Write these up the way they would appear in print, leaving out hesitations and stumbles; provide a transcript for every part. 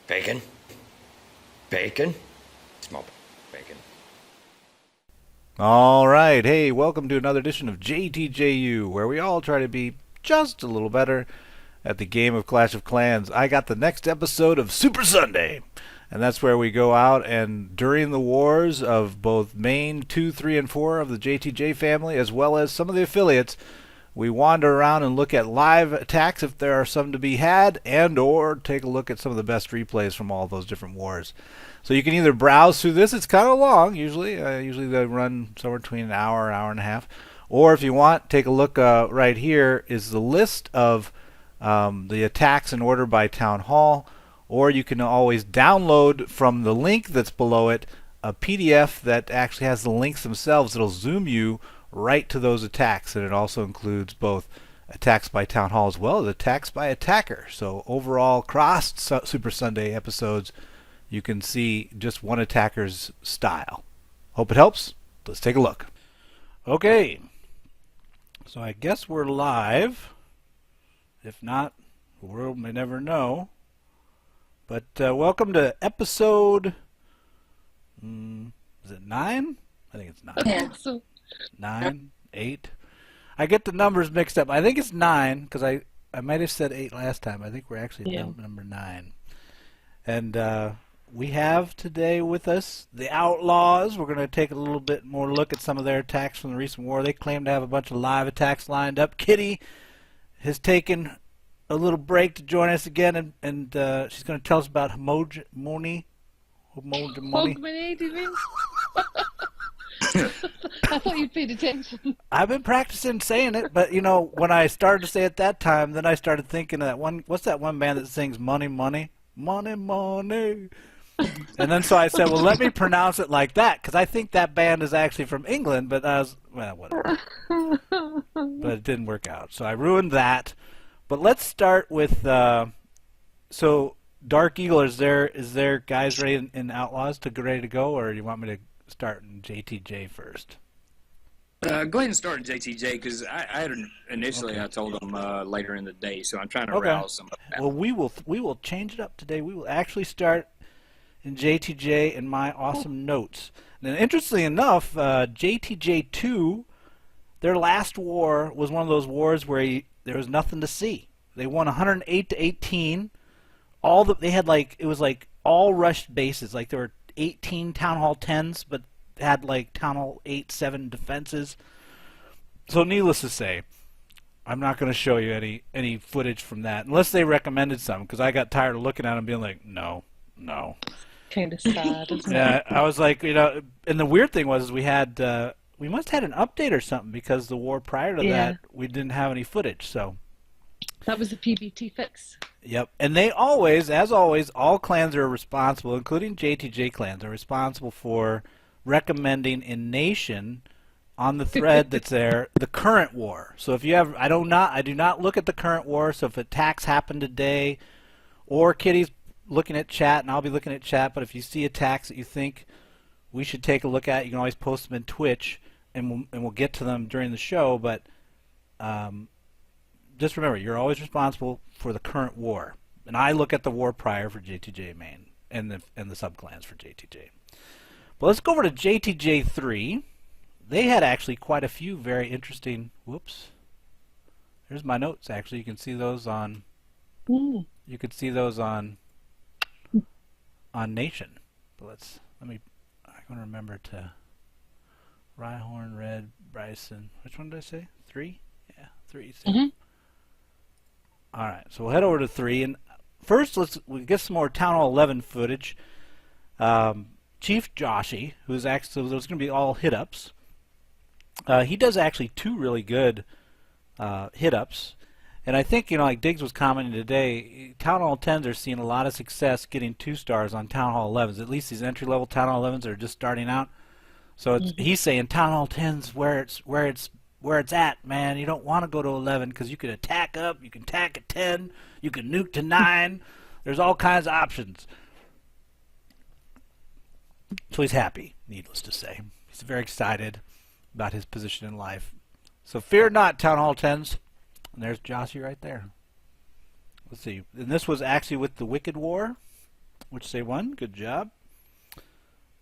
Bacon. Bacon. Small bacon. All right, hey, welcome to another edition of JTJU, where we all try to be just a little better at the game of Clash of Clans. I got the next episode of Super Sunday, and that's where we go out and during the wars of both main 2, 3, and 4 of the JTJ family, as well as some of the affiliates, we wander around and look at live attacks if there are some to be had, and or take a look at some of the best replays from all those different wars. So you can either browse through this. It's kind of long usually. Usually they run somewhere between an hour and a half. Or if you want, take a look right here is the list of the attacks in order by Town Hall. Or you can always download from the link that's below it a PDF that actually has the links themselves. It'll zoom you right to those attacks, and it also includes both attacks by Town Hall as well as attacks by attacker. So overall, cross Super Sunday episodes, you can see just one attacker's style. Hope it helps. Let's take a look. Okay, so I guess we're live. If not, the world may never know. But welcome to episode, is it 9? I think it's 9. Yeah. 9, 8. I get the numbers mixed up. I think it's 9 because I might have said 8 last time. I think we're actually number 9. And we have today with us the Outlaws. We're going to take a little bit more look at some of their attacks from the recent war. They claim to have a bunch of live attacks lined up. Kitty has taken a little break to join us again, and she's going to tell us about homogeny. Hogmanay, do you mean? I thought you'd paid attention. I've been practicing saying it, but you know, when I started to say it that time, then I started thinking of that one. What's that one band that sings "Money, Money, Money, Money"? And then so I said, well, let me pronounce it like that, because I think that band is actually from England. But I was whatever. But it didn't work out, so I ruined that. But let's start with so Dark Eagle. Is there guys ready in Outlaws to get ready to go, or do you want me to start in JTJ first? Go ahead and start in JTJ because I had initially Okay. I told them later in the day, so I'm trying to Okay. rouse some of that. Well, we will change it up today. We will actually start in JTJ in my awesome notes. And interestingly enough, JTJ2, their last war was one of those wars where there was nothing to see. They won 108 to 18. They had it was like all rushed bases. Like there were 18 Town Hall 10s, but had like Town Hall 8, 7 defenses. So needless to say, I'm not going to show you any footage from that unless they recommended some, because I got tired of looking at them being like, no. Kind of sad, isn't Yeah, it? I was like, and the weird thing was we must have had an update or something, because the war prior to that we didn't have any footage. So That was the PBT fix. yep, and they always, as always, all clans are responsible, including JTJ clans, are responsible for recommending in nation on the thread that's there the current war. So if you have, I do not look at the current war. So if attacks happen today, or Kitty's looking at chat and I'll be looking at chat, but if you see attacks that you think we should take a look at, you can always post them in Twitch, and we'll get to them during the show. But just remember, you're always responsible for the current war, and I look at the war prior for JTJ main and the subclans for JTJ. But let's go over to JTJ3. They had actually quite a few very interesting. Whoops. Here's my notes. Actually, you can see those on. Ooh. You could see those on Nation. But I'm gonna remember to. Rhyhorn, Red, Bryson. Which one did I say? 3? Yeah, 3. All right, so we'll head over to 3, and first we'll get some more Town Hall 11 footage. Chief Joshy, who's actually, so there's going to be all hit-ups. He does actually 2 really good hit-ups, and I think, like Diggs was commenting today, Town Hall 10s are seeing a lot of success getting 2 stars on Town Hall 11s, at least these entry-level Town Hall 11s that are just starting out. So he's saying Town Hall 10s where it's at, man. You don't want to go to 11 because you can attack up, you can attack at 10, you can nuke to 9. There's all kinds of options. So he's happy, needless to say. He's very excited about his position in life. So fear not, Town Hall 10s. And there's Joshy right there. Let's see. And this was actually with the Wicked War. which say 1. Good job.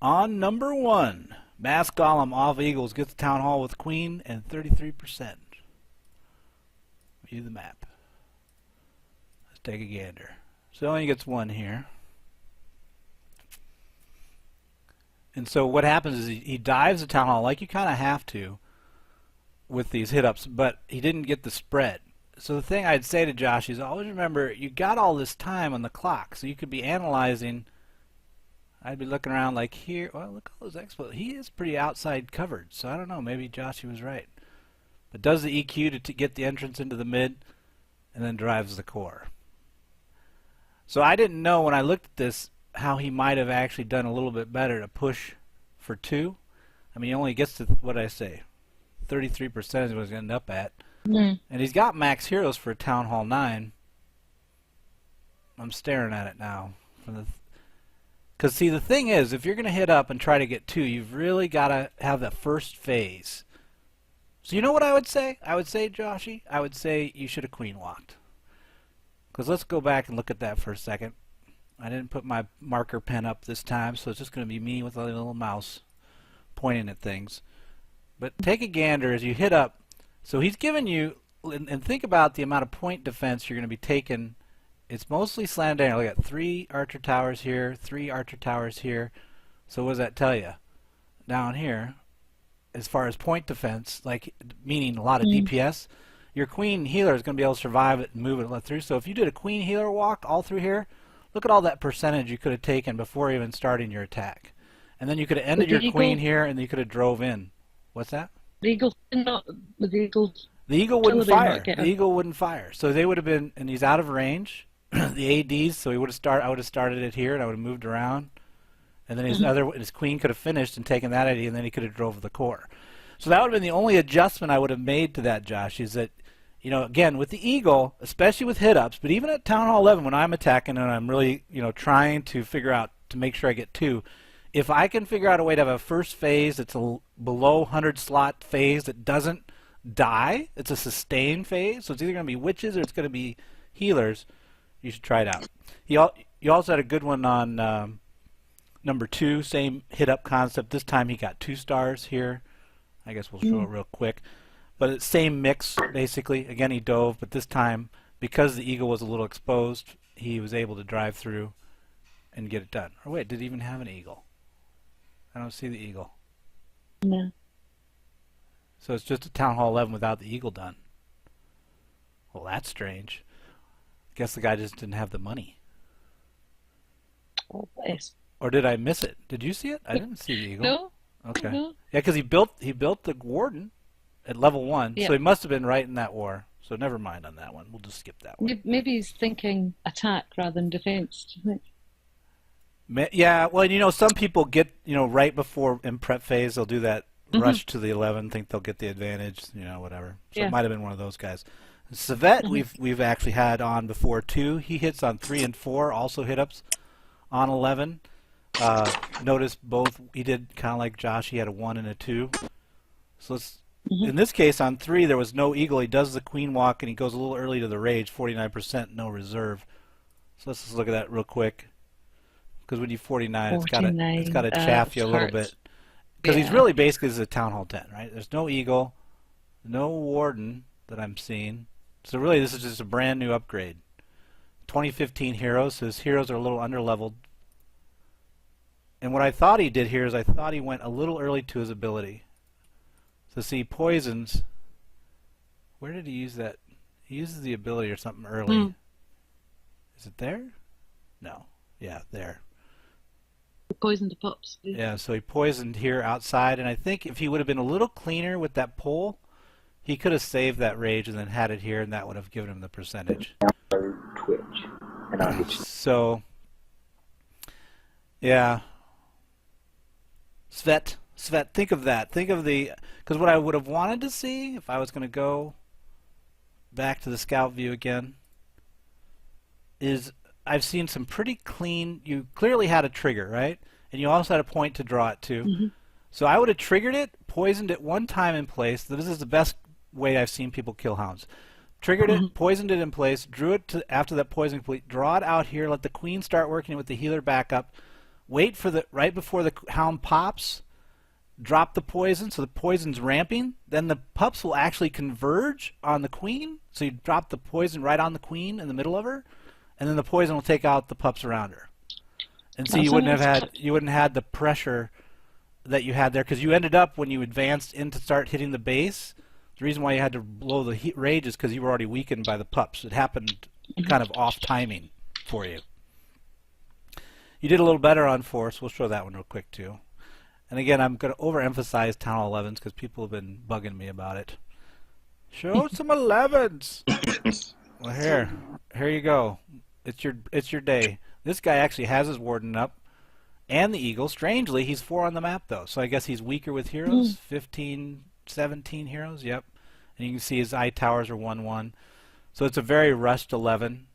On number 1, Mass Golem off Eagles gets the Town Hall with Queen and 33%. View the map. Let's take a gander. So only gets 1 here. And so what happens is he dives the Town Hall like you kind of have to with these hit-ups, but he didn't get the spread. So the thing I'd say to Josh is always remember you got all this time on the clock, so you could be analyzing. I'd be looking around like here. Well, look at all those expos. He is pretty outside covered, so I don't know. Maybe Josh was right. But does the EQ to get the entrance into the mid, and then drives the core. So I didn't know when I looked at this how he might have actually done a little bit better to push for 2. I mean, he only gets to, what did I say, 33% is what he's going to end up at. And he's got max heroes for Town Hall 9. I'm staring at it now. Because, see, the thing is, if you're going to hit up and try to get 2, you've really got to have the first phase. So you know what I would say? I would say, Joshy, I would say you should have queen walked. Because let's go back and look at that for a second. I didn't put my marker pen up this time, so it's just going to be me with a little mouse pointing at things. But take a gander as you hit up. So he's given you, and think about the amount of point defense you're going to be taking. It's mostly slam down. Look at 3 archer towers here, 3 archer towers here. So what does that tell you? Down here, as far as point defense, like meaning a lot of DPS, your queen healer is going to be able to survive it and move it through. So if you did a queen healer walk all through here, look at all that percentage you could have taken before even starting your attack. And then you could have ended your queen here, and you could have drove in. What's that? The eagle, not with the eagle. The eagle wouldn't fire. The eagle wouldn't fire. So they would have been, and he's out of range. The ADs, so he would have I would have started it here, and I would have moved around, and then his queen could have finished and taken that AD, and then he could have drove the core. So that would have been the only adjustment I would have made to that, Josh. Is that, you know, again with the eagle, especially with hit ups, but even at Town Hall 11 when I'm attacking and I'm really, you know, trying to figure out to make sure I get 2. If I can figure out a way to have a first phase that's a below 100 slot phase that doesn't die, it's a sustained phase, so it's either going to be witches or it's going to be healers, you should try it out. You also had a good one on number 2, same hit up concept. This time he got 2 stars here. I guess we'll show it real quick. But it's same mix, basically. Again, he dove, but this time, because the eagle was a little exposed, he was able to drive through and get it done. Or wait, did he even have an eagle? I don't see the eagle. No. So it's just a Town Hall 11 without the eagle done. Well, that's strange. I guess the guy just didn't have the money. Oh, yes. Or did I miss it? Did you see it? I didn't see the eagle. No. Okay. No. Yeah, because he built the warden at level 1, Yeah. so he must have been right in that war. So never mind on that one. We'll just skip that one. Maybe he's thinking attack rather than defense. Do you think? Yeah, well, you know, some people get, you know, right before in prep phase, they'll do that rush to the 11, think they'll get the advantage, you know, whatever. So it might have been one of those guys. Savet, we've actually had on before too. He hits on 3 and 4, also hit ups on 11. Notice both, he did kind of like Josh, he had a 1 and a 2. So let's, in this case on 3 there was no eagle. He does the queen walk and he goes a little early to the rage, 49%, no reserve. So let's just look at that real quick. Because when you 49, it's got to chaff you a little bit. Because he's really basically this is a Town Hall 10, right? There's no eagle, no warden that I'm seeing. So really this is just a brand new upgrade. 2015 heroes, so his heroes are a little under-leveled. And what I thought he did here is I thought he went a little early to his ability. So see, poisons, where did he use that? He uses the ability or something early. Is it there? No. Yeah, there. Poison the pups. Yeah, so he poisoned here outside, and I think if he would have been a little cleaner with that pole, he could have saved that rage and then had it here, and that would have given him the percentage. Twitch. And I'll get you. So, yeah. Svet, think of that. Think of the, because what I would have wanted to see, if I was going to go back to the scout view again, is I've seen some pretty clean, you clearly had a trigger, right? And you also had a point to draw it to. So I would have triggered it, poisoned it one time in place. This is the best way I've seen people kill hounds. triggered it, poisoned it in place, drew it to after that poison complete, draw it out here, let the queen start working it with the healer back up, wait for the right before the hound pops, drop the poison so the poison's ramping, then the pups will actually converge on the queen, so you drop the poison right on the queen in the middle of her, and then the poison will take out the pups around her. And so you wouldn't have had the pressure that you had there, because you ended up, when you advanced in to start hitting the base, the reason why you had to blow the heat rage is because you were already weakened by the pups. It happened kind of off timing for you. You did a little better on force. We'll show that one real quick too. And again, I'm going to overemphasize Town Hall 11s because people have been bugging me about it. Show some 11s. Well, here you go. It's your day. This guy actually has his warden up. And the eagle. Strangely, he's 4 on the map, though. So I guess he's weaker with heroes. 15, 17 heroes, yep. And you can see his eye towers are 1-1. So it's a very rushed 11.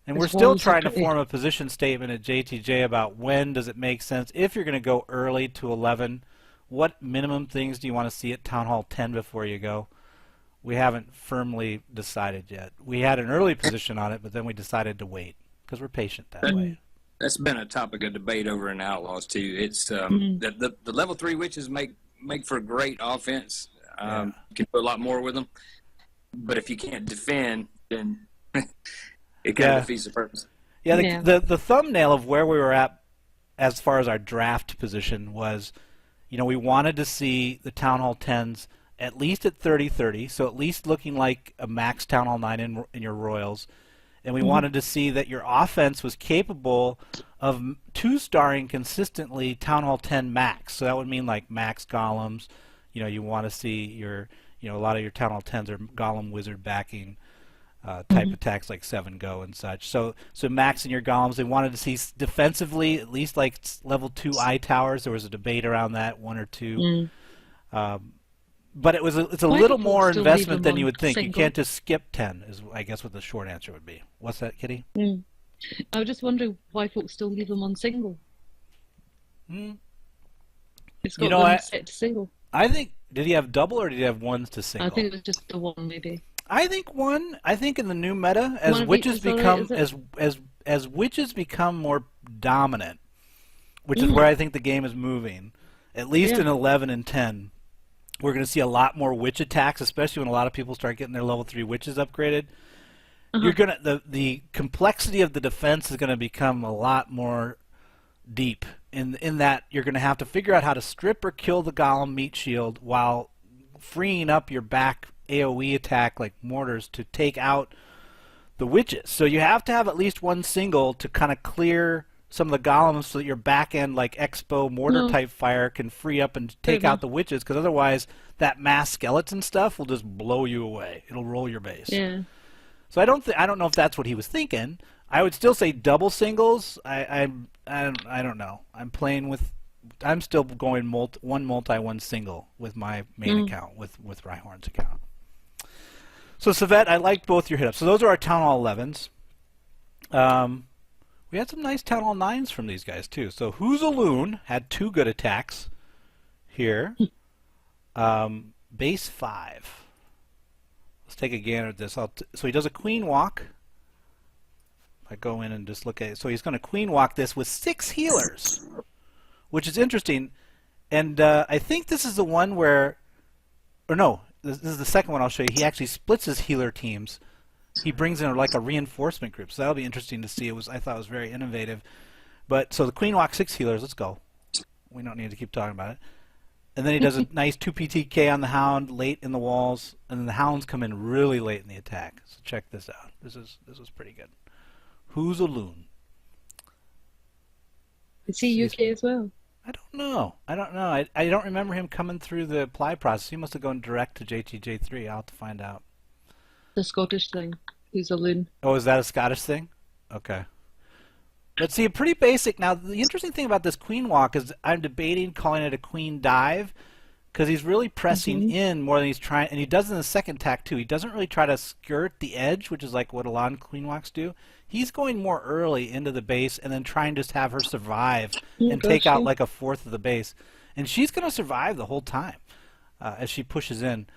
And we're still trying to form a position statement at JTJ about when does it make sense. If you're going to go early to 11, what minimum things do you want to see at Town Hall 10 before you go? We haven't firmly decided yet. We had an early position on it, but then we decided to wait because we're patient that way. That's been a topic of debate over in Outlaws too. It's the level 3 witches make for great offense. You can do a lot more with them, but if you can't defend, then it kind of defeats the purpose. The thumbnail of where we were at as far as our draft position was, we wanted to see the Town Hall 10s at least at 30-30, so at least looking like a max Town Hall 9 in your Royals. And we wanted to see that your offense was capable of 2-starring consistently Town Hall 10 max. So that would mean like max golems. You want to see your, a lot of your Town Hall 10s are golem wizard backing type attacks like 7-go and such. So maxing your golems. They wanted to see defensively at least like level 2 eye towers. There was a debate around that, 1 or 2. But it's a little more investment than you would think. You can't just skip 10 is I guess what the short answer would be. What's that, Kitty? I was just wondering why folks still leave them on single. It's got one set to single. I think, did he have double or did he have ones to single? I think it was just the one maybe. I think one. I think in the new meta, as witches become as witches become more dominant, which is where I think the game is moving, at least in 11 and 10. We're going to see a lot more witch attacks, especially when a lot of people start getting their level 3 witches upgraded. You're gonna the complexity of the defense is going to become a lot more deep in that you're going to have to figure out how to strip or kill the golem meat shield while freeing up your back AoE attack like mortars to take out the witches. So you have to have at least one single to kind of clear some of the golems so that your back end like expo mortar type fire can free up and take out the witches, because otherwise that mass skeleton stuff will just blow you away. It'll roll your base. Yeah. So I don't know if that's what he was thinking. I would still say double singles. I don't know. I'm still going one multi, one single with my main account, with Rhyhorn's account. So Savette, I liked both your hit ups. So those are our Town Hall 11s. We had some nice Town Hall 9s from these guys too. So Hoozaloon had 2 good attacks here. Base 5. Let's take a gander at this. So he does a queen walk. I go in and just look at it. So he's going to queen walk this with 6 healers, which is interesting. And I think this is the one where, or no, this is the second one I'll show you. He actually splits his healer teams. He brings in like a reinforcement group. So that'll be interesting to see. I thought it was very innovative. But so the queen walk 6 healers. Let's go. We don't need to keep talking about it. And then he does a nice 2 PTK on the hound late in the walls, and then the hounds come in really late in the attack. So check this out. This was pretty good. Hoozaloon. Is he UK as well? I don't know. I don't remember him coming through the apply process. He must have gone direct to JTJ3. I'll have to find out. The Scottish thing. Hoozaloon. Oh, is that a Scottish thing? Okay. Let's see, pretty basic. Now, the interesting thing about this queen walk is I'm debating calling it a queen dive, because he's really pressing in more than he's trying, and he does in the second attack too. He doesn't really try to skirt the edge, which is like what a lot of queen walks do. He's going more early into the base and then trying to just have her survive and take out like a fourth of the base. And she's going to survive the whole time as she pushes in.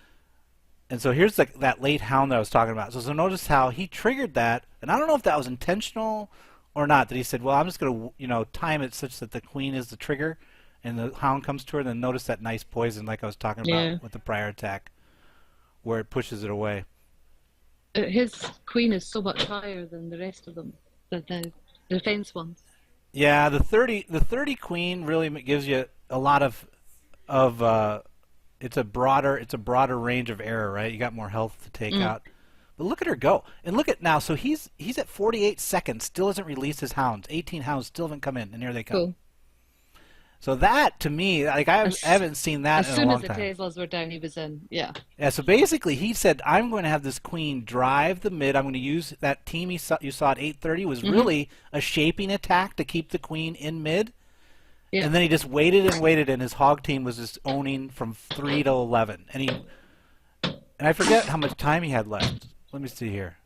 And so here's that late hound that I was talking about. So notice how he triggered that, and I don't know if that was intentional or not. That he said, "Well, I'm just going to time it such that the queen is the trigger, and the hound comes to her." And then notice that nice poison, like I was talking about with the prior attack, where it pushes it away. His queen is so much higher than the rest of them, the defense ones. Yeah, the 30 queen really gives you a lot of it's a broader range of error, right? You got more health to take out. But look at her go. And look at now, so he's at 48 seconds, still hasn't released his hounds. 18 hounds still haven't come in, and here they come. Cool. So that, to me, like I haven't seen that in a long time. As soon as the Teslas were down, he was in. Yeah. Yeah, so basically he said, I'm going to have this queen drive the mid. I'm going to use that team you saw at 8:30 was really a shaping attack to keep the queen in mid. Yeah. And then he just waited, and his hog team was just owning from 3 to 11. And I forget how much time he had left. Let me see here.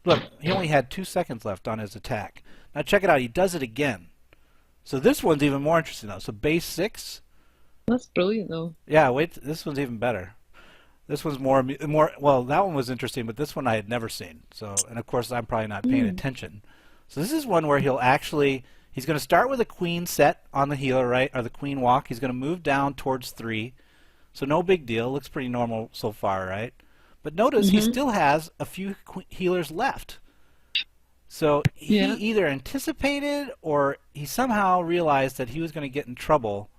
Look, he only had 2 seconds left on his attack. Now check it out. He does it again. So this one's even more interesting, though. So base 6. That's brilliant, though. Yeah, wait. This one's even better. This one's more. Well, that one was interesting, but this one I had never seen. So, and of course, I'm probably not paying attention. So this is one where he's going to start with a queen set on the healer, right, or the queen walk. He's going to move down towards 3. So no big deal. Looks pretty normal so far, right? But notice he still has a few healers left. So he either anticipated or he somehow realized that he was going to get in trouble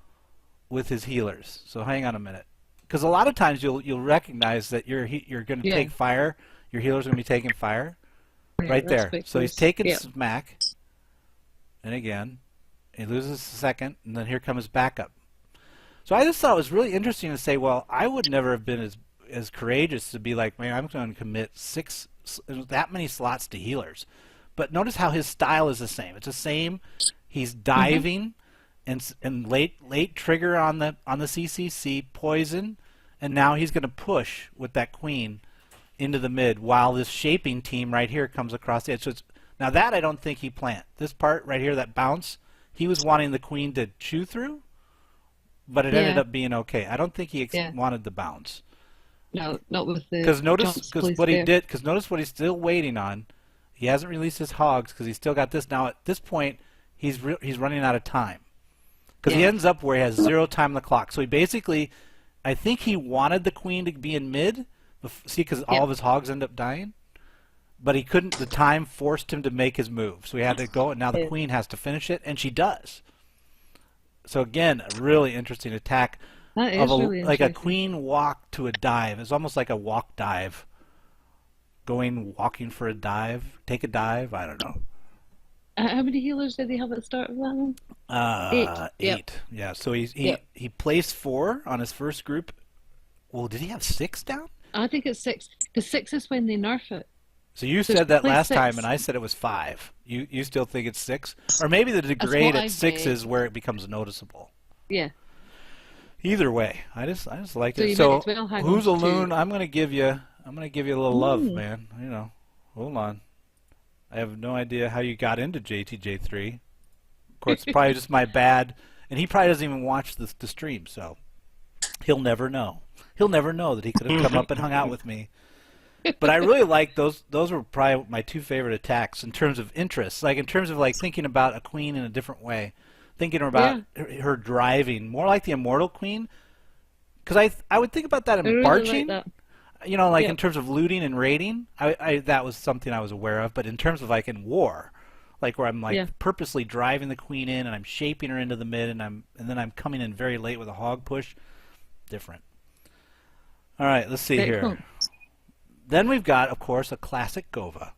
with his healers. So hang on a minute, because a lot of times you'll recognize that you're going to take fire. Your healers are going to be taking fire right there. So he's taking smack, and again he loses a second, and then here comes backup. So I just thought it was really interesting to say, well, I would never have been as courageous to be like, man, I'm going to commit that many slots to healers. But notice how his style is the same. It's the same. He's diving and late trigger on the CCC poison, and now he's going to push with that queen into the mid while this shaping team right here comes across the edge. So now that I don't think he planned. This part right here, that bounce, he was wanting the queen to chew through, but it ended up being okay. I don't think he wanted the bounce. No, not with the. Because notice what he's still waiting on. He hasn't released his hogs because he's still got this. Now at this point, he's running out of time because he ends up where he has 0 time on the clock. So he basically, I think he wanted the queen to be in mid. See, because all of his hogs end up dying, but he couldn't. The time forced him to make his move, so he had to go. And now the queen has to finish it, and she does. So again, a really interesting attack of like a queen walk to a dive. It's almost like a walk dive. Walking for a dive, take a dive. I don't know. How many healers did he have at the start of that one? 8. 8. Yeah. So he placed 4 on his first group. Well, did he have 6 down? I think it's 6. Because 6 is when they nerf it. So you said that last time, and I said it was 5. You still think it's 6, or maybe the degrade at 6 is where it becomes noticeable. Yeah. Either way, I just like it. So who's a loon? I'm gonna give you a little love, man. You know, hold on. I have no idea how you got into JTJ3. Of course, it's probably just my bad, and he probably doesn't even watch the stream, so he'll never know. He'll never know that he could have come up and hung out with me. But I really like those. Those were probably my 2 favorite attacks in terms of interest. Like in terms of like thinking about a queen in a different way, thinking about her driving more like the Immortal Queen. Because I would think about that in barching. Like that. You know, like in terms of looting and raiding, that was something I was aware of. But in terms of like in war, like where I'm like purposely driving the queen in and I'm shaping her into the mid and then I'm coming in very late with a hog push, different. All right, let's see here. Cool. Then we've got, of course, a classic Gova.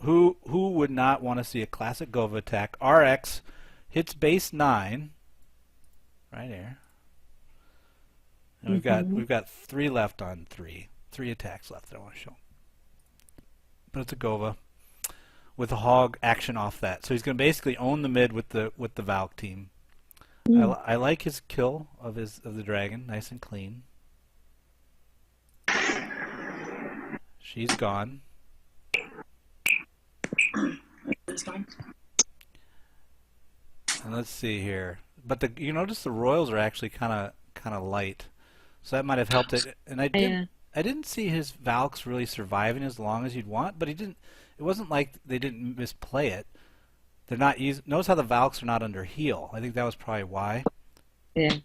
Who would not want to see a classic Gova attack? RX hits base 9, right here. And we've got 3 left on 3. 3 attacks left that I want to show. But it's a Gova with a hog action off that. So he's going to basically own the mid with the Valk team. I like his kill of the dragon, nice and clean. She's gone. And let's see here. But you notice the royals are actually kind of light. So that might have helped it. And I Yeah. didn't see his Valks really surviving as long as you'd want, but he didn't. It wasn't like they didn't misplay it. They're not using. Notice how the Valks are not under heal. I think that was probably why. Yeah.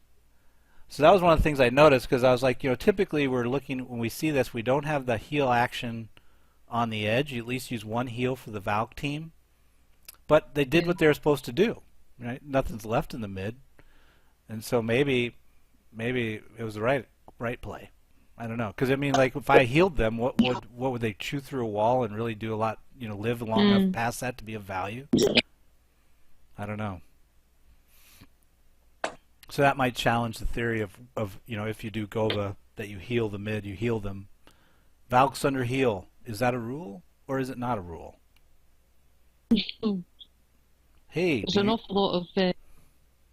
So that was one of the things I noticed, because I was like, typically we're looking, when we see this, we don't have the heal action on the edge. You at least use one heal for the Valk team. But they did what they were supposed to do, right? Nothing's left in the mid. And so maybe it was the right play. I don't know, because I mean, like, if I healed them, what would they chew through a wall and really do a lot? Live long enough past that to be of value? I don't know. So that might challenge the theory of if you do Gova that you heal the mid, you heal them. Valks under heal, is that a rule or is it not a rule? Hey, There's an awful lot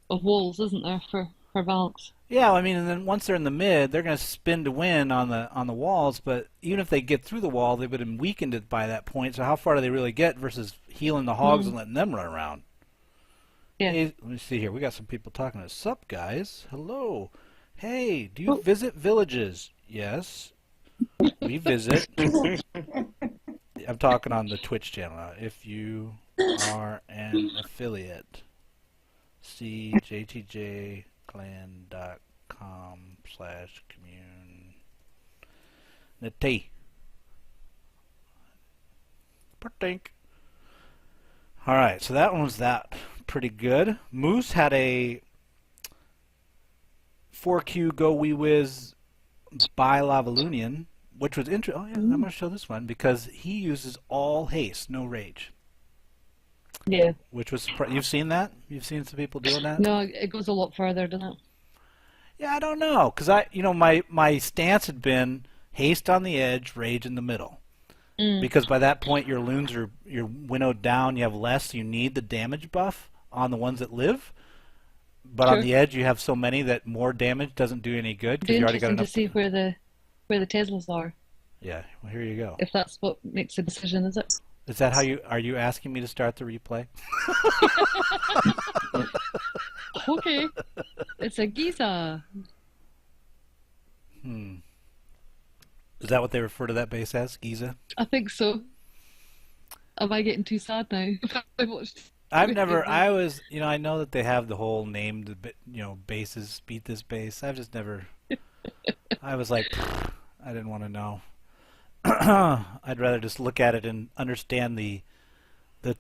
of walls, isn't there, for Valks? yeah, I mean, and then once they're in the mid, they're going to spin to win on the walls. But even if they get through the wall, they would have weakened it by that point. So how far do they really get versus healing the hogs and letting them run around? Yeah. Hey, let me see here. We got some people talking to us. Sup, guys? Hello. Hey, do you visit villages? Yes, we visit. I'm talking on the Twitch channel. If you are an affiliate, see jtjclan.com/community. All right, so that one was pretty good. Moose had a 4Q Go Wee Whiz by Lavalunian, which was interesting. Oh yeah, I'm going to show this one because he uses all haste, no rage. Yeah. Which was you've seen that? You've seen some people doing that? No, it goes a lot further, doesn't it? Yeah, I don't know, because my stance had been haste on the edge, rage in the middle. Because by that point your loons you're winnowed down, you have less, you need the damage buff on the ones that live. But on the edge you have so many that more damage doesn't do any good because you already got enough. To see where the Teslas are. Yeah, well here you go. If that's what makes the decision, is it? Is that how are you asking me to start the replay? Okay. It's a Giza. Is that what they refer to that base as, Giza? I think so. Am I getting too sad now? I know that they have the whole named, bases, beat this base. I've just never, I was like, I didn't want to know. I'd rather just look at it and understand the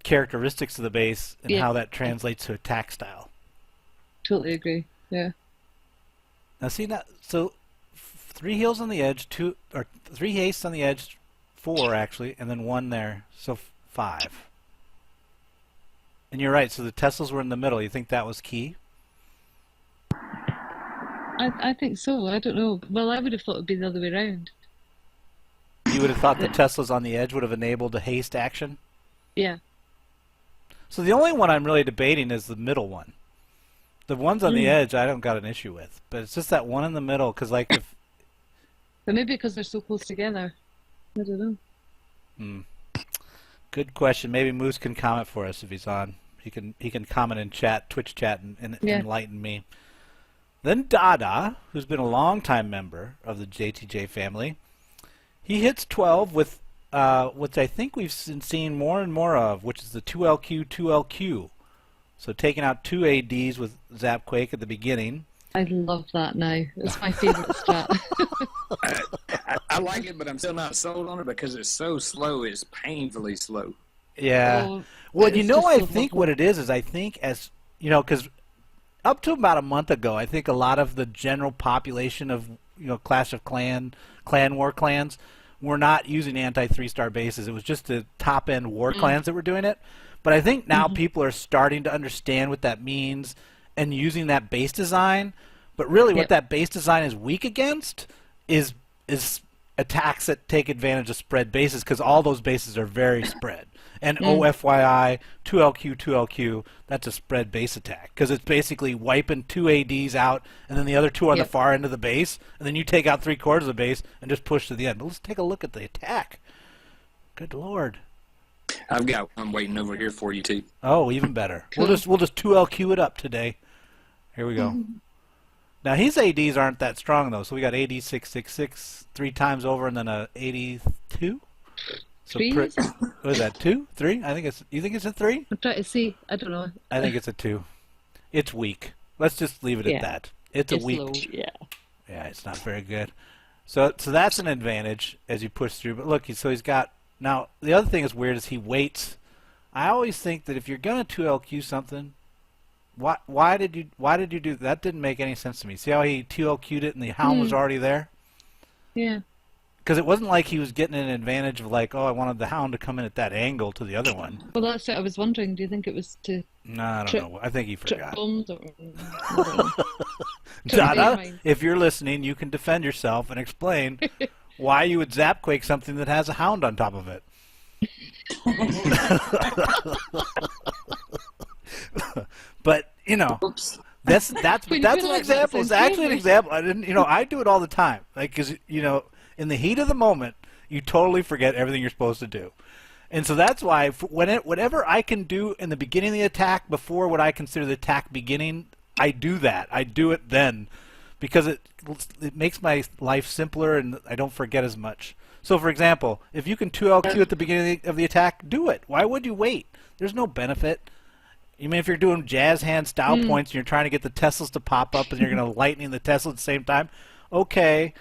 characteristics of the base and how that translates to attack style. Totally agree. Yeah. Now see that, so 3 heals on the edge, 3 hastes on the edge, 4 actually, and then 1 there, so 5. And you're right, so the Teslas were in the middle. You think that was key? I think so. I don't know. Well, I would have thought it would be the other way around. You would have thought the Teslas on the edge would have enabled a haste action? Yeah. So the only one I'm really debating is the middle one. The ones on the edge I don't got an issue with, but it's just that one in the middle, because like if... But maybe because they're so close together. I don't know. Good question. Maybe Moose can comment for us if he's on. He can comment in chat, Twitch chat, and enlighten me. Then Dada, who's been a long-time member of the JTJ family, he hits 12 with which I think we've seen more and more of, which is the 2LQ, 2LQ. So taking out 2 ADs with Zapquake at the beginning. I love that now. It's my favorite strat. I like it, but I'm still not sold on it because it's so slow. It's painfully slow. Yeah. Oh, well, I think what it is I think as, because up to about a month ago, I think a lot of the general population of, Clash of Clan war clans were not using anti-3-star bases. It was just the top-end war clans that were doing it. But I think now people are starting to understand what that means and using that base design. But really what that base design is weak against is attacks that take advantage of spread bases, because all those bases are very spread. And OFYI, 2LQ, 2LQ, that's a spread base attack, because it's basically wiping 2 ADs out and then the other 2 on the far end of the base, and then you take out 3/4 of the base and just push to the end. Let's take a look at the attack. Good Lord. I've got one waiting over here for you, T. Oh, even better. Cool. We'll just 2LQ it up today. Here we go. Now his ADs aren't that strong though, so we got AD 666 3 times over, and then a 82. So Three? what is that? 2, 3? I think it's. You think it's a 3? I'm trying to see. I don't know. I think it's a 2. It's weak. Let's just leave it at that. It's a weak. Low, yeah. Yeah, it's not very good. So that's an advantage as you push through. But look, so he's got. Now the other thing is weird is he waits. I always think that if you're gonna 2LQ something, why did you do that? That didn't make any sense to me. See how he 2LQ'd it and the hound was already there? Yeah. Because it wasn't like he was getting an advantage of like, oh, I wanted the hound to come in at that angle to the other one. Well, that's it. I was wondering. Do you think it was to No, I don't know. I think he trip forgot. bombs or? Dada, if you're listening, you can defend yourself and explain why you would Zapquake something that has a hound on top of it. But you know, that's an example. It's actually an example. I didn't, I do it all the time. Like, because in the heat of the moment, you totally forget everything you're supposed to do. And so that's why whatever I can do in the beginning of the attack before what I consider the attack beginning, I do that. I do it then because it makes my life simpler and I don't forget as much. So, for example, if you can 2LQ at the beginning of the attack, do it. Why would you wait? There's no benefit. You mean if you're doing jazz hand style points and you're trying to get the Teslas to pop up and you're going to lightning the Tesla at the same time, okay,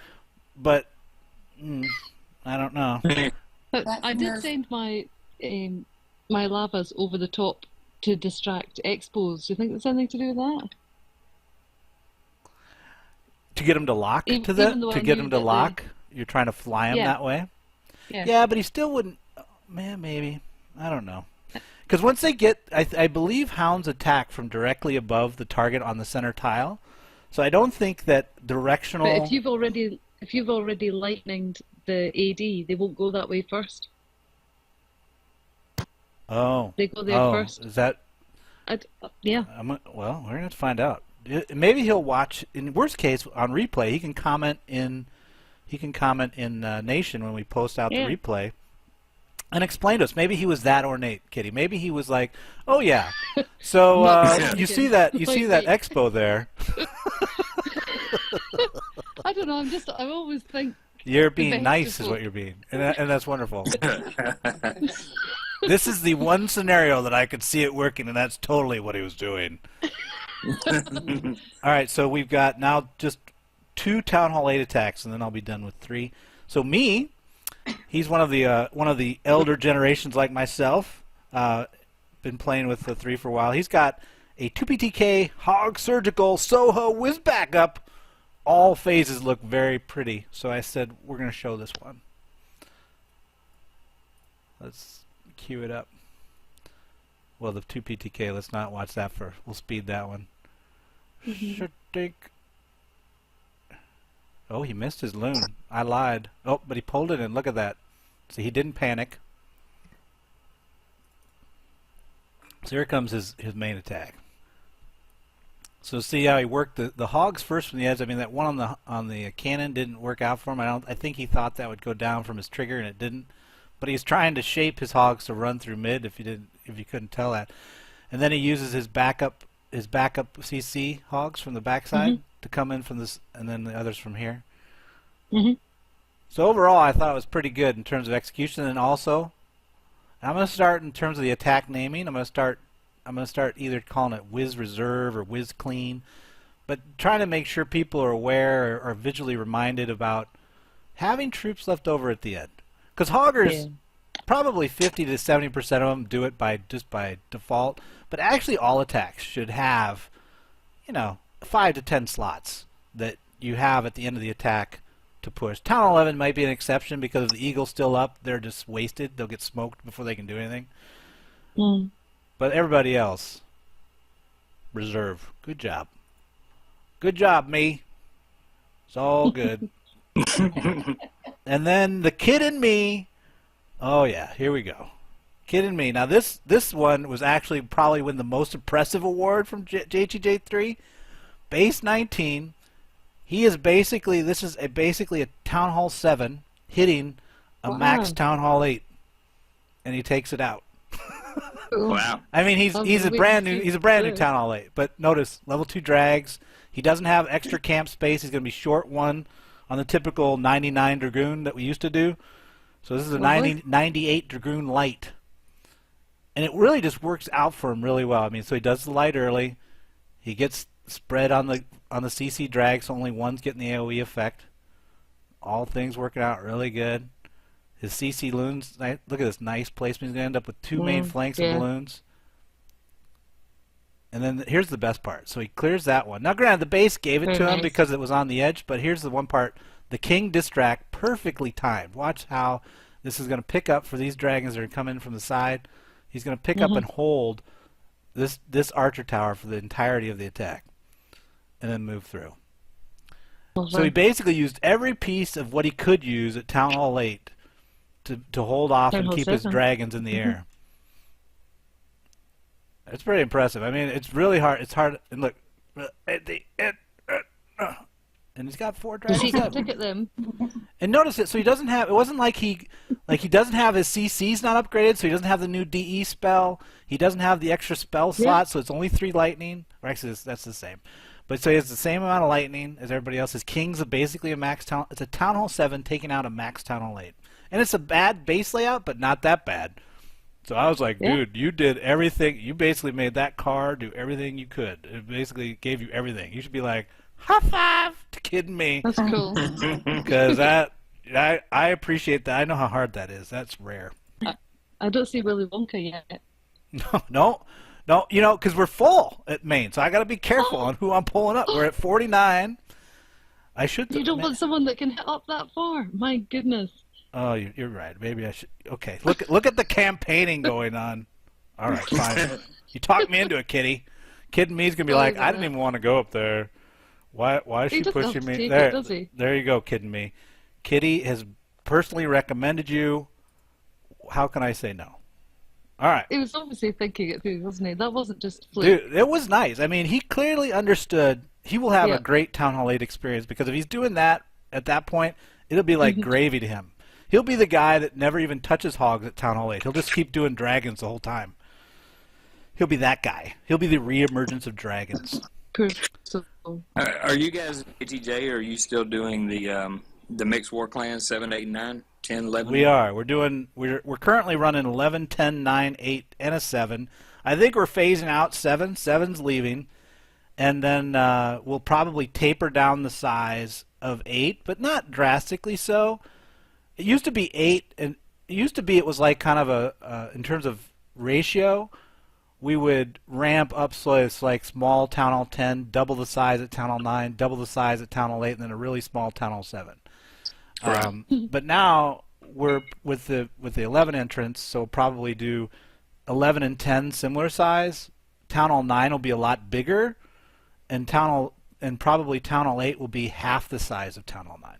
but I don't know. But I did send my my lavas over the top to distract expos. Do you think there's anything to do with that? To get him to lock Even to that? though To I get knew him to that lock? You're trying to fly him that way? Yeah. Yeah, but he still wouldn't. Man, maybe. I don't know. Because once they get, I believe hounds attack from directly above the target on the center tile. So I don't think that directional. But if you've already lightninged the AD, they won't go that way first. Oh. They go there first. Is that? Yeah. Well, we're gonna have to find out. Maybe he'll watch. In worst case, on replay, he can comment in. Nation when we post out the replay, and explain to us. Maybe he was that ornate, Kitty. Maybe he was like, "Oh yeah, so you see that expo there." I don't know. I always think you're being nice, is what you're being, and that's wonderful. This is the one scenario that I could see it working, and that's totally what he was doing. All right, so we've got now just 2 Town Hall 8 attacks, and then I'll be done with 3. So me, he's one of the elder generations like myself. Been playing with the 3 for a while. He's got a 2PTK Hog Surgical Soho Whiz backup. All phases look very pretty, so I said we're going to show this one. Let's cue it up. Well, the 2PTK, let's not watch that for. We'll speed that one. Should take. Oh, he missed his loon. I lied. Oh, but he pulled it in. Look at that. See, he didn't panic. So here comes his main attack. So see how he worked the hogs first from the edge. I mean, that one on the cannon didn't work out for him. I think he thought that would go down from his trigger, and it didn't. But he's trying to shape his hogs to run through mid. If you couldn't tell that, and then he uses his backup CC hogs from the backside to come in from this, and then the others from here. So overall, I thought it was pretty good in terms of execution, and also, I'm going to start in terms of the attack naming. I'm going to start either calling it Whiz Reserve or Whiz Clean, but trying to make sure people are aware or visually reminded about having troops left over at the end. Because hoggers, probably 50 to 70% of them do it just by default, but actually all attacks should have, 5 to 10 slots that you have at the end of the attack to push. Town 11 might be an exception because if the eagle's still up, they're just wasted. They'll get smoked before they can do anything. But everybody else, reserve. Good job. Good job, me. It's all good. And then the Kid and Me. Oh yeah, here we go. Kid and Me. Now this one was actually probably win the most impressive award from JTJ3. Base 19. He is basically basically a Town Hall 7 hitting a max Town Hall 8, and he takes it out. Wow. I mean, he's a brand new Town Hall 8. But notice level 2 drags. He doesn't have extra camp space. He's going to be short one on the typical 99 Dragoon that we used to do. So this is a 98 Dragoon light, and it really just works out for him really well. I mean, so he does the light early. He gets spread on the CC drag, so only one's getting the AOE effect. All things working out really good. His CC loons, look at this nice placement. He's going to end up with 2 main flanks of balloons. And then here's the best part. So he clears that one. Now, granted, the base gave it to him because it was on the edge, but here's the one part. The King distract perfectly timed. Watch how this is going to pick up for these dragons that are coming in from the side. He's going to pick up and hold this archer tower for the entirety of the attack, and then move through. So he basically used every piece of what he could use at Town Hall 8 to hold off and keep his dragons in the air. It's pretty impressive. I mean, it's really hard. It's hard. And look, and he's got 4 dragons. He got to get them. And notice it. So he doesn't have. It wasn't like he doesn't have his CCs not upgraded. So he doesn't have the new DE spell. He doesn't have the extra spell slot. So it's only 3 lightning. Or actually, that's the same. But so he has the same amount of lightning as everybody else. His King's basically a max town. It's a Town Hall 7 taking out a max Town Hall 8. And it's a bad base layout, but not that bad. So I was like, dude, you did everything. You basically made that car do everything you could. It basically gave you everything. You should be like, high five to kidding me. That's cool. Because I appreciate that. I know how hard that is. That's rare. I don't see Willy Wonka yet. No. You know, because we're full at Maine, so I got to be careful on who I'm pulling up. We're at 49. I should. You don't want someone that can hit up that far. My goodness. Oh, you're right. Maybe I should. Okay, look at the campaigning going on. All right, fine. You talked me into it, Kitty. Kid me's gonna be like, I didn't even want to go up there. Why is she pushing me? There you go, Kid me. Kitty has personally recommended you. How can I say no? All right. He was obviously thinking it through, wasn't he? That wasn't just fluke. Dude, it was nice. I mean, he clearly understood. He will have a great Town Hall 8 experience because if he's doing that at that point, it'll be like gravy to him. He'll be the guy that never even touches hogs at Town Hall 8. He'll just keep doing dragons the whole time. He'll be that guy. He'll be the reemergence of dragons. Are you guys at JTJ, or are you still doing the mixed war clans 7, 8, 9, 10, 11? We are. We're currently running 11, 10, 9, 8, and a 7. I think we're phasing out 7. 7's leaving. And then we'll probably taper down the size of 8, but not drastically so. It used to be 8, and it was like kind of a in terms of ratio, we would ramp up so it's like small Town Hall 10, double the size at Town Hall 9, double the size at Town Hall 8, and then a really small Town Hall 7. But now we're with the 11 entrants, so we'll probably do 11 and 10 similar size. Town Hall 9 will be a lot bigger, and probably Town Hall 8 will be half the size of Town Hall 9.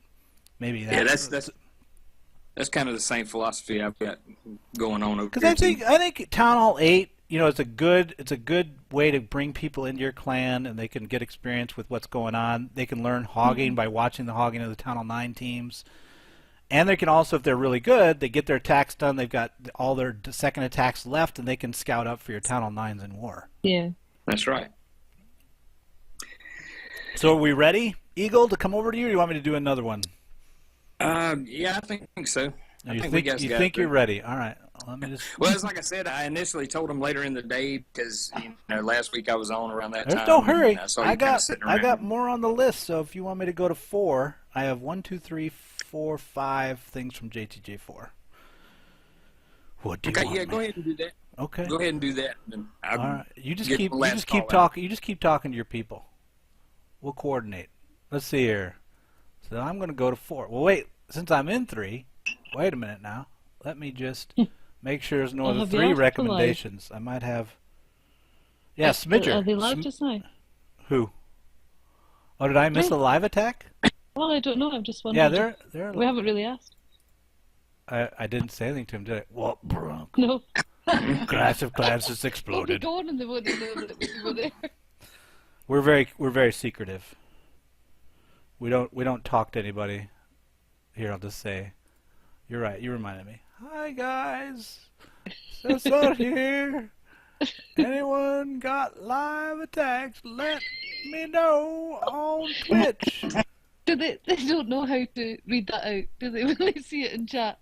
Maybe that. Yeah, that's kind of the same philosophy I've got going on over here. Because I think Town Hall 8, you know, it's a good way to bring people into your clan, and they can get experience with what's going on. They can learn hogging by watching the hogging of the Town Hall 9 teams, and they can also, if they're really good, they get their attacks done. They've got all their second attacks left, and they can scout up for your Town Hall 9s in war. Yeah, that's right. So are we ready, Eagle, to come over to you, or do you want me to do another one? Yeah, I think so. You think you're ready? All right. Let me just. Well, it's like I said, I initially told him later in the day because last week I was on around that time. Don't hurry. I got more on the list. So if you want me to go to 4, I have 1, 2, 3, 4, 5 things from JTJ4. What do you want? Yeah, go ahead and do that. Okay. Go ahead and do that. All right. You just keep talking. You just keep talking to your people. We'll coordinate. Let's see here. So I'm going to go to 4. Well, wait. Since I'm in 3, wait a minute now. Let me just make sure there's no other 3 recommendations. I might have. Yeah, Smidger. Are they live just now? Who? Oh, did I miss a live attack? Well, I don't know. I'm just wondering. Yeah, they're. We haven't really asked. I didn't say anything to him, did I? Well, no. Clash of Clans just exploded. Well, and they wouldn't know that we were there. We're very secretive. We don't talk to anybody. Here, I'll just say, you're right. You reminded me. Hi guys, Cesar here. Anyone got live attacks? Let me know on Twitch. Do they don't know how to read that out, do they, when they see it in chat?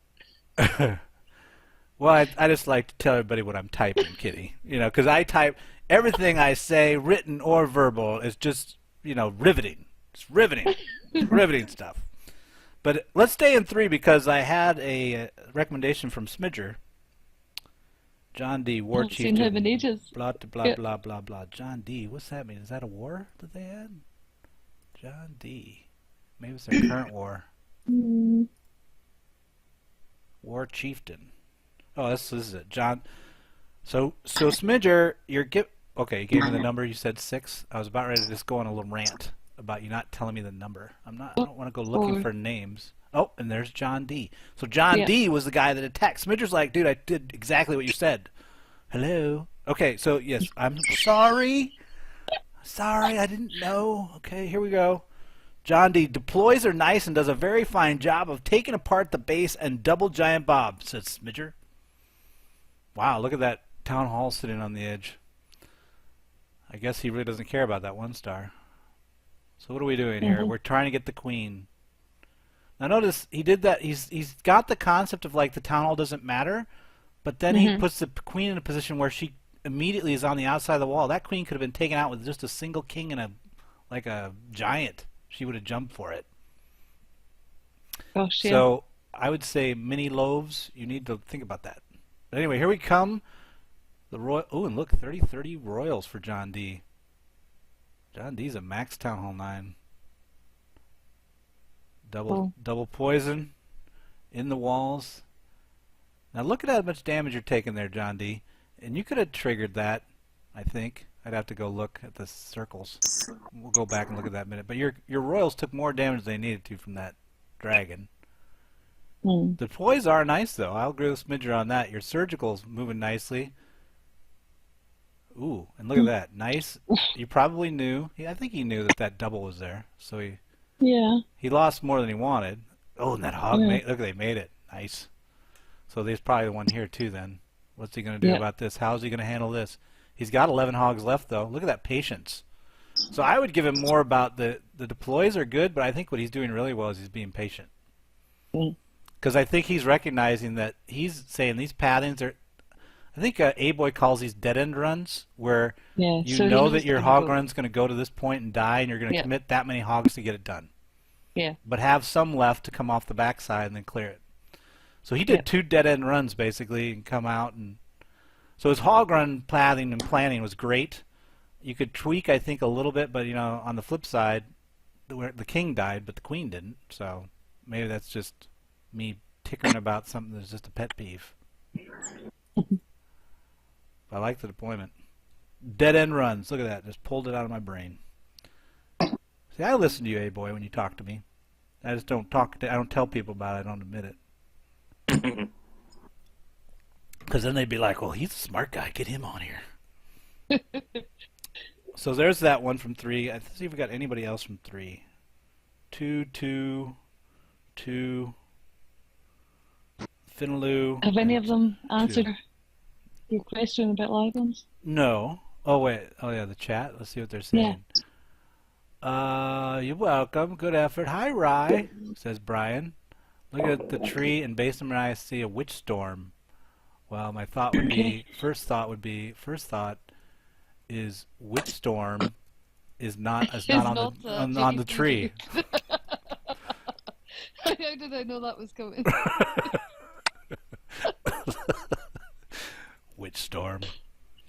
Well, I just like to tell everybody what I'm typing, Kitty. Because I type everything I say, written or verbal, is just, riveting. It's riveting. Riveting stuff. But let's stay in 3 because I had a recommendation from Smidger. John D. War I've Chief. seen him in ages. Blah, blah, Yep. blah, blah, blah. John D. What's that mean? Is that a war that they had? John D. Maybe it's their current war. War Chieftain. Oh, this is it. John. So Smidger, okay, you gave me the number. You said 6. I was about ready to just go on a little rant about you not telling me the number. I don't want to go looking for names. Oh, and there's John D. So John D was the guy that attacked. Smidger's like, dude, I did exactly what you said. Hello. Okay, so yes, I'm sorry. Sorry, I didn't know. Okay, here we go. John D. Deploys are nice and does a very fine job of taking apart the base and double giant bob, says Smidger. Wow, look at that town hall sitting on the edge. I guess he really doesn't care about that 1 star. So what are we doing here? We're trying to get the queen. Now notice he did that. He's got the concept of like the town hall doesn't matter, but then he puts the queen in a position where she immediately is on the outside of the wall. That queen could have been taken out with just a single king and a giant. She would have jumped for it. Gosh, yeah. So I would say mini loaves. You need to think about that. But anyway, here we come. The royal. Oh, and look, 30 royals for John D. John D's a max town hall 9. Double poison in the walls. Now look at how much damage you're taking there, John D. And you could have triggered that, I think. I'd have to go look at the circles. We'll go back and look at that in a minute. But your royals took more damage than they needed to from that dragon. The poise are nice, though. I'll agree with Smidger on that. Your surgical's moving nicely. Ooh, and look at that. Nice. You probably knew. I think he knew that double was there. So he lost more than he wanted. Oh, and that hog, look, they made it. Nice. So there's probably the one here, too, then. What's he going to do about this? How's he going to handle this? He's got 11 hogs left, though. Look at that patience. So I would give him more about the deploys are good, but I think what he's doing really well is he's being patient. Because I think he's recognizing that he's saying these pathings are, I think A-Boy calls these dead-end runs, where you know that your hog run's going to go to this point and die, and you're going to commit that many hogs to get it done. Yeah. But have some left to come off the backside and then clear it. So he did 2 dead-end runs, basically, and come out. And so his hog run pathing and planning was great. You could tweak, I think, a little bit, but, on the flip side, the king died, but the queen didn't. So maybe that's just me tickering about something that's just a pet peeve. I like the deployment. Dead end runs. Look at that. Just pulled it out of my brain. See, I listen to you, A-Boy, when you talk to me. I just don't I don't tell people about it. I don't admit it. Because then they'd be like, well, he's a smart guy. Get him on here. So there's that one from 3. Let's see if we got anybody else from 3. 2, 2, 2. Finaloo. Have any of them answered your question about live ones? No. Oh, wait. Oh, yeah, the chat. Let's see what they're saying. You're welcome. Good effort. Hi, Rye, says Brian. Look at the tree, and based on what I see, a witch storm. Well, my thought would be, first thought is witch storm is not on the tree. How did I know that was coming? Witch storm.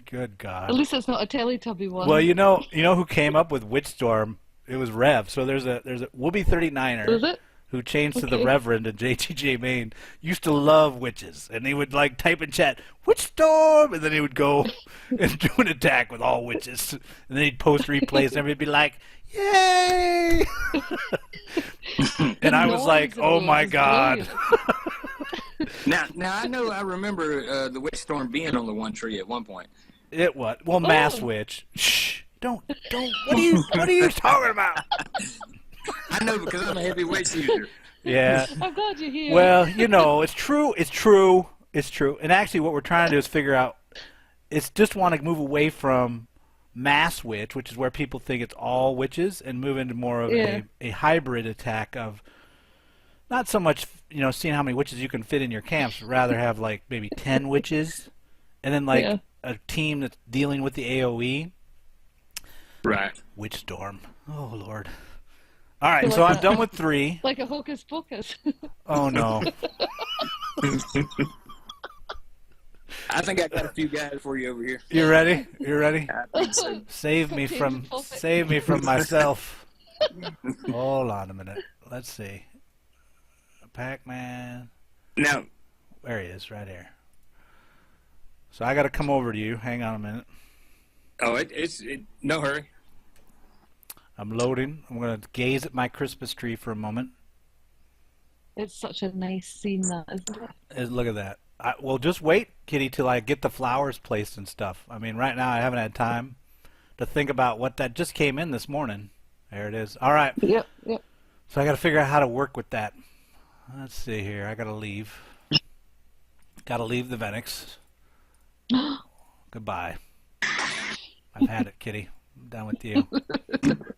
Good God. At least it's not a Teletubby one. Well, you know who came up with witch storm? It was Rev. So there's a Whoopi 39er. Was it? Who changed to the Reverend in JTJ Maine, used to love witches, and he would like type in chat, "Witch storm," and then he would go and do an attack with all witches, and then he'd post replays, and everybody'd be like, "Yay!" And I was like, "Oh my God!" Now I remember the witch storm being on the one tree at one point. It was mass witch. Shh! Don't! What are you talking about? I know, because I'm a heavy witch user. Yeah. I'm glad you're here. Well, it's true. And actually what we're trying to do is figure out, it's just want to move away from mass witch, which is where people think it's all witches, and move into more of a hybrid attack of not so much, seeing how many witches you can fit in your camps, but rather have like maybe 10 witches, and then like a team that's dealing with the AoE. Right. Witch Storm. Oh, Lord. All right, so I'm done with 3. Like a hocus pocus. Oh, no. I think I got a few guys for you over here. You ready? You ready? I think so. Save me from myself. Hold on a minute. Let's see. Pac-Man. Now, There he is, right here. So I got to come over to you. Hang on a minute. oh, no hurry. I'm loading. I'm going to gaze at my Christmas tree for a moment. It's such a nice scene, that, isn't it? Look at that. Well, just wait, Kitty, till I get the flowers placed and stuff. I mean, right now I haven't had time to think about what that just came in this morning. There it is. All right. Yep. So I got to figure out how to work with that. Let's see here. I got to leave. Got to leave the Venix. Goodbye. I've had it, Kitty. I'm done with you.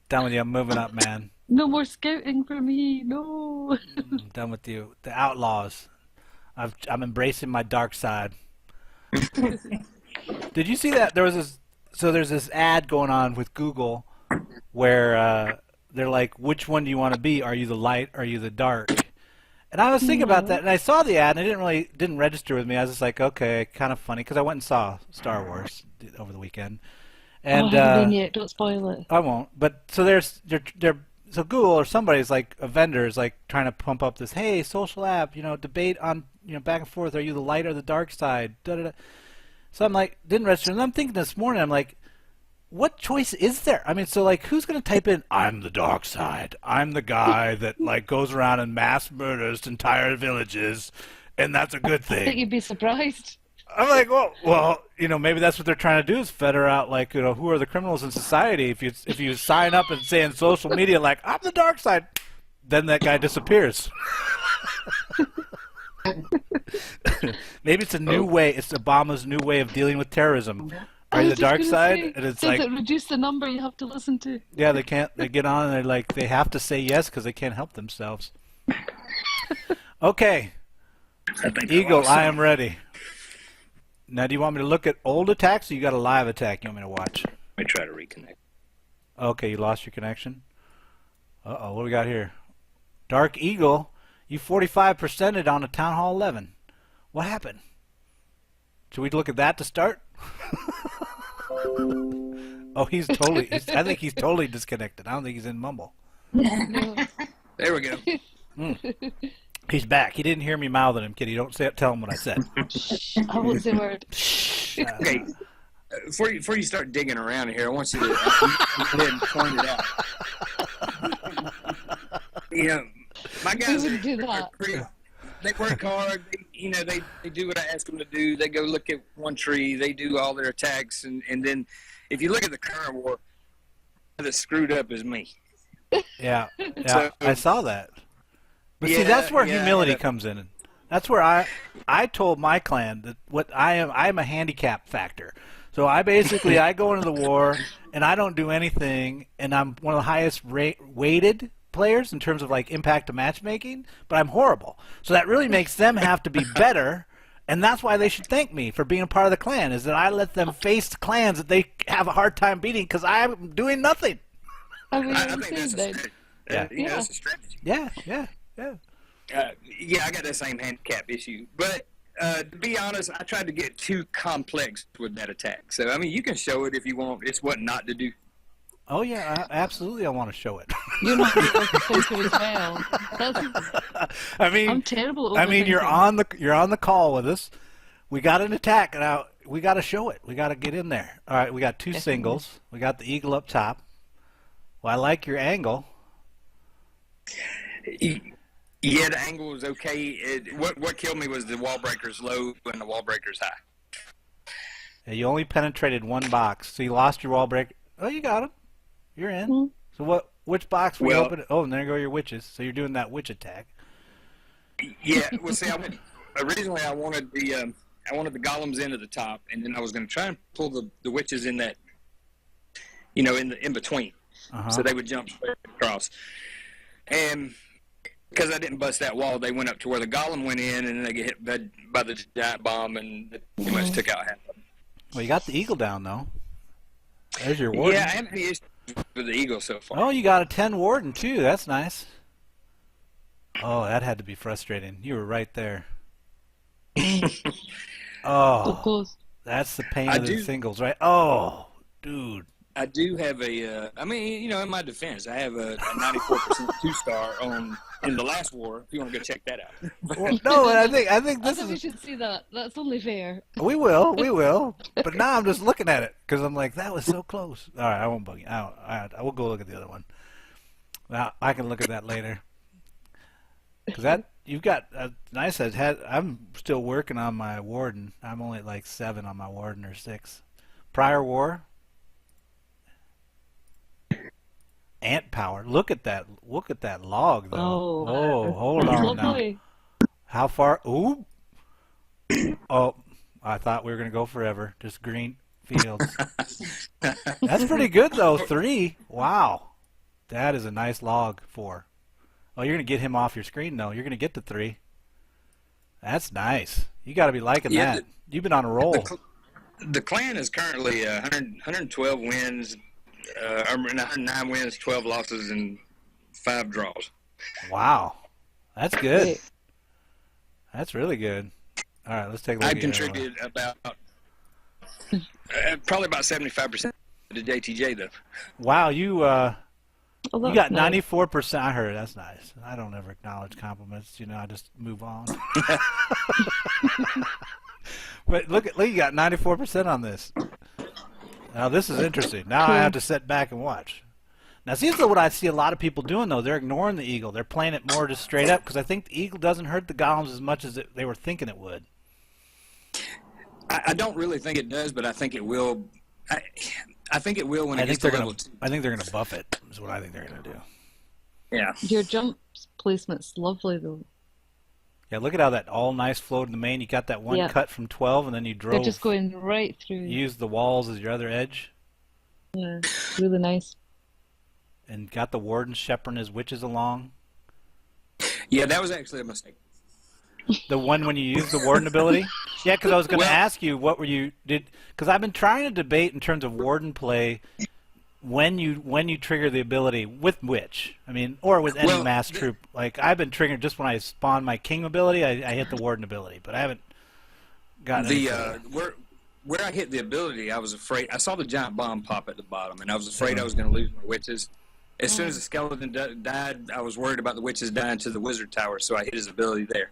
Done with you. I'm moving up, man. No more scouting for me. No. I'm done with you. The outlaws. I'm embracing my dark side. Did you see that? There's this ad going on with Google where they're like, which one do you want to be? Are you the light? Or are you the dark? And I was thinking about that, and I saw the ad, and it didn't register with me. I was just like, okay, kind of funny, because I went and saw Star Wars over the weekend. And I haven't been yet. Don't spoil it. I won't. But so so Google or somebody's like a vendor is like trying to pump up this, hey, social app, debate on back and forth. Are you the light or the dark side? Da, da, da. So I'm like, didn't register. And I'm thinking this morning, I'm like, what choice is there? I mean, so like, who's gonna type in, I'm the dark side. I'm the guy that like goes around and mass murders entire villages, and that's a good I thing. think you'd be surprised. I'm like, well, maybe that's what they're trying to do is feather out like, who are the criminals in society. If you sign up and say in social media like, I'm the dark side, then that guy disappears. Maybe it's a new way. It's Obama's new way of dealing with terrorism. Are you the dark side? And it's does like, it reduce the number you have to listen to? yeah, they can't. They get on and they're like, they have to say yes because they can't help themselves. Okay, Eagle, I am ready. Now, do you want me to look at old attacks, or you got a live attack you want me to watch? Let me try to reconnect. Okay, you lost your connection. Uh-oh, what do we got here? Dark Eagle, you 45%ed on a Town Hall 11. What happened? Should we look at that to start? Oh, I think he's totally disconnected. I don't think he's in Mumble. There we go. He's back. He didn't hear me mouthing him, Kitty. Don't tell him what I said. I won't say a word. Okay. Before you start digging around here, I want you to go ahead and point it out. My guys wouldn't do that. They work hard. They do what I ask them to do. They go look at one tree. They do all their attacks, and then if you look at the current war, that's screwed up is me. Yeah, So, I saw that. But see, Yeah, that's where yeah, humility yeah. comes in. That's where I told my clan that what I'm a handicap factor. So I go into the war and I don't do anything, and I'm one of the highest weighted players in terms of like impact to matchmaking, but I'm horrible. So that really makes them have to be better, and that's why they should thank me for being a part of the clan, is that I let them face clans that they have a hard time beating because I'm doing nothing. I mean, I think that's a strategy. That's a strategy. Yeah. I got that same handicap issue. But to be honest, I tried to get too complex with that attack. So, I mean, you can show it if you want. It's what not to do. Oh, yeah, absolutely I want to show it. You're not going to overthink it as well. I'm terrible at overthinking. You're on the call with us. We got an attack, and we got to show it. We got to get in there. All right, we got two singles. We got the eagle up top. Well, I like your angle. Yeah, the angle was okay. What killed me was the wall breakers low and the wall breakers high. Yeah, you only penetrated one box, so you lost your wall break. Oh, you got him. You're in. Mm-hmm. So which box were you open? Oh, and there go your witches. So you're doing that witch attack. Yeah, well, see, originally I wanted wanted the golems in at the top, and then I was going to try and pull the witches in that, in between, so they would jump straight across. And because I didn't bust that wall, they went up to where the golem went in, and then they get hit by the giant bomb, and it pretty much took out half of them. Well, you got the eagle down though. There's your warden. Yeah, I haven't any issues with the eagle so far. Oh, you got a 10 warden too. That's nice. Oh, that had to be frustrating. You were right there. Oh, that's the pain of the singles, right? Oh, dude. I do have a, in my defense, I have a 94% 2-star in the last war. If you want to go check that out. Well, no, I think this is. We should see that. That's only fair. We will. But now I'm just looking at it because I'm like, that was so close. All right, I won't bug you. I will go look at the other one. Now I can look at that later. Because that you've got nice. I'm still working on my warden. I'm only at like 7 on my warden or 6. Prior war. Ant power. Look at that log though. Oh, hold on now. How far? Ooh. Oh, I thought we were gonna go forever. Just green fields. That's pretty good though. 3. Wow. That is a nice log. 4. Oh, you're gonna get him off your screen though. You're gonna get to 3. That's nice. You got to be liking that. You've been on a roll. The clan is currently 112 wins. 9 wins, 12 losses, and 5 draws. Wow, that's good. That's really good. All right, let's take a look. I contributed about probably about 75% to JTJ though. Wow, you got 94%. I heard. That's nice. I don't ever acknowledge compliments. I just move on. But look, you got 94% on this. Now this is interesting. Now I have to sit back and watch. Now see, what I see a lot of people doing though. They're ignoring the eagle. They're playing it more just straight up because I think the eagle doesn't hurt the golems as much as they were thinking it would. I don't really think it does, but I think it will. I think it will when it gets to level 2. I think they're going to buff it. Is what I think they're going to do. Yeah. Your jump placement's lovely though. Yeah, look at how that all nice flowed in the main. You got that one cut from 12, and then you drove. They're just going right through. You used the walls as your other edge. Yeah, really nice. And got the warden shepherding his witches along. Yeah, that was actually a mistake. The one when you used the warden ability? Yeah, because I was going to ask you what were you did. Because I've been trying to debate in terms of warden play when you trigger the ability with witch. I mean, or with any mass troop. Like I've been triggering just when I spawn my king ability, I hit the warden ability, but I haven't gotten where I hit the ability. I was afraid. I saw the giant bomb pop at the bottom, and I was afraid I was going to lose my witches. As soon as the skeleton died, I was worried about the witches dying to the wizard tower, so I hit his ability there.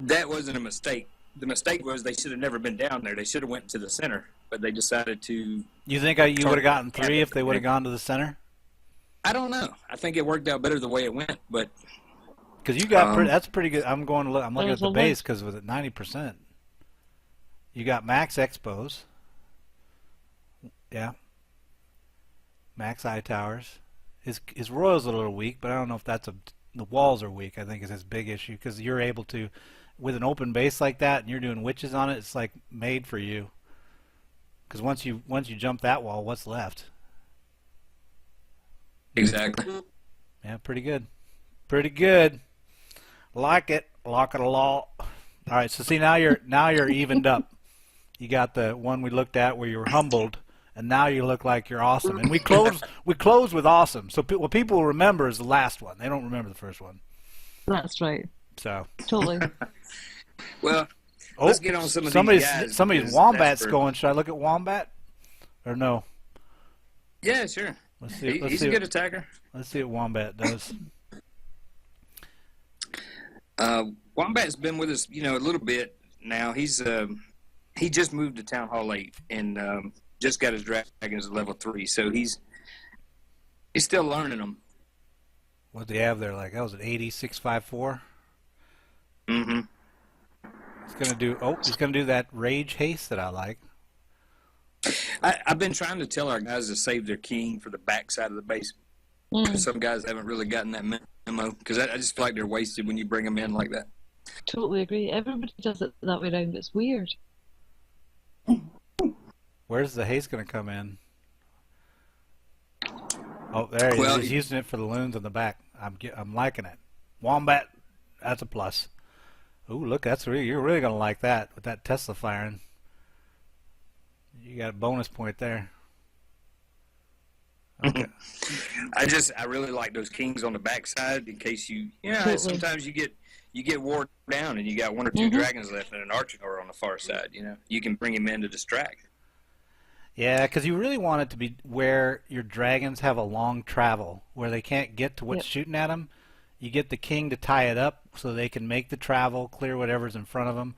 That wasn't a mistake. The mistake was they should have never been down there. They should have went to the center, but they decided to. You think you would have gotten 3 if they would have gone to the center? I don't know. I think it worked out better the way it went, but because you got that's pretty good. I'm going to look. I'm looking at the base because with it 90%, you got max expos. Yeah. Max eye towers. His royal's a little weak, but I don't know if that's the walls are weak. I think is his big issue because you're able to, with an open base like that, and you're doing witches on it. It's like made for you. Because once you jump that wall, what's left? Exactly. Yeah, pretty good. Pretty good. Like it a lot. All right, so see now you're evened up. You got the one we looked at where you were humbled. And now you look like you're awesome. And we close with awesome. So what people will remember is the last one. They don't remember the first one. That's right. So totally. Well, let's get on some of these guys. Somebody's Wombat's going. Should I look at Wombat? Or no? Yeah, sure. Let's see. He's a good attacker. Let's see what Wombat does. Wombat's been with us, a little bit now. He just moved to Town Hall 8 and just got his dragons at level 3, so he's still learning them. What do they have there? Like that was an 8654. Mm-hmm. He's gonna do that rage haste that I like. I've been trying to tell our guys to save their king for the back side of the base. Some guys haven't really gotten that memo because I just feel like they're wasted when you bring them in like that. Totally agree. Everybody does it that way around. It's weird. Where's the haste going to come in? Oh, there he is. Well, He's using it for the loons on the back. I'm liking it. Wombat, that's a plus. Ooh, look, you're really going to like that with that Tesla firing. You got a bonus point there. Okay. I really like those kings on the backside in case Totally. sometimes you get wore down and you got one or two dragons left and an archer on the far side. You can bring him in to distract. Yeah, because you really want it to be where your dragons have a long travel, where they can't get to what's shooting at them. You get the king to tie it up so they can make the travel, clear whatever's in front of them.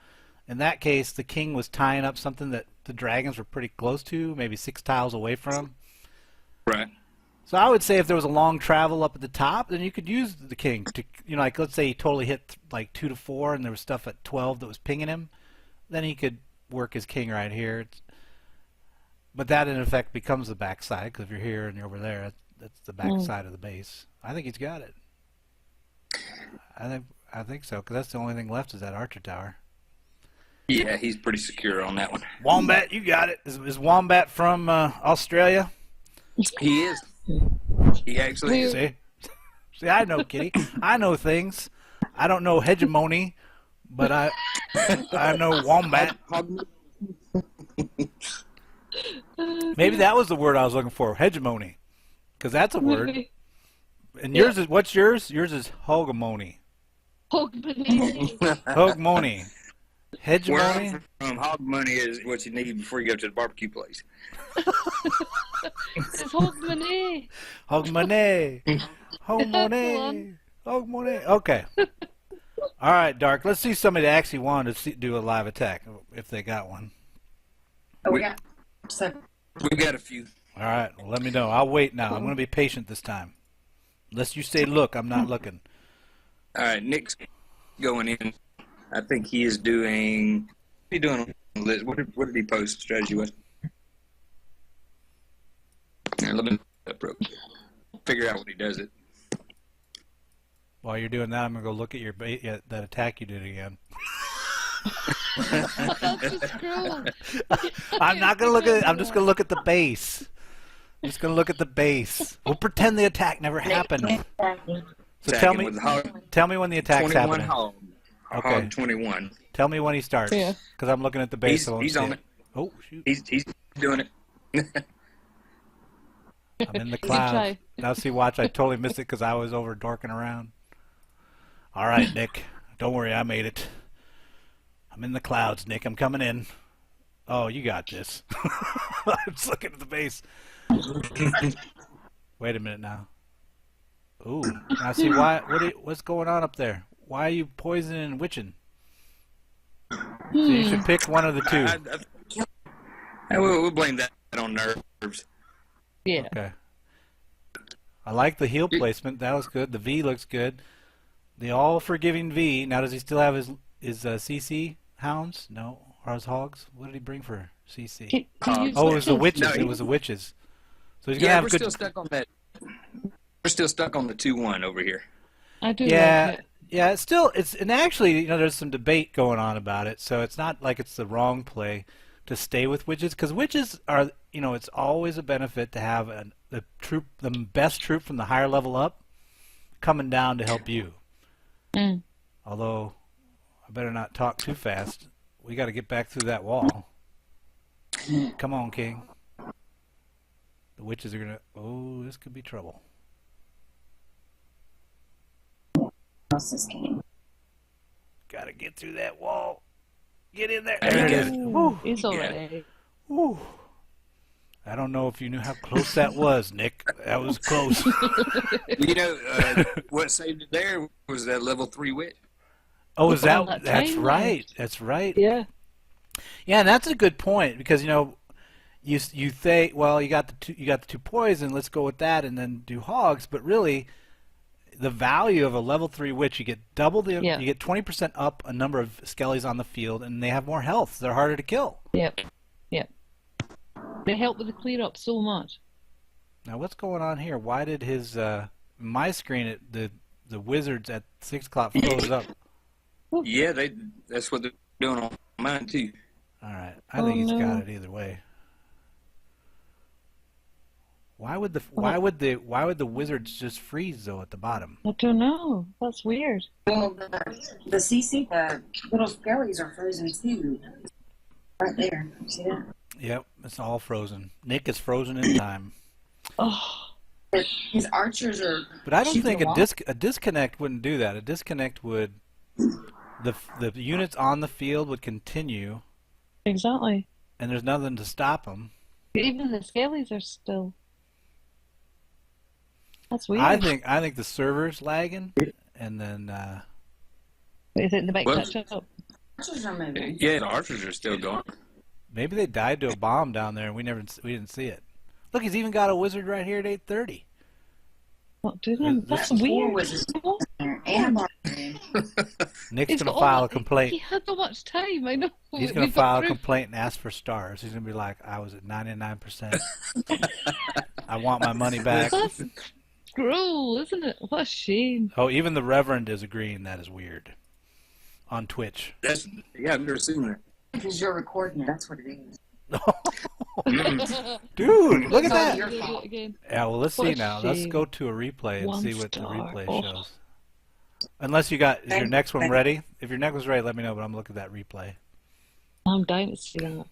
In that case, the king was tying up something that the dragons were pretty close to, maybe 6 tiles away from. Right. So I would say if there was a long travel up at the top, then you could use the king to, like let's say he totally hit like 2 to 4 and there was stuff at 12 that was pinging him, then he could work his king right here. But that in effect becomes the backside, because if you're here and you're over there, that's the backside of the base. I think he's got it. I think so, because that's the only thing left is that archer tower. Yeah, he's pretty secure on that one. Wombat, you got it. Is Wombat from Australia? He is. He actually is. See, I know, Kitty. I know things. I don't know hegemony, but I know Wombat. Maybe that was the word I was looking for, hegemony, because that's a word. And yours is, what's yours? Yours is hogemony. Hogemony. Hegemony? Where I'm from, hog money is what you need before you go to the barbecue place. It's Hogmanay. Hogmanay. Hogmanay. Hogmanay. Okay. All right, Dark. Let's see somebody that actually wanted to do a live attack, if they got one. Oh, we got seven. We've got a few. All right. Well, let me know. I'll wait now. I'm going to be patient this time. Unless you say, look, I'm not looking. All right, Nick's going in. I think he is doing. What are you doing on the list? What did he post? Strategy was. Let me figure out what he does it. While you're doing that, I'm going to go look at your that attack you did again. That's just cruel. I'm not going to look at it. I'm just going to look at the base. I'm just going to look at the base. We'll pretend the attack never happened. So tell me when the attack's 21 happening. hog. Okay. Hog 21. Tell me when he starts. Yeah. Because I'm looking at the base. He's on it. Oh, shoot. He's doing it. I'm in the Good clouds. try. Now see, watch. I totally missed it because I was over dorking around. All right, Nick. Don't worry. I made it. I'm in the clouds, Nick. I'm coming in. Oh, you got this. I'm just looking at the base. Wait a minute now. Ooh. Now see, what's going on up there? Why are you poisoning and witching? So you should pick one of the two. We'll blame that on nerves. Yeah. Okay. I like the heal placement. That was good. The V looks good. The all-forgiving V. Now, does he still have his CC hounds? No. Or his hogs? What did he bring for CC? Oh, it was the witches. No, It was the witches. So he's gonna have we're good. still stuck on that. We're still stuck on the 2-1 over here. I do Yeah. like it. Yeah, and actually, there's some debate going on about it, so it's not like it's the wrong play to stay with witches, because witches are, it's always a benefit to have the best troop from the higher level up coming down to help you. Mm. Although, I better not talk too fast. We got to get back through that wall. Come on, King. The witches are gonna. Oh, this could be trouble. This game. Got to get through that wall. Get in there. There There you it is. go. Woo. He's already. Woo. I don't know if you knew how close that was, Nick. That was close. What saved it there was that level 3 witch. Oh, is that? that That's time right. That's right. Yeah. Yeah, and that's a good point, because you think, well, you got the two poison. Let's go with that, and then do hogs. But really, the value of a level 3 witch, you get double you get 20% up a number of skellies on the field, and they have more health. They're harder to kill. Yep. Yep. They help with the clear up so much. Now, what's going on here? Why did his my screen the wizards at 6 o'clock froze up? Yeah, that's what they're doing on mine too. All right. I think he's got it either way. Why would the wizards just freeze though at the bottom? I don't know. That's weird. Well, the CC, the little skellies are frozen too. Right there. See that? Yep, it's all frozen. Nick is frozen in time. Oh, His archers are. But I don't shooting think along. a disconnect wouldn't do that. A disconnect would the units on the field would continue, exactly. and there's nothing to stop them. Even the skellies are still. That's weird. I think the server's lagging, and then What do you think they might Well- catch up? Archers are moving. Yeah, the archers are still going. maybe they died to a bomb down there, and we didn't see it. Look, he's even got a wizard right here at 8:30. Not doing them. That's Four weird. wizards there and a barbarian. Nick's He's gonna got file all- a complaint. He had so much time. I know. He's gonna We've got file a proof. complaint and ask for stars. He's gonna be like, I was at 99%. I want my money back. That's cruel, isn't it? What a shame. Oh, even the Reverend is agreeing that is weird. On Twitch. Yeah, I've never seen that. Because you're recording it. That's what it is. Dude, look at So that. you're- Do it again. Yeah, well, let's What see a now. Let's shame. go to a replay and One see what the star. replay Oh. shows. Unless is your next one ready? If your next one's ready, let me know, but I'm looking at that replay. I'm dying to see that.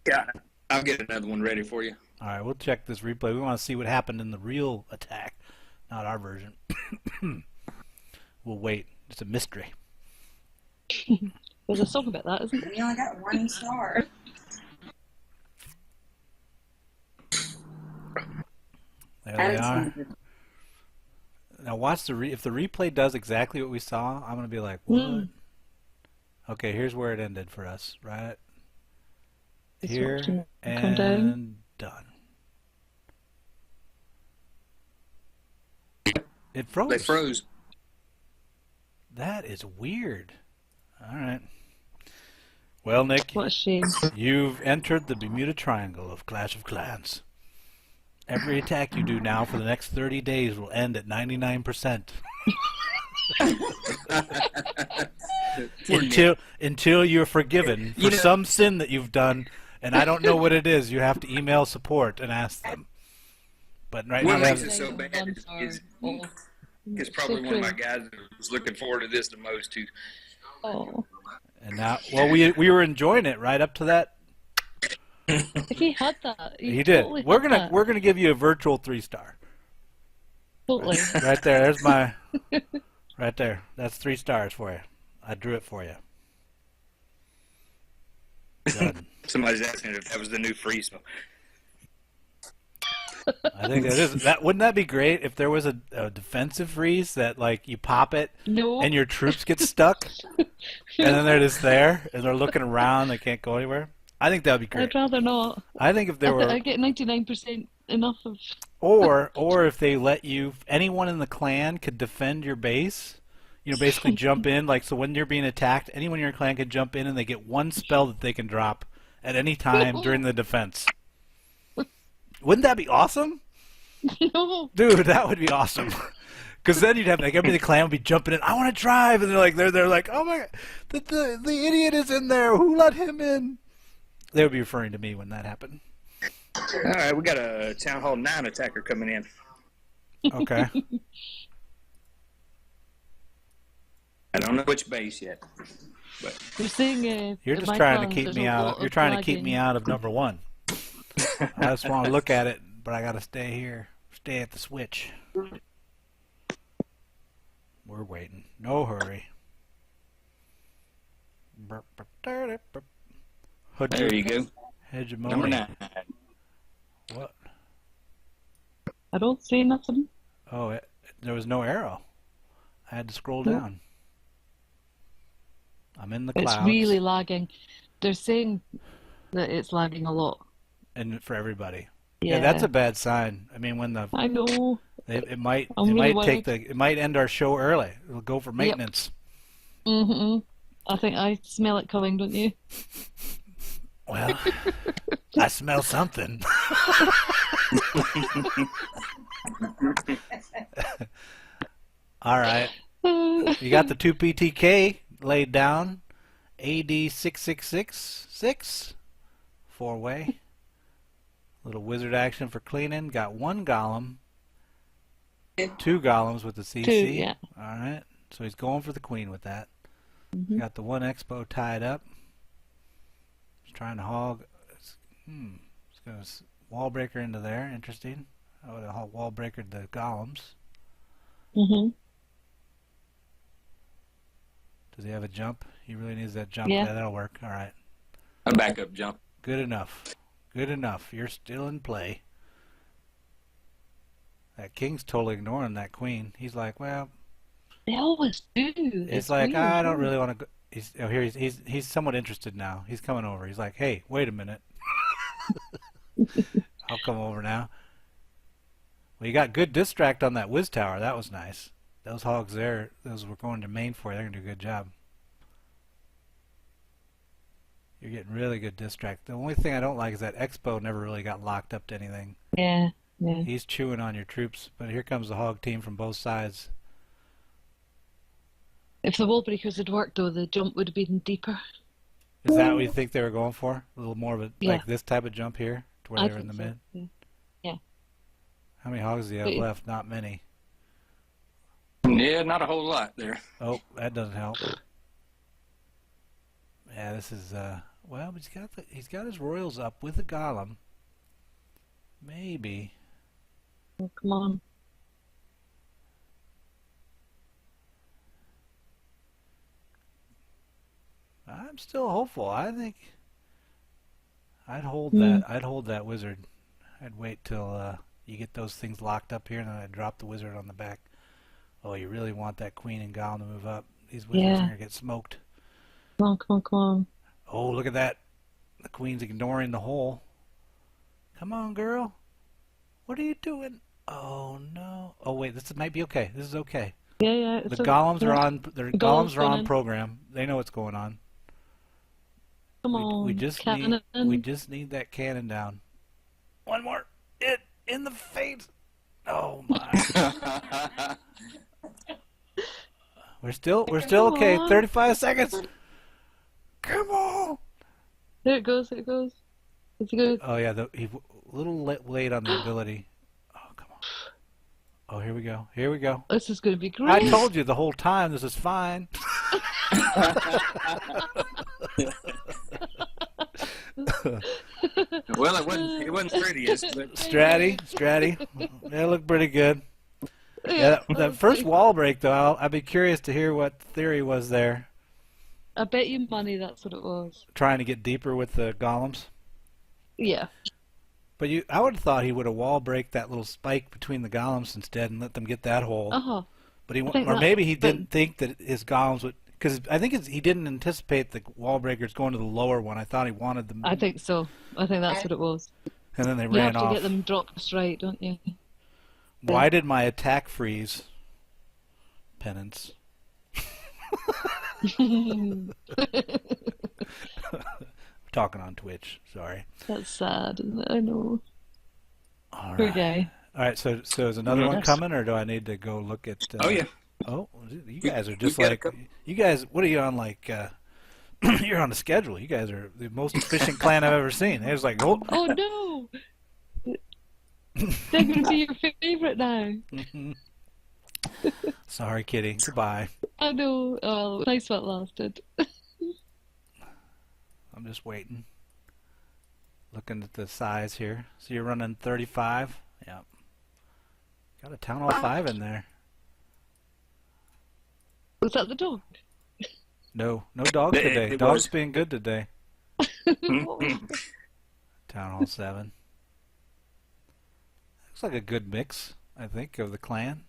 Yeah, I'll get another one ready for you. All right, we'll check this replay. We want to see what happened in the real attack, not our version. We'll wait. It's a mystery. There's a song about that, isn't there? We only got one star. There they are. Now watch if the replay does exactly what we saw, I'm gonna be like, what? Okay, here's where it ended for us, right? Just Here watching it come and down. done. It froze. They froze. That is weird. All right. Well, Nick, What a shame. you've entered the Bermuda Triangle of Clash of Clans. Every attack you do now for the next 30 days will end at 99%. until you're forgiven for some sin that you've done, and I don't know what it is. You have to email support and ask them. But right What now, makes they it have- so bad is It's probably one of my guys that was looking forward to this the most too. Oh. and now, well, we were enjoying it right up to that. If he had that, He did. totally We're had gonna that. we're gonna give you a virtual 3-star. Totally. Right there. There's my. Right there. That's 3 stars for you. I drew it for you. Done. Somebody's asking if that was the new freeze. I think that is. Wouldn't that be great if there was a defensive freeze that like you pop it No. and your troops get stuck and then they're just there and they're looking around, they can't go anywhere. I think that would be great. I'd rather not. I think if there were, I get 99% enough of. or if they let you, anyone in the clan could defend your base. You know, basically jump in, like, so when you're being attacked, anyone in your clan can jump in and they get one spell that they can drop at any time during the defense. Wouldn't that be awesome? No. Dude, that would be awesome. Because then you'd have, like, everybody in the clan would be jumping in, I want to drive, and they're like, oh my god, the idiot is in there, who let him in? They would be referring to me when that happened. All right, we got a Town Hall 9 attacker coming in. Okay. I don't know which base yet, but You're saying You're in just my trying to plans, keep there's me a out. lot You're of trying to keep lagging. me out of number 1. I just want to look at it, but I got to stay here. Stay at the switch. We're waiting. No hurry. there you go. Hegemony. Number 9. What? I don't see nothing. Oh, there was no arrow. I had to scroll down. I'm in the clouds. It's really lagging. They're saying that it's lagging a lot. And for everybody. Yeah, That's a bad sign. I mean, when I know. it might I'm really it might end our show early. It'll go for maintenance. I think I smell it coming, don't you? Well, I smell something. All right. You got the 2 PTK. laid down. AD 6666. 4-way. Little wizard action for cleaning. Got 1 golem. 2 golems with the CC. 2, yeah. Alright. So he's going for the queen with that. Mm-hmm. Got the 1 expo tied up. He's trying to hog. He's going to wall breaker into there. Interesting. I would have wall breakered the golems. Mm-hmm. Does he have a jump? He really needs that jump. Yeah. That'll work. Alright. A backup jump. Good enough. Good enough. You're still in play. That king's totally ignoring that queen. He's like, well, They always do. it's like weird, I don't isn't it? really want to go. He's somewhat interested now. He's coming over. He's like, hey, wait a minute. I'll come over now. Well, you got good distract on that whiz tower. That was nice. Those hogs there, those were going to main for you. They're gonna do a good job. You're getting really good distract. The only thing I don't like is that expo never really got locked up to anything. Yeah, yeah. He's chewing on your troops, but here comes the hog team from both sides. If the wall breakers had worked, though, the jump would have been deeper. Is that what you think they were going for? A little more of a Yeah. like this type of jump here, to where I they were in the think so, mid? Yeah. How many hogs do you have But- left? Not many. Yeah, not a whole lot there. Oh, that doesn't help. Yeah, this is well, but he's got his royals up with a golem. Maybe. Oh, come on. I'm still hopeful. I think I'd hold that. I'd hold that wizard. I'd wait till you get those things locked up here, and then I'd drop the wizard on the back. Oh, you really want that queen and golem to move up. These wizards Yeah. are gonna get smoked. Come on, come on, come on. Oh, look at that. The queen's ignoring the hole. Come on, girl. What are you doing? Oh no. Oh wait, this might be okay. This is okay. Yeah, yeah. The golems are on. Their golems are going on in. program. They know what's going on. Come on, We just cannon. need that cannon down. One more. It in the face. Oh my. we're still Come okay. on. 35 seconds. Come on. There it goes, there it goes. It's good. Oh yeah, he's a little late on the ability. Oh come on. Oh here we go. Here we go. This is going to be great. I told you the whole time this is fine. Well, it wasn't prettiest, but Stratty. That looked pretty good. Yeah, that first wall break though, I'd be curious to hear what theory was there. I bet you money that's what it was. Trying to get deeper with the golems. Yeah. But I would have thought he would have wall break that little spike between the golems instead and let them get that hole. Uh-huh. But think maybe he but- didn't think that his golems would, because I think he didn't anticipate the wall breakers going to the lower one. I thought he wanted them. I think so. I think that's what it was. And then they You ran have to off. get them dropped straight, don't you? Why did my attack freeze? Penance. Talking on Twitch. Sorry. That's sad, isn't it? I know. All Poor right. guy. All right. So is another one Yes. coming, or do I need to go look at? oh yeah. Oh, you guys are just got a like couple. you guys. What are you on like? You're on the schedule. You guys are the most efficient clan I've ever seen. It was like, oh, Oh no! They're going to be your favorite now. sorry, kitty. Goodbye. I know. Oh, nice what lasted. I'm just waiting. Looking at the size here. So you're running 35. Yeah. Got a Town Hall 5 in there. Was that the dog? No dogs It today. was. Dogs being good today. Mm-hmm. Town Hall 7. Looks like a good mix, I think, of the clan.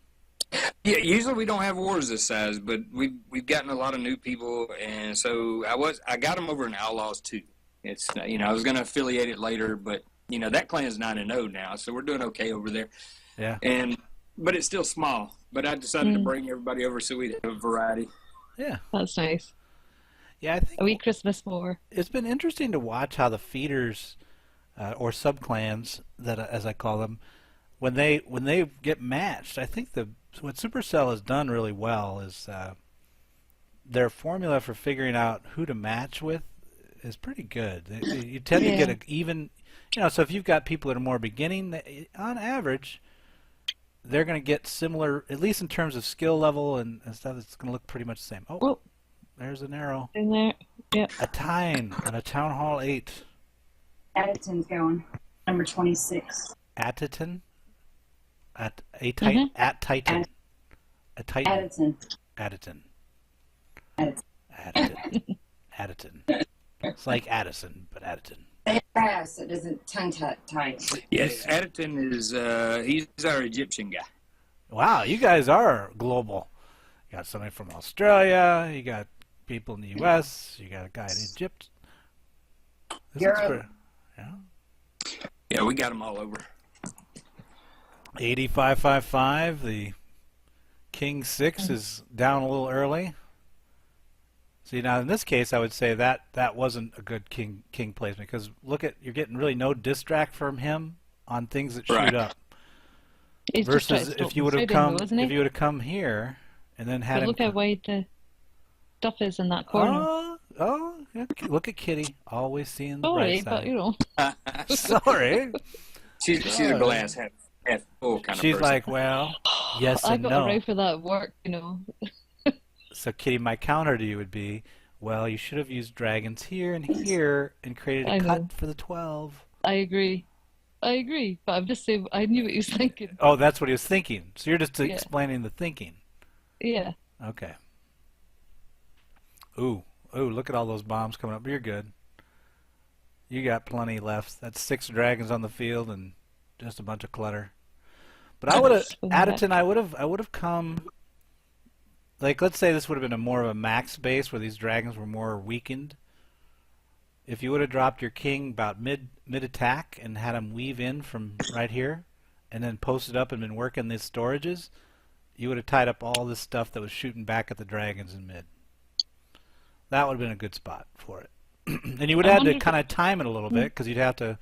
Yeah, usually we don't have wars this size, but we've gotten a lot of new people, and so I got them over in Outlaws too. It's I was going to affiliate it later, but that clan's 9-0 now, so we're doing okay over there. Yeah. But it's still small. But I decided to bring everybody over so we have a variety. Yeah. That's nice. Yeah, I think A wee Christmas more. it's been interesting to watch how the feeders or subclans that as I call them, when they get matched, I think what Supercell has done really well is their formula for figuring out who to match with is pretty good. You tend to get an even, so if you've got people that are more beginning, on average, they're going to get similar, at least in terms of skill level and stuff. It's going to look pretty much the same. Oh, there's an arrow. In there. Yep. A Tyne on a Town Hall 8. Addison's going. Number 26. Attiton? At Titan. A Titan. Addison. Additon. Addison. Additon. Additon. It's like Addison, but Additon. Say it fast. It doesn't tongue tight. Yes, Additon is he's our Egyptian guy. Wow, you guys are global. You got somebody from Australia. You got people in the U.S. You got a guy in Egypt. Europe. Yeah, we got them all over. 8555. The King 6 is down a little early. See, now in this case, I would say that wasn't a good king placement, because you're getting really no distract from him on things that shoot up. He's versus if you would have come he? here and then had him. Look how wide the stuff is in that corner. Yeah. Look at Kitty, always seeing the bright side. But Sorry. She's a glass half full kind of She's person. like, well, yes and I got no. around for that work, So, Kitty, my counter to you would be, well, you should have used dragons here and here and created a cut for the 12. I agree, but I'm just saying, I knew what he was thinking. Oh, that's what he was thinking. So you're just explaining the thinking. Yeah. Okay. Ooh, look at all those bombs coming up. You're good. You got plenty left. That's 6 dragons on the field and just a bunch of clutter. But I would have, Additon, I would have come, like, let's say this would have been more of a max base where these dragons were more weakened. If you would have dropped your king about mid attack and had him weave in from right here, and then posted up and been working these storages, you would have tied up all this stuff that was shooting back at the dragons in mid. That would have been a good spot for it. And you would have had to kind of time it a little bit, because you'd have to,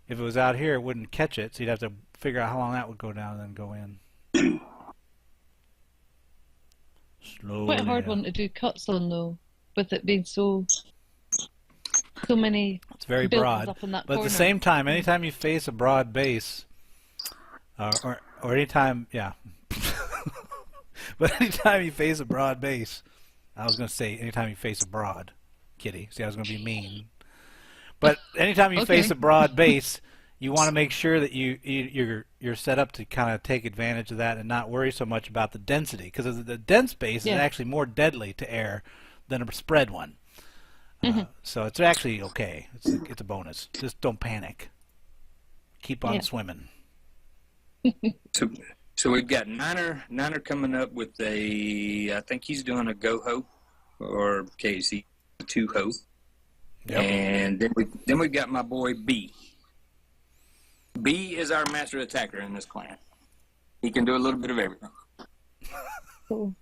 if it was out here, it wouldn't catch it, so you'd have to figure out how long that would go down and then go in. Slowly. Quite a hard one to do cuts on, though, with it being so many. It's very broad, up in that but corner. at the same time, anytime you face a broad base, or anytime, but anytime you face a broad base, I was going to say anytime you face a broad, Kitty. See, I was going to be mean. But anytime you face a broad base, you want to make sure that you're set up to kind of take advantage of that and not worry so much about the density, because the dense base is actually more deadly to air than a spread one. So it's actually okay. It's a bonus. Just don't panic. Keep on swimming. So we've got Niner coming up with I think he's doing a go-ho, or KC 2-ho. Yep. And then we've got my boy B. B is our master attacker in this clan. He can do a little bit of everything. Cool.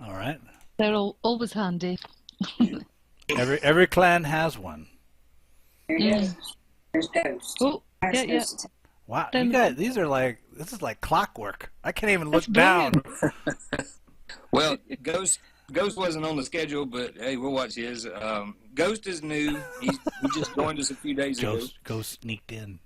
All right. They're always handy. Every clan has one. There he is. There's Ghost. Oh, There's yeah. Ghost. Wow, you guys, this is like clockwork. I can't even look That's down. Well, Ghost wasn't on the schedule, but hey, we'll watch his. Ghost is new. He just joined us a few days ago. Ghost sneaked in.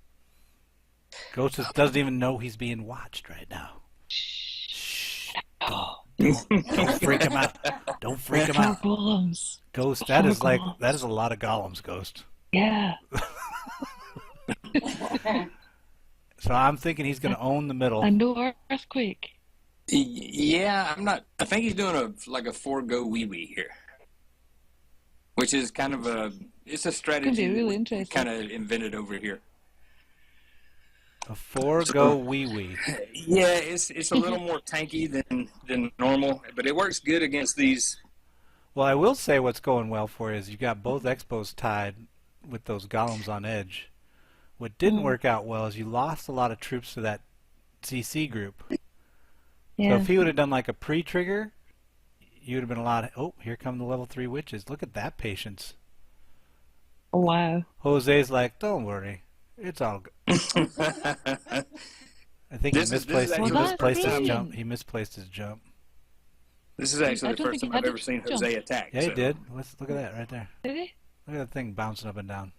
Ghost doesn't even know he's being watched right now. Shh. Don't freak him out. Don't freak him out. Golems. Ghost, that is a lot of golems, Ghost. Yeah. So I'm thinking he's going to own the middle. And no earthquake. Yeah, I'm not. I think he's doing a 4-go wee here, which is kind of it's a strategy really that interesting. kind of invented over here. A 4-go wee. Yeah, it's a little more tanky than normal, but it works good against these. Well, I will say what's going well for you is you've got both expos tied with those golems on edge. What didn't work out well is you lost a lot of troops to that CC group. Yeah. So if he would have done like a pre-trigger, you would have been a lot of, oh, here come the level 3 witches. Look at that patience. Oh, wow. Jose's like, don't worry. It's all good. I think he misplaced his jump. He misplaced his jump. This is actually I the don't first think time he I've had ever a seen jump. Jose attack. Yeah, he so. did. Look at that right there. Did he? Look at that thing bouncing up and down.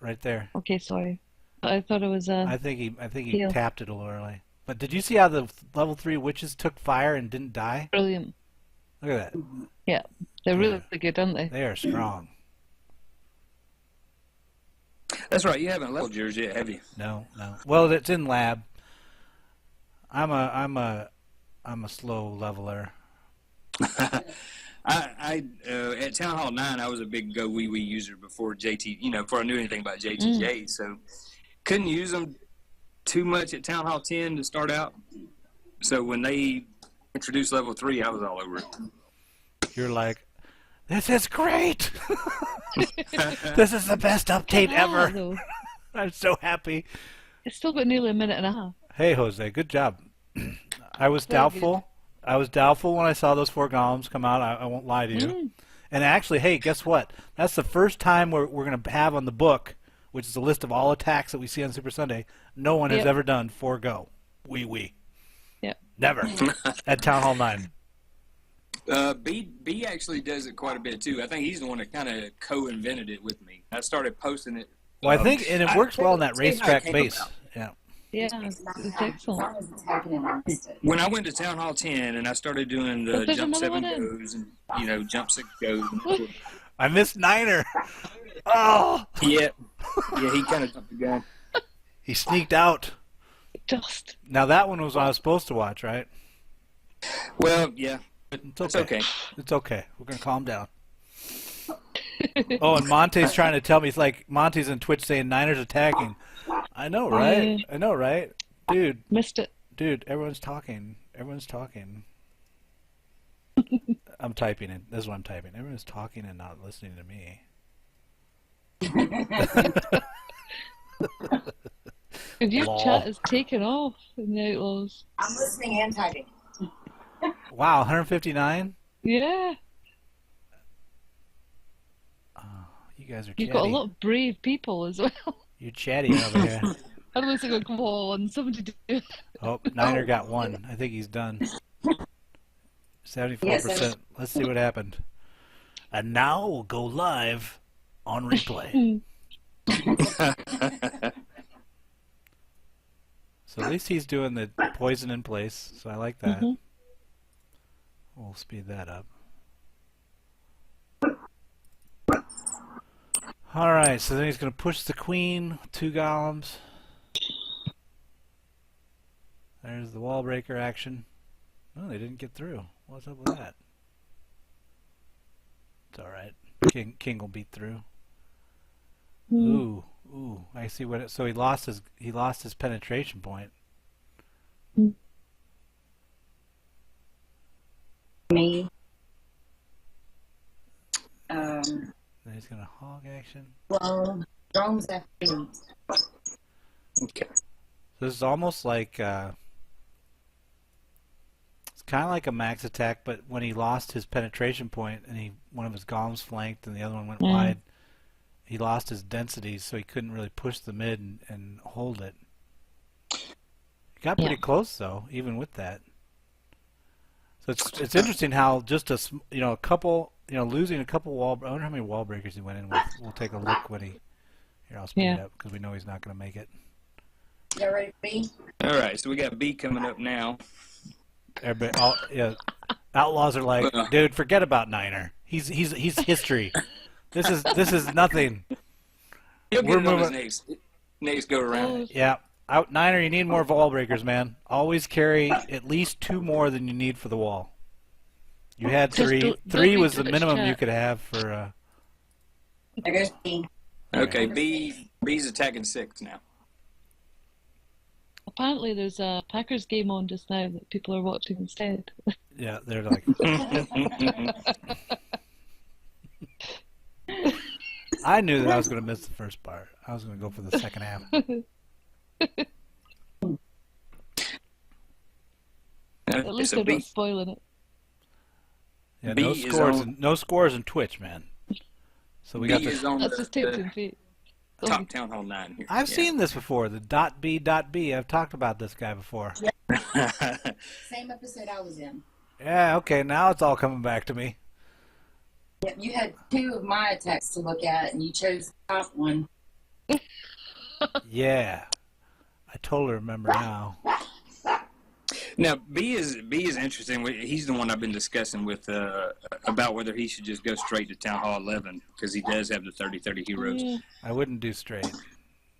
Right there. Okay, sorry. I thought it was a. I think he Heal. tapped it a little early. But did you see how the level 3 witches took fire and didn't die? Brilliant. Look at that. Yeah, they're really good, aren't they? They are strong. That's right. You haven't leveled yours yet, have you? No. Well, it's in lab. I'm a slow leveler. I at Town Hall 9, I was a big Go Wee Wee user before before I knew anything about JTJ. So couldn't use them too much at Town Hall 10 to start out. So when they introduced level 3, I was all over it. You're like, this is great. This is the best update ever. Though. I'm so happy. It's still got nearly a minute and a half. Hey, Jose, good job. I was doubtful. I was doubtful when I saw those 4 golems come out. I won't lie to you. And actually, hey, guess what? That's the first time we're going to have on the book, which is a list of all attacks that we see on Super Sunday. No one has ever done 4 go. Wee. Yep. Never. At Town Hall 9. B actually does it quite a bit too. I think he's the one that kind of co-invented it with me. I started posting it. Well, I think, and it works well in that racetrack base. Yeah. Yeah, it's excellent. When I went to Town Hall 10 and I started doing the there's jump another 7 one in. goes and jump 6 goes. I missed Niner. Oh. Yeah, he kind of jumped the gun. He sneaked out. Just. Now that one was what I was supposed to watch, right? Well, yeah, It's okay. okay. It's okay. We're gonna calm down. Oh, and Monte's trying to tell me. It's like Monte's in Twitch saying Niners attacking. I know, right? I know, right? Dude. Missed it. Dude, everyone's talking. Everyone's talking. I'm typing it. This is what I'm typing. Everyone's talking and not listening to me. And your Lol. chat is taken off in the Outlaws. I'm listening and typing. Wow, 159? Yeah. You guys are You've got a chatty. lot of brave people as well. You're chatty over here. Otherwise, I go, come on, somebody do it. Oh, Niner got 1. I think he's done. 74%. Let's see what happened. And now we'll go live on replay. So at least he's doing the poison in place, so I like that. We'll speed that up. Alright, so then he's going to push the queen, 2 golems. There's the wall breaker action. Oh, they didn't get through. What's up with that? It's alright. King will beat through. Ooh, I see what it, so he lost his penetration point. Me. Then he's gonna hog action. Well, drones have to. Okay. So this is almost like it's kind of like a max attack, but when he lost his penetration point and one of his golems flanked and the other one went wide, he lost his density, so he couldn't really push the mid and hold it. He got pretty close though, even with that. So it's interesting how just a couple, losing a couple wall. I wonder how many wall breakers he went in with. We'll take a look when he. Here, I'll speed it up because we know he's not going to make it. You ready for B? All right, so we got B coming up now. Everybody, Outlaws are like, dude, forget about Niner. He's history. This is nothing. He'll We're get it on his moving. next go around. Yeah. Out Niner, you need more wall breakers, man. Always carry at least 2 more than you need for the wall. You had 3. Don't 3 was read the too much minimum chat. you could have for. There goes B. Okay, B's attacking 6 now. Apparently, there's a Packers game on just now that people are watching instead. Yeah, they're like. I knew that I was going to miss the first part. I was going to go for the second half. At least they're not spoiling it. Yeah, B no scores in Twitch, man. So we got B this. is on That's just taping feet. top Town Hall 9 here. I've seen this before. The .B.B. I've talked about this guy before. Same episode I was in. Yeah, okay, now it's all coming back to me. Yep, you had 2 of my attacks to look at, and you chose the top one. Yeah. I totally remember now. Now B is interesting. He's the one I've been discussing with about whether he should just go straight to Town Hall 11 because he does have the 30/30 heroes. Yeah. I wouldn't do straight.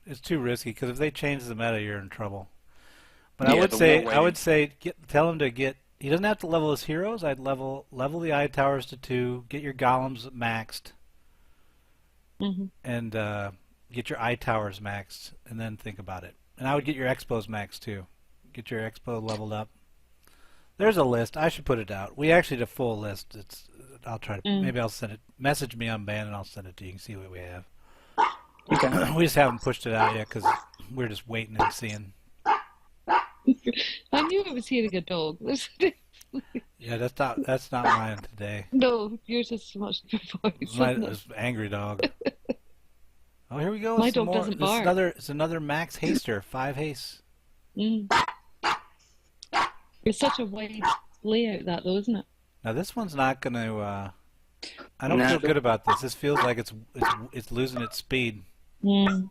It's too risky because if they change the meta, you're in trouble. But Yeah, I would the say, war I would waiting. say, tell him to get. He doesn't have to level his heroes. I'd level the eye towers to 2. Get your golems maxed, Hmm. and get your eye towers maxed, and then think about it. And I would get your expos maxed too. Get your expo leveled up. There's a list. I should put it out. We actually did a full list. I'll try to. Maybe I'll send it. Message me on band, and I'll send it to you. You can see what we have. Okay. We just haven't pushed it out yet because we're just waiting and seeing. I knew I was hearing a dog. Yeah, that's not mine today. No, yours is so much better voice. Mine Isn't it? is angry dog. Oh, here we go. My Some dog more. doesn't This is bark. it's another max haster. 5 haste. Mm. It's such a wide layout, that though, isn't it? Now this one's not going to. I don't No. feel good about this. This feels like it's losing its speed. Mm.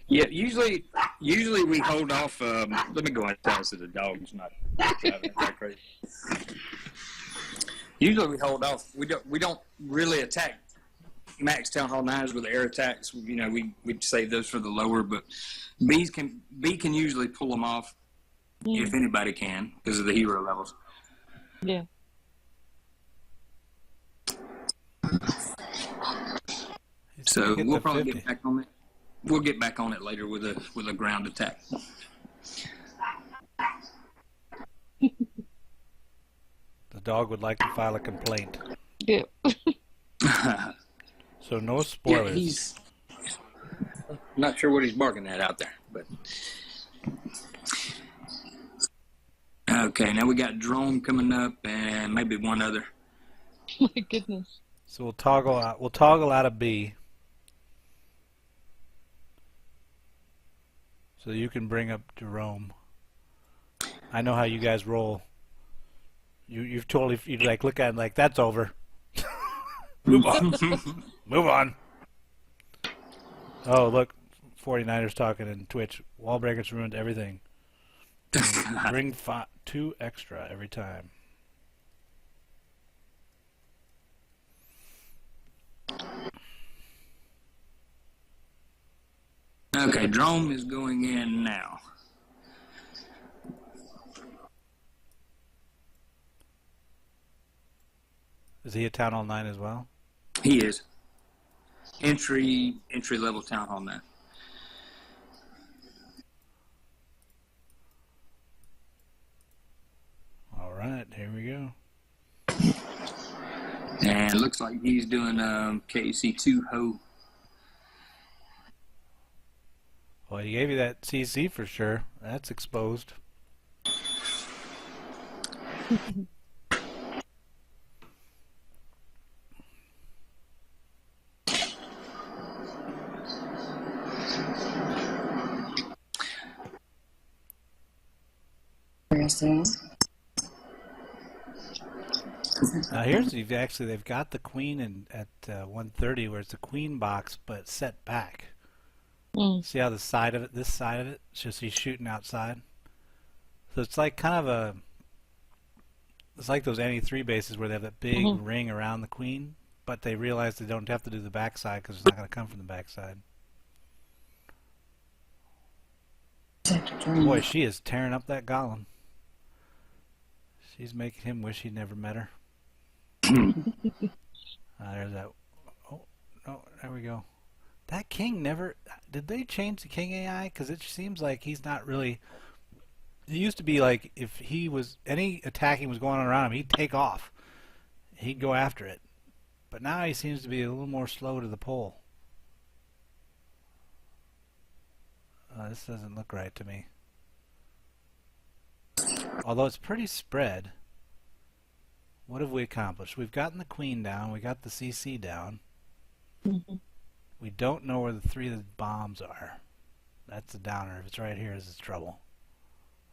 Yeah, usually we hold off. Let me go and tell us that the dog's not driving that crazy. Usually we hold off. We don't really attack max Town Hall 9s with air attacks. You know, we save those for the lower, but B can usually pull them off if anybody can because of the hero levels. Yeah. So Get we'll the probably 50. get back on it. We'll get back on it later with a ground attack. The dog would like to file a complaint. Yeah. So no Yeah, spoilers. he's not sure what he's barking at out there, but okay. Now we got drone coming up and maybe one other. My goodness. So we'll toggle out. We'll toggle out of B. So you can bring up Jerome. I know how you guys roll. You've totally you like look at it like that's over. Move on. Move on. Oh look, 49ers talking in Twitch. Wall breakers ruined everything. Bring 2 extra every time. Okay, drone is going in now. Is he a Town Hall 9 as well? He is entry level Town Hall 9. All right, here we go. And it looks like he's doing KC2 Ho. Well, he gave you that CC for sure. That's exposed. Now here's they've got the queen at 130 where it's a queen box but set back. See how this side of it, it's just he's shooting outside. So it's like kind of it's like those NE3 bases where they have that big ring around the queen, but they realize they don't have to do the backside because it's not going to come from the backside. Boy, she is tearing up that golem. She's making him wish he never met her. There's that. Oh, no, there we go. That king never... Did they change the king AI? Because it seems like he's not really... It used to be like if he was... Any attacking was going on around him, he'd take off. He'd go after it. But now he seems to be a little more slow to the pole. This doesn't look right to me. Although it's pretty spread. What have we accomplished? We've gotten the queen down. We got the CC down. We don't know where the 3 of the bombs are. That's a downer. If it's right here, this is trouble.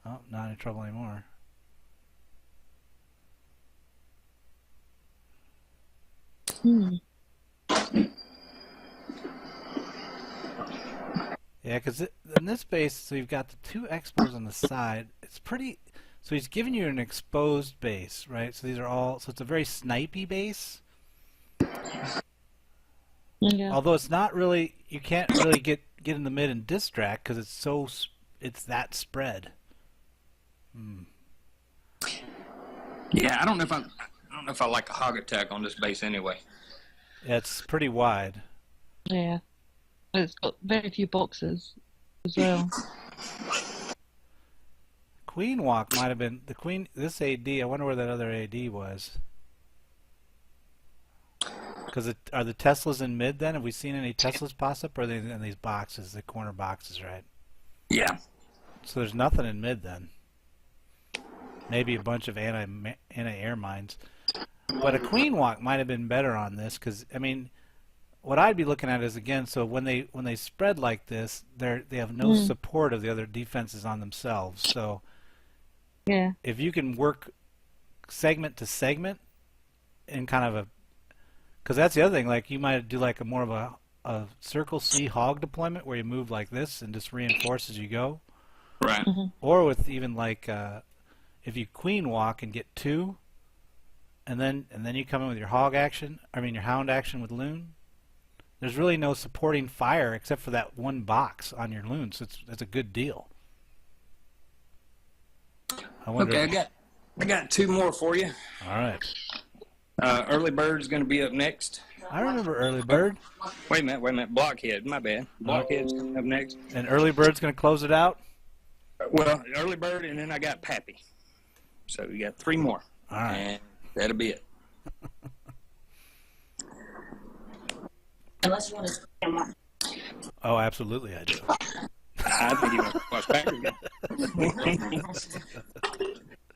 Oh, not in trouble anymore. Hmm. Yeah, because in this base, so you've got the 2 expos on the side. It's pretty. So he's giving you an exposed base, right? So these are all. So it's a very snipey base. Yeah. Although it's not really. You can't really get in the mid and distract because it's that spread. Hmm. Yeah, I don't know if I like a hog attack on this base anyway. Yeah, it's pretty wide. Yeah. It's got very few boxes as well. Queen walk might have been the queen. This AD. I wonder where that other AD was. Because are the Teslas in mid then? Have we seen any Teslas pass up? Or are they in these boxes, the corner boxes, right? Yeah. So there's nothing in mid then. Maybe a bunch of anti-air mines. But a queen walk might have been better on this because, I mean, what I'd be looking at is, again, so when they spread like this, they have no support of the other defenses on themselves. So Yeah. if you can work segment to segment in kind of a, because that's the other thing, like you might do like a more of a circle C hog deployment where you move like this and just reinforce as you go. Right. Mm-hmm. Or with even like if you queen walk and get 2, and then you come in with your hog action, I mean your hound action with loon. There's really no supporting fire except for that 1 box on your loon, so that's a good deal. I wonder. Okay, I got 2 more for you. All right. Early Bird's going to be up next. I remember Early Bird. Wait a minute. Blockhead, my bad. Blockhead's coming up next. And Early Bird's going to close it out? Well, Early Bird, and then I got Pappy. So we got 3 more. All right. And that'll be it. Unless you want to. Oh, absolutely I do. I think you want to watch Packers again.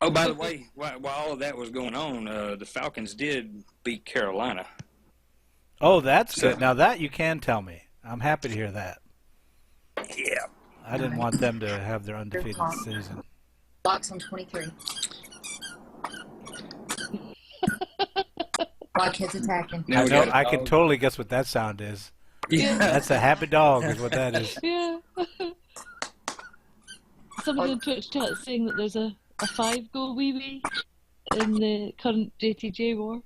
Oh, by the way, while all of that was going on, the Falcons did beat Carolina. Oh, that's good. Now that you can tell me. I'm happy to hear that. Yeah. I didn't want them to have their undefeated season. Box on 23. Blockhead's attacking. Now I we know. got a I can dog. totally guess what that sound is. Yeah. That's a happy dog, is what that is. Yeah. Somebody on Twitch chat is saying that there's a 5-goal wee in the current JTJ war.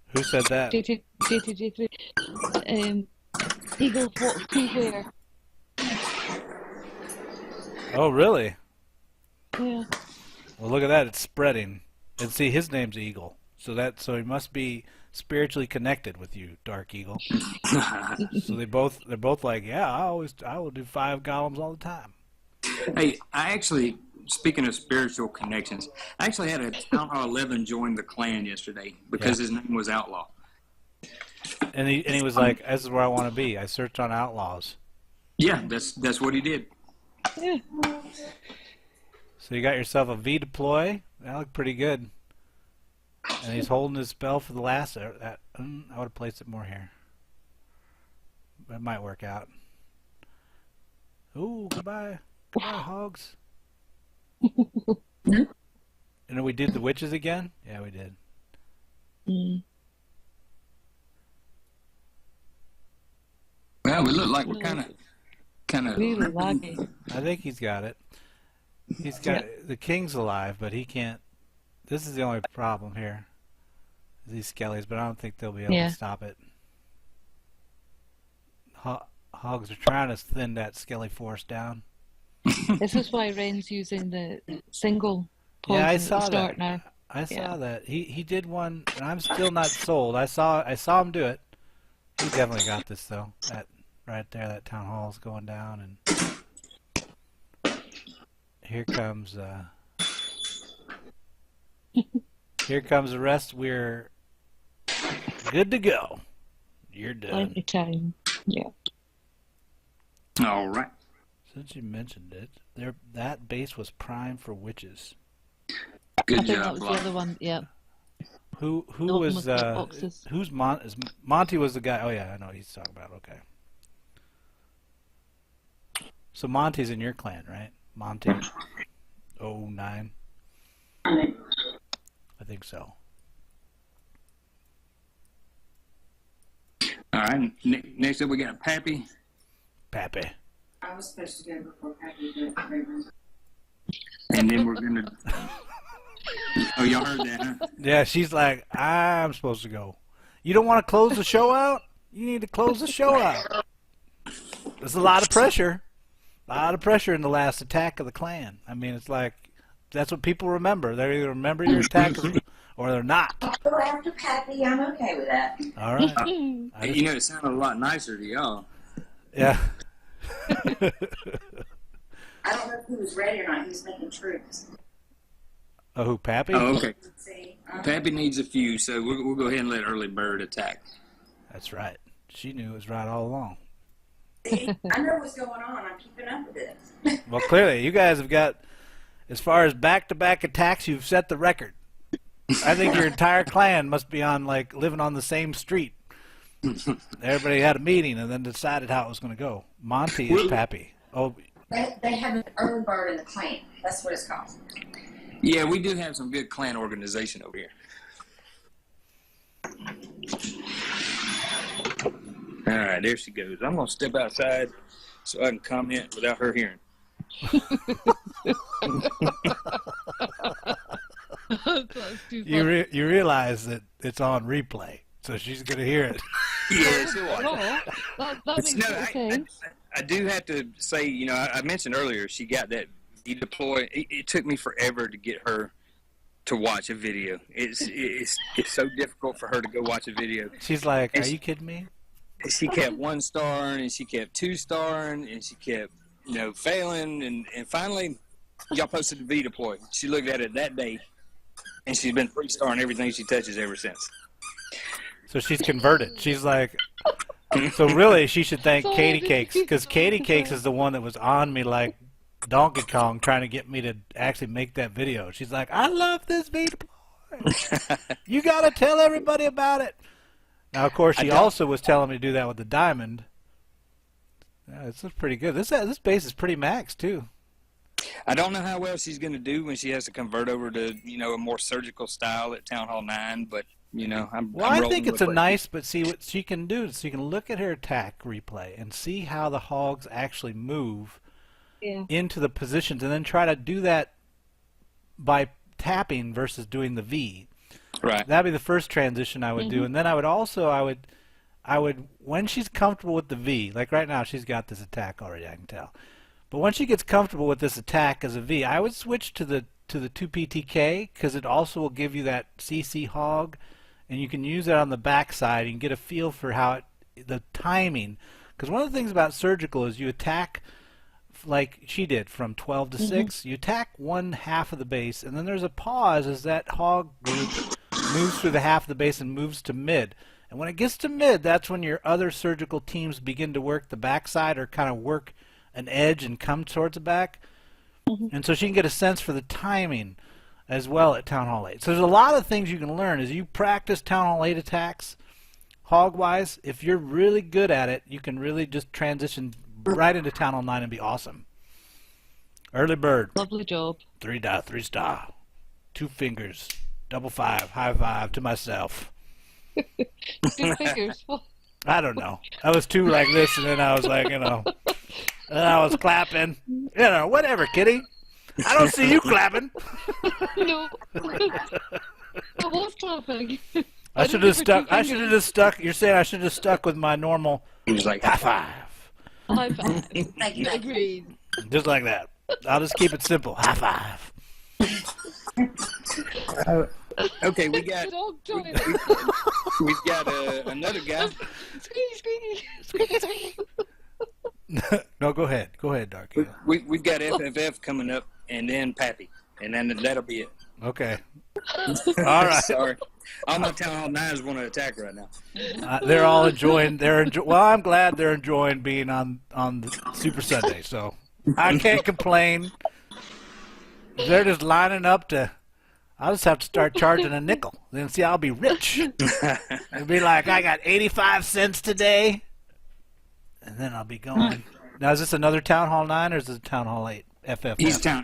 Who said that? JTJ3. Eagle what to where? Oh, really? Yeah. Well, look at that. It's spreading. And see, his name's Eagle. So he must be spiritually connected with you, Dark Eagle. So they're both like, yeah, I will do 5 golems all the time. Hey, I actually, speaking of spiritual connections, I actually had a Town Hall 11 join the clan yesterday because his name was Outlaw. And he was like, this is where I want to be. I searched on Outlaws. Yeah, that's what he did. Yeah. So you got yourself a V deploy. That looked pretty good. And he's holding his spell for the last. I would have placed it more here. That might work out. Ooh, goodbye. Goodbye, hogs. And we did the witches again? Yeah, we did. Mm. Well, we look like we're kind of Really laggy. I think he's got it. He's got the king's alive, but he can't. This is the only problem here. These skellies, but I don't think they'll be able to stop it. Hogs are trying to thin that skelly force down. This is why Ren's using the single poison Yeah, I at saw the start that. now. I saw that. He did one, and I'm still not sold. I saw him do it. He definitely got this though. That right there, that town hall's going down, and here comes the rest. We're good to go. You're done. Plenty time. Yeah. all right. Since you mentioned it, that base was prime for witches. Good I think that job, was the Block. other one. Yeah. Who The one was with the boxes. who's Monty was the guy? Oh yeah, I know what he's talking about. Okay. So Monty's in your clan, right? Monty. 09. I think so. All right. Next up, we got Pappy. Pappy. I was supposed to go before Patty, but And then we're going to... Oh, y'all heard that, huh? Yeah, she's like, I'm supposed to go. You don't want to close the show out? You need to close the show out. There's a lot of pressure. A lot of pressure in the last attack of the clan. I mean, it's like, that's what people remember. They either remember your attack or they're not. I'll go after Patty. I'm okay with that. All right. You know, it sounded a lot nicer to y'all. Yeah. I don't know if he was ready or not. He was making troops. Oh, who, Pappy? Oh, okay. Let's see. Pappy needs a few, so we'll go ahead and let Early Bird attack. That's right. She knew it was right all along. See, I know what's going on. I'm keeping up with it. Well, clearly, you guys have got, as far as back-to-back attacks, you've set the record. I think your entire clan must be on, like, living on the same street. Everybody had a meeting and then decided how it was going to go. Monty is Pappy. Oh, They have an early bird in the clan. That's what it's called. Yeah, we do have some good clan organization over here. All right, there she goes. I'm going to step outside so I can comment without her hearing. you realize that it's on replay, so she's going to hear it. Yeah, she'll watch it. That makes sense. I do have to say, you know, I mentioned earlier she got that deploy. It took me forever to get her to watch a video. It's so difficult for her to go watch a video. She's like, "Are you kidding me?" She kept 1 star and she kept 2 star and she kept, you know, failing and finally y'all posted the V deploy. She looked at it that day and she's been 3 star in everything she touches ever since. So she's converted. She's like, so really she should thank Katie Cakes, because Katie Cakes is the one that was on me like Donkey Kong trying to get me to actually make that video. She's like, I love this V deploy. You got to tell everybody about it. Now, of course, she also was telling me to do that with the diamond. Yeah, this is pretty good. This base is pretty max, too. I don't know how well she's going to do when she has to convert over to, you know, a more surgical style at Town Hall 9, but, you know, I think it's a nice, but see what she can do. She can look at her attack replay and see how the hogs actually move into the positions and then try to do that by tapping versus doing the V. Right. That'd be the first transition I would do, and then I would when she's comfortable with the V, like right now she's got this attack already, I can tell. But when she gets comfortable with this attack as a V, I would switch to the 2PTK because it also will give you that CC hog, and you can use that on the backside and get a feel for how the timing. Because one of the things about surgical is you attack like she did from 12 to 6. You attack one half of the base, and then there's a pause as that hog group moves through the half of the base and moves to mid. And when it gets to mid, that's when your other surgical teams begin to work the backside or kind of work an edge and come towards the back. And so she can get a sense for the timing as well at Town Hall 8. So there's a lot of things you can learn as you practice Town Hall 8 attacks hog-wise. If you're really good at it, you can really just transition right into Town Hall 9 and be awesome. Early bird. Lovely job. 3 star. 2 fingers. Double 5. High 5 to myself. 2 fingers. I don't know. I was 2 like this, and then I was like, you know, and I was clapping. You know, whatever, kitty. I don't see you clapping. No. I was clapping. I should have stuck. I should have just stuck. You're saying I should have stuck with my normal like high 5. High 5. Thank you. Agreed. Just like that. I'll just keep it simple. High 5. Okay, we got we've got another guy. No, go ahead. Go ahead, Darky. We've got FFF coming up, and then Pappy, and then that'll be it. Okay. All right. Sorry, all my Town Hall 9s want to attack right now. They're all enjoying. Well, I'm glad they're enjoying being on the Super Sunday. So I can't complain. They're just lining up to. I'll just have to start charging a nickel. Then see, I'll be rich. It'll be like I got 85 cents today, and then I'll be going. Now, is this another Town Hall 9 or is this a Town Hall 8? FF. He's a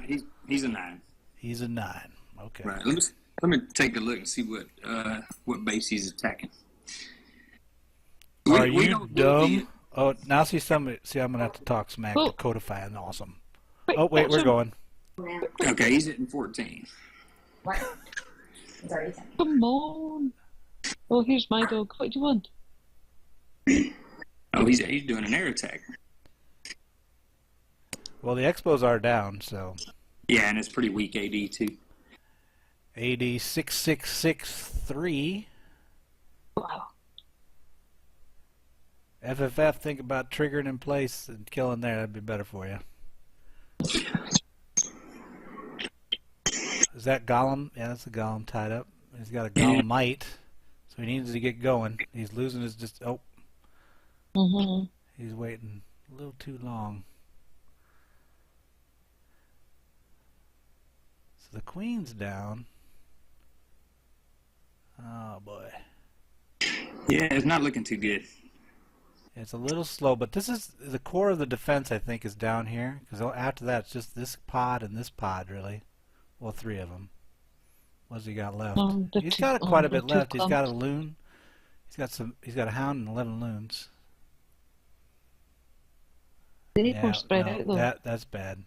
9. He's a 9. Okay. Right. Let me take a look and see what base he's attacking. Are We you don't do dumb? the- Oh, now see somebody. See, I'm gonna have to talk smack Oh. to Codify and awesome. Quick, Oh wait, catch we're him. going. Okay, he's hitting 14. What? It's already done. Come on. Oh, here's my dog. What do you want? Oh, he's doing an air attack. Well, the Expos are down, so Yeah, and it's pretty weak AD too. AD 6663. Wow. FFF, think about triggering in place and killing there. That'd be better for you. Is that Golem? Yeah, that's a Golem tied up. He's got a Golemite, so he needs to get going. He's losing his just. Oh, Mm-hmm. he's waiting a little too long. So the Queen's down. Oh boy. Yeah, it's not looking too good. It's a little slow, but this is the core of the defense, I think, is down here. Because after that, it's just this pod and this pod, really. Well, 3 of them. What's he got left? He's got quite a bit left. He's got a loon. He's got a hound and 11 loons. They need more spread out though. That's bad.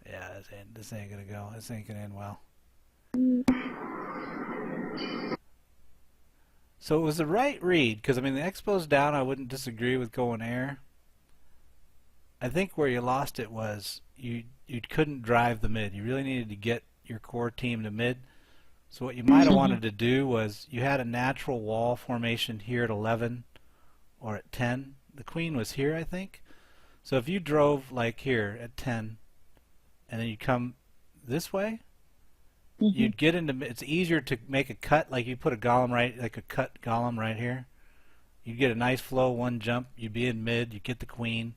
Yeah, this ain't gonna go. This ain't gonna end well. So it was the right read, because I mean the Expo's down. I wouldn't disagree with going air. I think where you lost it was you couldn't drive the mid. You really needed to get your core team to mid. So what you might have wanted to do was you had a natural wall formation here at 11 or at 10. The Queen was here, I think. So if you drove like here at 10 and then you come this way, you'd get into. It's easier to make a cut, like you put a golem right, like a cut golem right here. You'd get a nice flow, one jump. You'd be in mid. You get the Queen,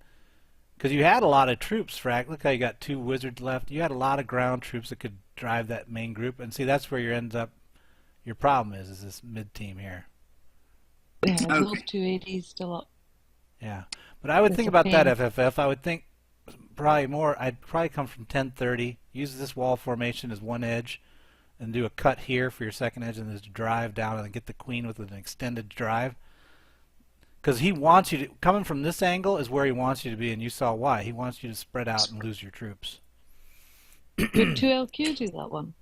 because you had a lot of troops. Frack, look how you got 2 wizards left. You had a lot of ground troops that could drive that main group. And see, that's where your problem is this mid team here. Yeah, Okay. those 2 ADs still up. Yeah, but I would It's think a about that pain. FFF. I would think probably more. I'd probably come from 10:30. Use this wall formation as one edge. And do a cut here for your second edge, and then just drive down and get the Queen with an extended drive. Because he wants you to, coming from this angle is where he wants you to be, and you saw why. He wants you to spread out and lose your troops. Would 2LQ do that one?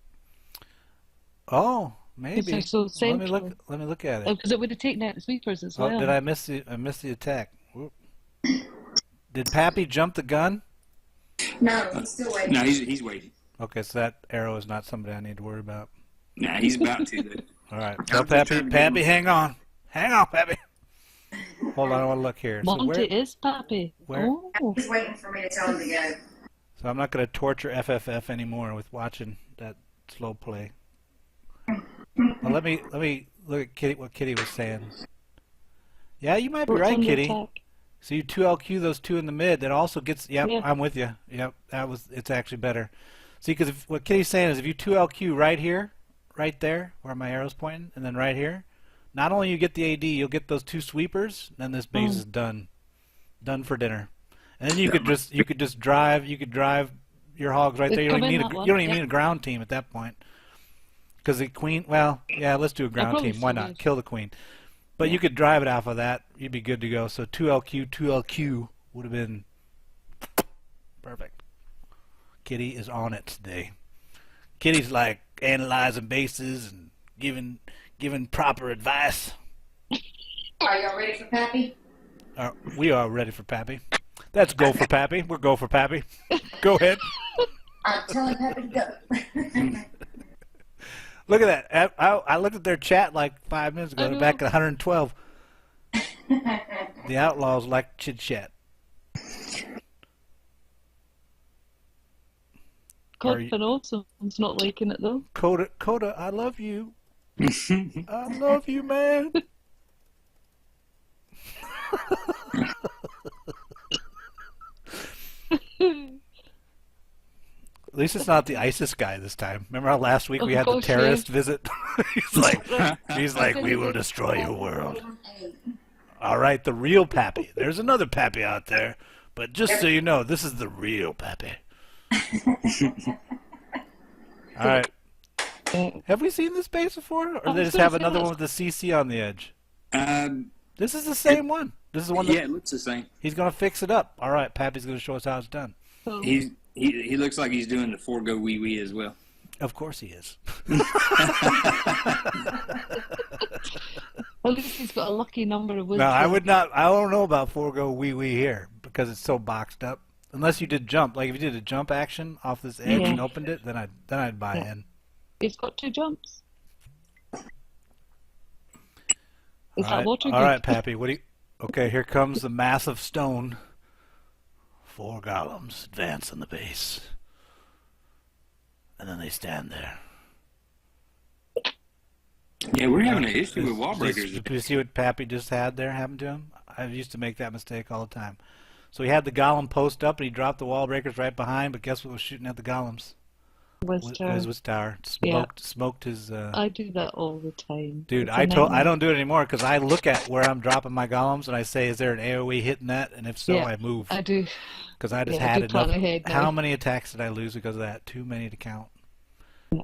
Oh, maybe. It's so Well, let me look at it. Because it would have taken out the sweepers as well. Oh, did I miss the attack? Whoop. Did Pappy jump the gun? No, he's still waiting. No, he's waiting. Okay, so that arrow is not somebody I need to worry about. Nah, he's about to. Though. All right. Tell Pappy, hang on. Hang on, Pappy. Hold on, I want to look here. So Monty is Pappy. where- Oh. He's waiting for me to tell him to go. So I'm not going to torture FFF anymore with watching that slow play. Well, let me look at Kitty. What Kitty was saying. Yeah, you might be What's right, on the Kitty. attack? So you 2LQ those 2 in the mid. That also gets. Yep, Yeah. I'm with you. Yep, it's actually better. See, because what Kitty's saying is if you 2LQ right here, right there, where my arrow's pointing, and then right here, not only you get the AD, you'll get those 2 sweepers, then this base is done for dinner. And then you could just drive. You could drive your hogs right there. You don't Come in even that one, need a ground team at that point. Because the Queen, well, yeah, let's do a ground probably team. Why still not? would. Kill the Queen. But you could drive it off of that. You'd be good to go. So 2LQ would have been perfect. Kitty is on it today. Kitty's like analyzing bases and giving proper advice. Are y'all ready for Pappy? We are ready for Pappy. Let's go for Pappy. We're go for Pappy. Go ahead. I'm telling Pappy to go. Look at that. I looked at their chat like 5 minutes ago. I They're know. back at 112. The Outlaws like chit chat. Are you- Coffin Awesome's not liking it though. Coda, I love you. I love you, man. At least it's not the ISIS guy this time. Remember how last week we Oh, had the gosh, terrorist yeah. visit? he's like, we will destroy your world. All right, the real Pappy. There's another Pappy out there, but just so you know, this is the real Pappy. All right. Have we seen this base before? Or I they was just gonna have say another that's- one with the CC on the edge? Um, This is the same one. This is the one that yeah, it looks the same. he's going to fix it up. All right, Pappy's going to show us how it's done. So, He looks like he's doing the forego wee wee as well. Of course he is. at least he's got a lucky number of No, wisdom. I would not. I don't know about forego wee wee here because it's so boxed up. Unless you did jump, like if you did a jump action off this edge Yeah. and opened it, then I'd buy Yeah. in. He's got 2 jumps. Is All that right, water all good? right, Pappy. What do you? Okay, here comes the massive stone. 4 golems advance on the base, and then they stand there. Yeah, we're having an issue with wall breakers. Did you see what Pappy just had there happen to him? I used to make that mistake all the time. So he had the golem post up, and he dropped the wall breakers right behind. But guess what was shooting at the golems? His tower. Smoked his. I do that all the time. Dude, It's a I nightmare. don't do it anymore because I look at where I'm dropping my golems and I say, is there an AOE hitting that? And if so, Yeah, I move I do. because I just yeah, I had do plan enough. ahead now. How many attacks did I lose because of that? Too many to count. Yeah.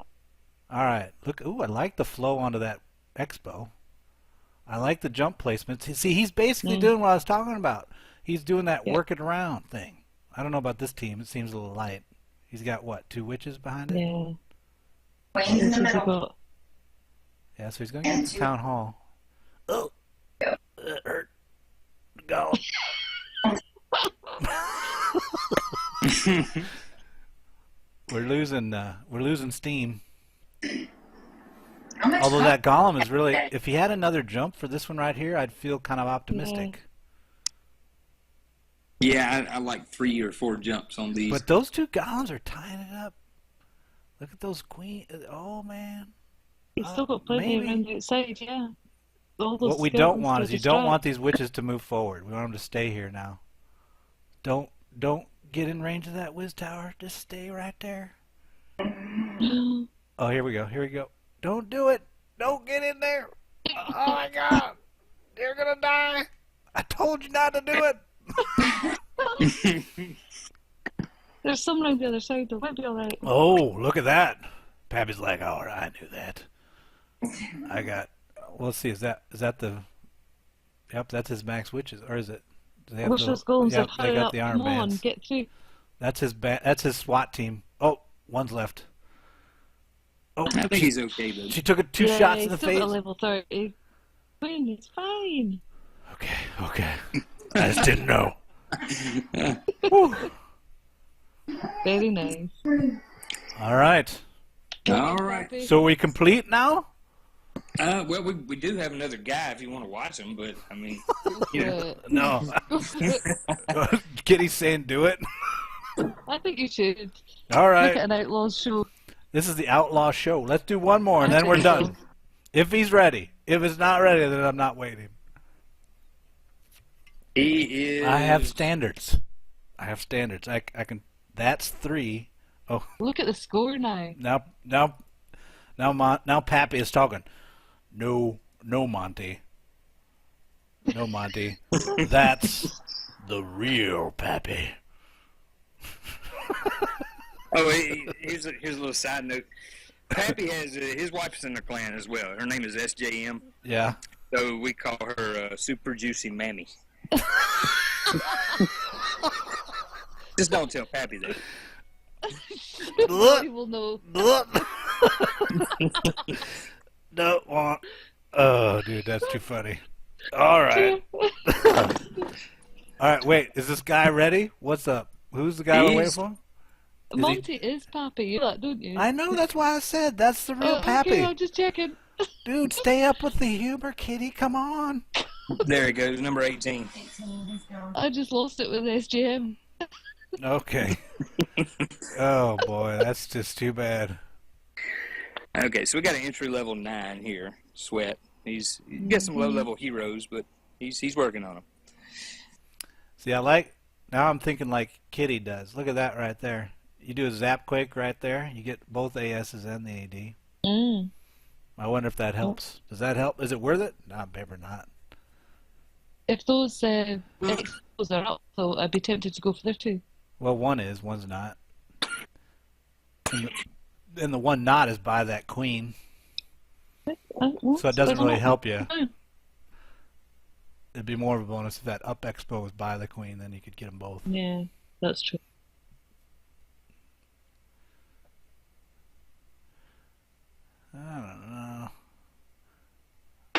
All right, look. Ooh, I like the flow onto that expo. I like the jump placements. See, he's basically doing what I was talking about. He's doing that working around thing. I don't know about this team. It seems a little light. He's got what, 2 witches behind it? Yeah. Queen's in the This is middle. about Yeah, so he's going to get to town hall. Oh, that hurt. Go. We're losing steam. How much Although time- that golem is really, if he had another jump for this one right here, I'd feel kind of optimistic. Yeah, I like 3 or 4 jumps on these. But those 2 golems are tying it up. Look at those queen. Oh man. He's still got plenty maybe. around the outside, yeah. All those What we don't skeletons want to is you don't want distract. these witches to move forward. We want them to stay here now. Don't get in range of that whiz tower. Just stay right there. Oh, here we go. Here we go. Don't do it. Don't get in there. Oh my God. You're gonna die. I told you not to do it. There's some around the other side, though. Might be alright. Oh, look at that. Pappy's like, all right, I knew that. I got. Well, let's see. Is that the? Yep, that's his max witches, or is it? Do they have Wish those golems Yep, would they hurry got up. the Come on, armbands. get through. That's his That's his SWAT team. Oh, one's left. Oh, I think he's okay, though. she took 2 Yeah, shots in he's the still face. got a level 30. Fine, it's fine. Okay. I just didn't know. Whew. Very nice. All right. All right. So are we complete now? Well, we do have another guy if you want to watch him, but I mean, you know. No. Go for it. Kitty's saying do it. I think you should. All Look right. at an outlaws show. This is the Outlaw Show. Let's do one more and I then we're think done. so. If he's ready. If it's not ready, then I'm not waiting. He is. I have standards. I can. That's 3. Oh, Look at the score now. now Pappy is talking. No, Monty. No, Monty. That's the real Pappy. Oh, here's a little side note. Pappy has his wife's in the clan as well. Her name is SJM, Yeah. so we call her Super Juicy Mammy. Just don't tell Pappy that. Nobody will know. Don't want. Oh, dude, that's too funny. All right. All right, wait. Is this guy ready? What's up? Who's the guy we're waiting for? Monty is Pappy, you know that, don't you? I know, that's why I said that's the real Oh, Pappy. okay, I'm just checking. Dude, stay up with the humor, Kitty. Come on. There he goes, number 18. I just lost it with SGM. Okay. Oh, boy, that's just too bad. Okay, so we got an entry level 9 here, Sweat. He's got some low level heroes, but he's working on them. See, now I'm thinking like Kitty does. Look at that right there. You do a zap quake right there. You get both ASs and the AD. Mm. I wonder if that helps. Does that help? Is it worth it? Not, maybe not. If those expos are up, though, I'd be tempted to go for their 2. Well, one is, one's not. And the one not is by that queen. Well, So it doesn't there's really not- help you. It'd be more of a bonus if that up expo was by the queen, then you could get them both. Yeah, that's true. I don't know.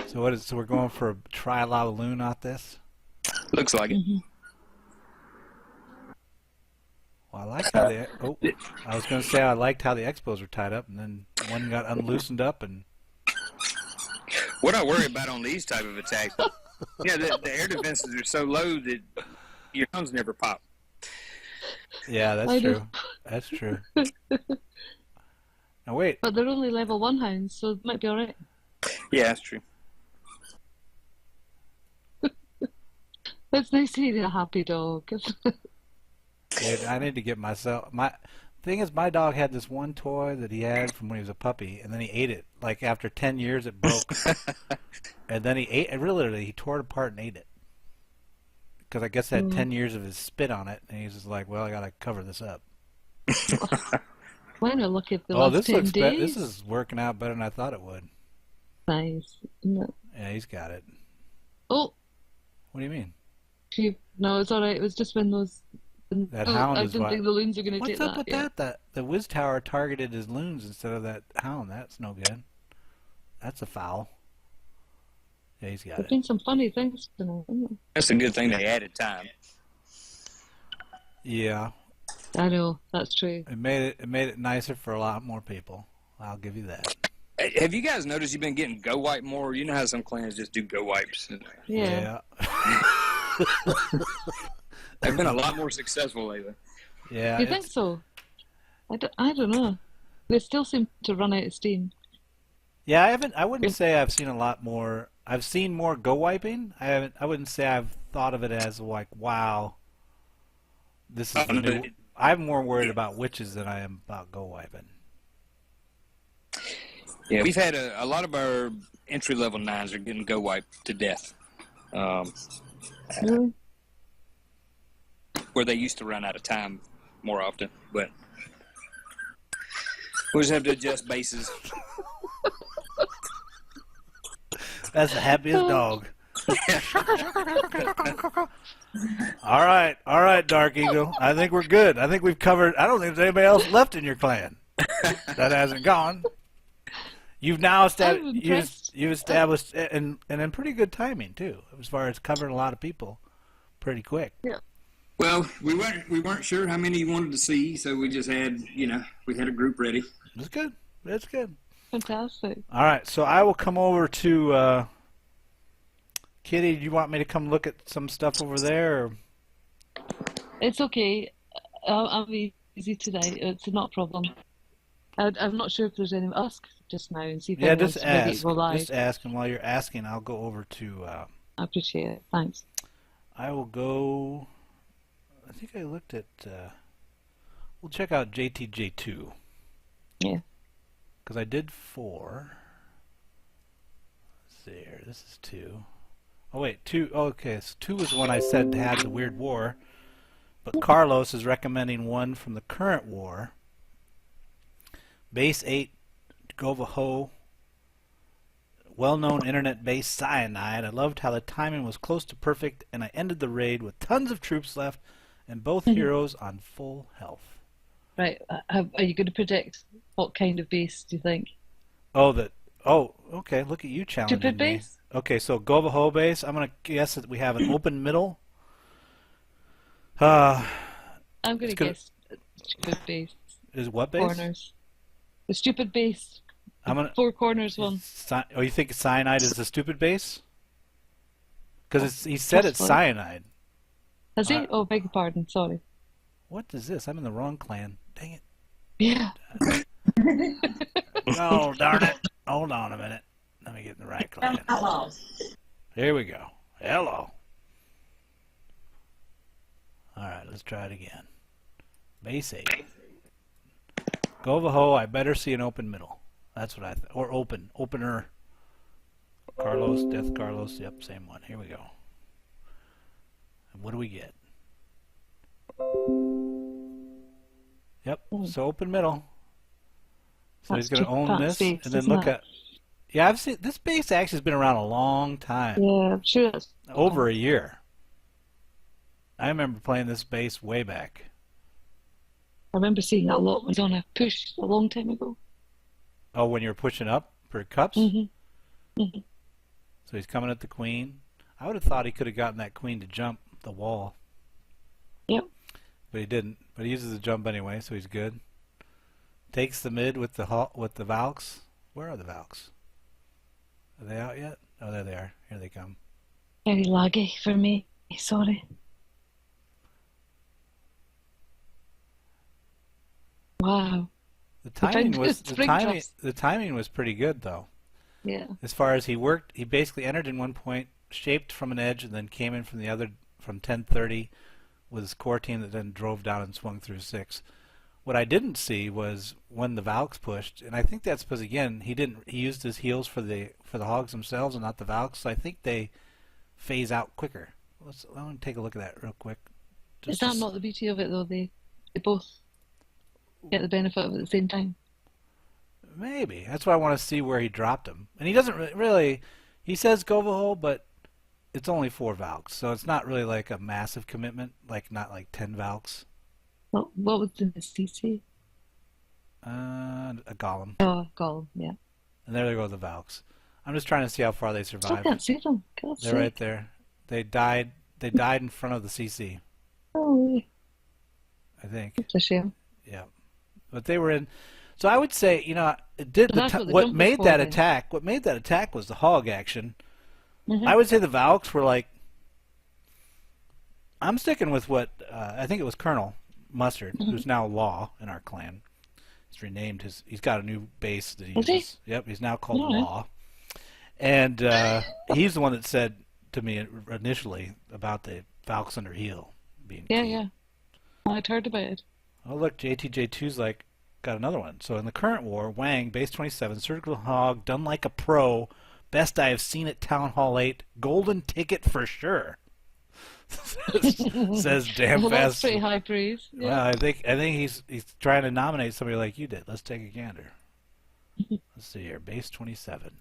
So what is? So we're going for a tri-la loon out this. Looks like it. Well, I like how the. Oh, I was going to say I liked how the expos were tied up, and then one got unloosened up, and What I worry about on these type of attacks, the air defenses are so low that your hounds never pop. yeah, that's I true. know. That's true. Now wait, But they're only level 1 hounds, so it might be alright. Yeah, that's true. It's nice to see a happy dog. dude, I need to get myself. My thing is, my dog had this one toy that he had from when he was a puppy, and then he ate it. Like after 10 years, it broke, and then he ate. And literally, he tore it apart and ate it. Because I guess it had 10 years of his spit on it, and he's just like, "Well, I gotta cover this up." Why not look at the Oh, last this 10 looks days? this is working out better than I thought it would. Nice. No. Yeah, he's got it. Oh, What do you mean? no, it's alright. It was just when those. That hound I is didn't what- think the loons are going to What's take up that. with Yeah. that? The Wiz Tower targeted his loons instead of that hound. That's no good. That's a foul. Yeah, he's got There's it. been some funny things tonight, isn't That's a good thing they added time. Yeah, there? I know, that's true. it made it nicer for a lot more people. I'll give you that. Hey, have you guys noticed you've been getting go wipe more? You know how some clans just do go wipes. Yeah. They've been a lot more successful lately. Yeah. You think so? I don't know. They still seem to run out of steam. Yeah, I wouldn't say I've seen a lot more. I've seen more go wiping. I wouldn't say I've thought of it as like, wow, this is the new. I'm more worried about witches than I am about go wiping. Yeah, we've had a lot of our entry level 9s are getting go wiped to death. Really? Where they used to run out of time more often, but we'll just have to adjust bases. That's the happiest dog. All right, Dark Eagle. I think we're good. I think we've covered. I don't think there's anybody else left in your clan that hasn't gone. You've now established. You've established, and in pretty good timing too, as far as covering a lot of people, pretty quick. Yeah. Well, we weren't sure how many you wanted to see, so we just had we had a group ready. It's good. It's good. Fantastic. All right, so I will come over to Kitty. Do you want me to come look at some stuff over there? Or? It's okay. I'm easy today. It's not a problem. I'm not sure if there's any. Ask just now and see if Yeah, anyone's just ready to ask. go live. Just ask, and while you're asking, I'll go over to. I appreciate it. Thanks. I will go. I think I looked at. We'll check out JTJU. Yeah. Because I did 4. Let's see here. This is 2. Oh wait, 2. Oh, okay, so 2 was the one I said had the weird war. But Carlos is recommending one from the current war. Base 8, Govaho. Well-known internet-based cyanide. I loved how the timing was close to perfect, and I ended the raid with tons of troops left, and both heroes on full health. Right. Are you going to predict what kind of base do you think? Oh, okay. Look at you challenging Stupid me. base? Okay, so Govaho base. I'm gonna guess that we have an open middle. I'm I'm going to guess stupid base. Is what base? Corners. The stupid base. I'm gonna. 4 corners one. Oh, you think cyanide is the stupid base? Because he said it's Possibly. cyanide. Has he? Oh, beg your pardon. Sorry. What is this? I'm in the wrong clan. Dang it. Yeah. Oh, darn it. Hold on a minute. Let me get in the right clan. Here we go. Hello. Alright, let's try it again. Base 8. Govaho, I better see an open middle. That's what I or opener. Carlos, Death Carlos, yep, same one. Here we go. And what do we get? Yep, so open middle. So he's going to own that this, space, and then isn't look it? at. Yeah, I've seen this base actually has been around a long time, Yeah, I'm sure that's over a year. I remember playing this base way back. I remember seeing that a lot. It was on a push a long time ago. Oh, when you were pushing up for cups? Mm-hmm. Mm-hmm. So he's coming at the queen. I would have thought he could have gotten that queen to jump the wall. Yep. But he didn't. But he uses the jump anyway, so he's good. Takes the mid with the Valks. Where are the Valks? Are they out yet? Oh, there they are. Here they come. Very laggy for me. Sorry. Wow. The timing was Springtrap. the timing was pretty good though. Yeah. As far as he worked, he basically entered in one point, shaped from an edge, and then came in from the other from 1030 with his core team that then drove down and swung through 6. What I didn't see was when the Valks pushed, and I think that's because again he used his heals for the hogs themselves and not the Valks. So I think they phase out quicker. I want to take a look at that real quick. Is that not the beauty of it though? They both get the benefit of it at the same time. Maybe that's why I want to see where he dropped him, and he doesn't really. He says go the hole, but it's only 4 Valks, so it's not really like a massive commitment. Like not like 10 Valks. What was in the CC? A golem. Oh, golem, yeah. And there they go, the Valks. I'm just trying to see how far they Still survived. can't see them. God's They're sake. right there. They died. They died in front of the CC. Oh, I think. it's a shame. Yeah, but they were in. So I would say, it did. So that's what the What jump made was that for, then. attack? What made that attack was the hog action. Mhm. I would say the Valks were like. I'm sticking with what I think it was Colonel Mustard, who's now Law in our clan. He's renamed his. He's got a new base that he Is he? uses. Yep, he's now called All right. Law, and he's the one that said to me initially about the Valks under heel being Yeah, key. yeah. I'd heard about it. Oh look, JTJU's like got another one. So in the current war, Wang, base 27, surgical hog, done like a pro, best I have seen at Town Hall 8, golden ticket for sure. says damn Well, fast. that's pretty high praise. Yeah. Well, I think he's trying to nominate somebody like you did. Let's take a gander. Let's see here, base 27.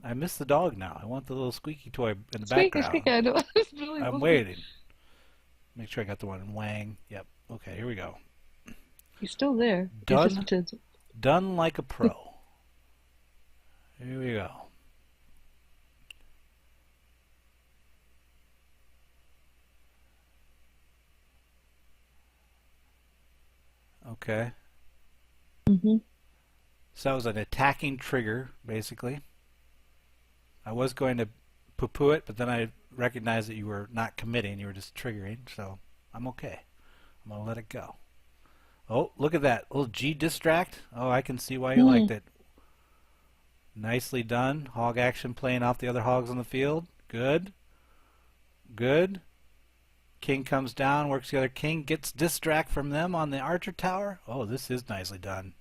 I miss the dog now. I want the little squeaky toy in the Squeaky, background. squeaky, I know. It's really I'm lovely. waiting. Make sure I got the one in Wang. Yep. Okay, here we go. He's still there. Done. He's just Done like a pro. Here we go. Okay. Mm-hmm. So that was an attacking trigger, basically. I was going to poo-poo it, but then I recognized that you were not committing. You were just triggering, so I'm okay. I'm going to let it go. Oh, look at that. Little G distract. Oh, I can see why you liked it. Nicely done. Hog action playing off the other hogs on the field. Good. Good. King comes down, works the other king, gets distract from them on the archer tower. Oh, this is nicely done.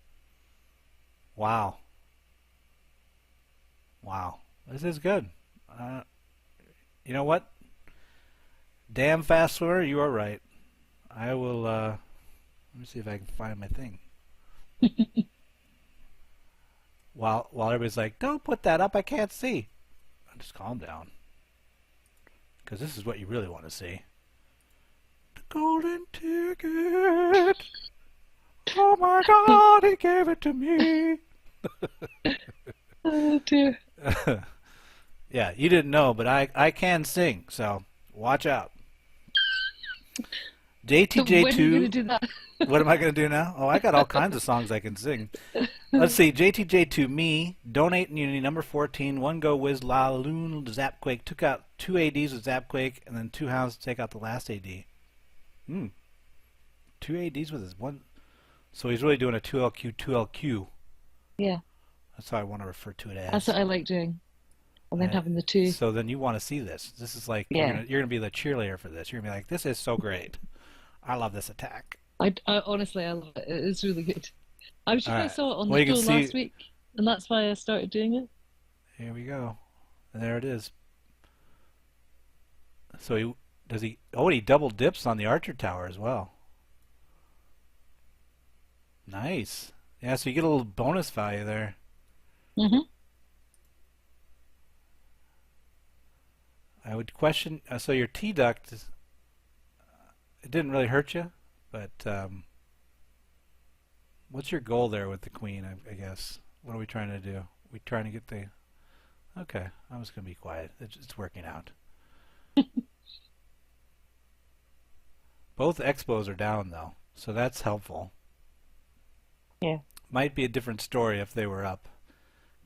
Wow. Wow. This is good. You know what? Damn fast swimmer, you are right. I will, let me see if I can find my thing. While everybody's like, don't put that up, I can't see. Just calm down. Because this is what you really want to see. The golden ticket. Oh my God, he gave it to me. Oh dear. Yeah, you didn't know, but I can sing, so watch out. So when are you going to JTJ2. do that? What am I going to do now? Oh, I got all kinds of songs I can sing. Let's see. JTJ2, me, donate in Unity, number 14, one go whiz, la loon, Zapquake, took out 2 ADs with Zapquake, and then 2 hounds to take out the last AD. 2 ADs with his one. So he's really doing a 2LQ, 2LQ. Yeah, That's how I want to refer to it as. that's what I like doing. And then having the two. So then you want to see this. This is like, Yeah. you're gonna be the cheerleader for this. You're going to be like, this is so great. I love this attack. I honestly, I love it. It's really good. I'm sure I Alright. saw it on Well, the you can show last see- week, and that's why I started doing it. Here we go. And there it is. So he double dips on the archer tower as well. Nice. Yeah, so you get a little bonus value there. Mhm. I would question. So your T duct, it didn't really hurt you, but what's your goal there with the queen? I guess. What are we trying to do? We trying to get the. Okay, I'm just gonna be quiet. It's working out. Both expos are down though, so that's helpful. Yeah. Might be a different story if they were up.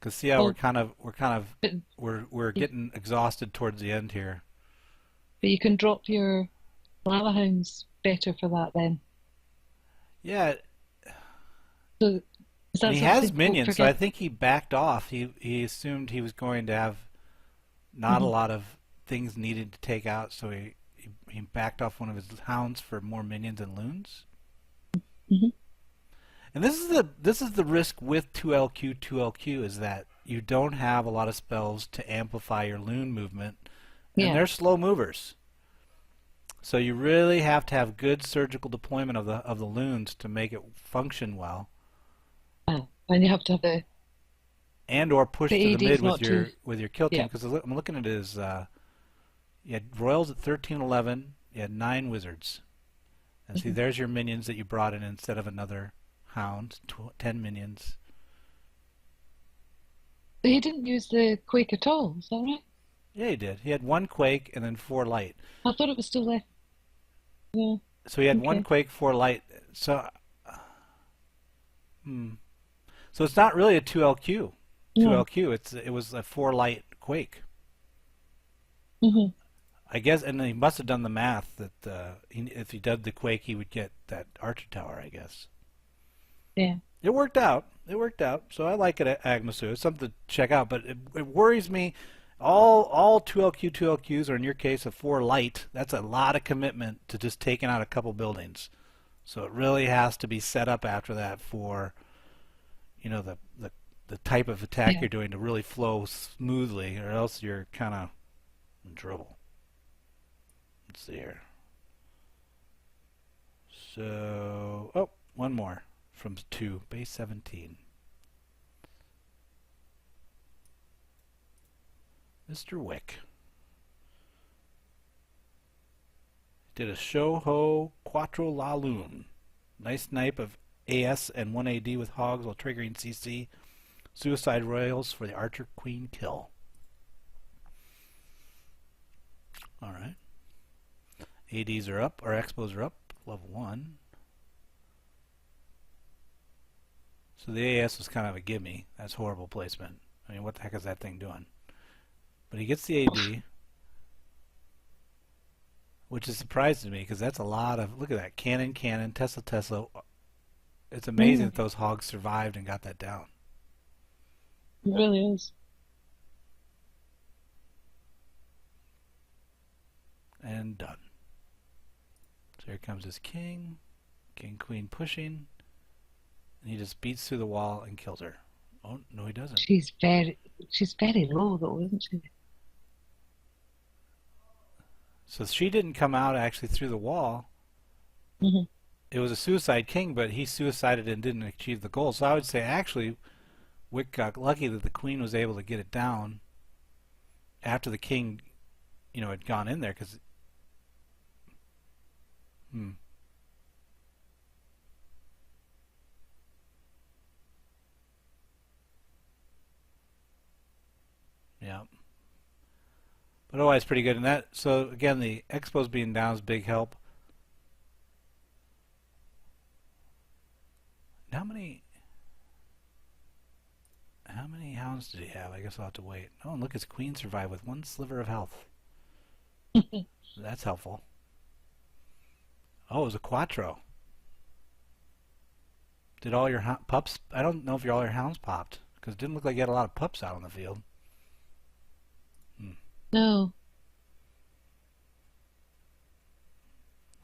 Cause see how But, we're getting exhausted towards the end here. but you can drop your lava hounds better for that then. Yeah, So is that and he something has folk minions, so I forget? think he backed off. He assumed he was going to have not a lot of things needed to take out, so he backed off one of his hounds for more minions and loons. Mhm. And this is the risk with 2LQ 2LQ is that you don't have a lot of spells to amplify your loon movement, and Yeah. they're slow movers. So you really have to have good surgical deployment of the loons to make it function well, And you have to have and or push the to the mid ADs not too. with your kill team. Yeah. Because I'm looking at his, you had royals at 13-11, you had 9 wizards, and see there's your minions that you brought in instead of another hound, 10 minions. He didn't use the quake at all. Is that right? Yeah, he did. He had 1 quake and then 4 light. I thought it was still there. Yeah. So he had 1 Okay. quake, 4 light. So, so it's not really a 2LQ. No. 2LQ. It was a 4 light quake. Mhm. I guess, and he must have done the math that if he did the quake, he would get that archer tower. I guess Yeah. it worked out. It worked out. So I like it at Agmasu. It's something to check out. But it worries me. All 2LQ 2LQs, or in your case a 4 light. That's a lot of commitment to just taking out a couple buildings. So it really has to be set up after that for, the type of attack Yeah. you're doing to really flow smoothly, or else you're kind of in trouble. Let's see here. So, one more from 2, base 17. Mr. Wick did a Shoho Quattro La Lune. Nice snipe of AS and 1 AD with hogs while triggering CC. Suicide Royals for the Archer Queen kill. Alright. ADs are up, or Expos are up, level 1. So the AS was kind of a gimme. That's horrible placement. I mean, what the heck is that thing doing? But he gets the AD, which is surprising to me because that's a lot of, look at that, cannon, Tesla. It's amazing that those hogs survived and got that down. It really is. And done. So here comes his king, queen pushing, and he just beats through the wall and kills her. Oh, no he doesn't. She's very low though, isn't she? So she didn't come out actually through the wall. Mhm. It was a suicide king, but he suicided and didn't achieve the goal. So I would say actually Wick got lucky that the queen was able to get it down after the king, had gone in there because. Yeah. But otherwise pretty good in that. So again, the Expos being down is a big help. How many hounds did he have? I guess I'll have to wait. Oh, and look, his queen survived with 1 sliver of health. That's helpful. Oh, it was a Quattro. Did all your pups? I don't know if all your hounds popped because it didn't look like you had a lot of pups out on the field. No.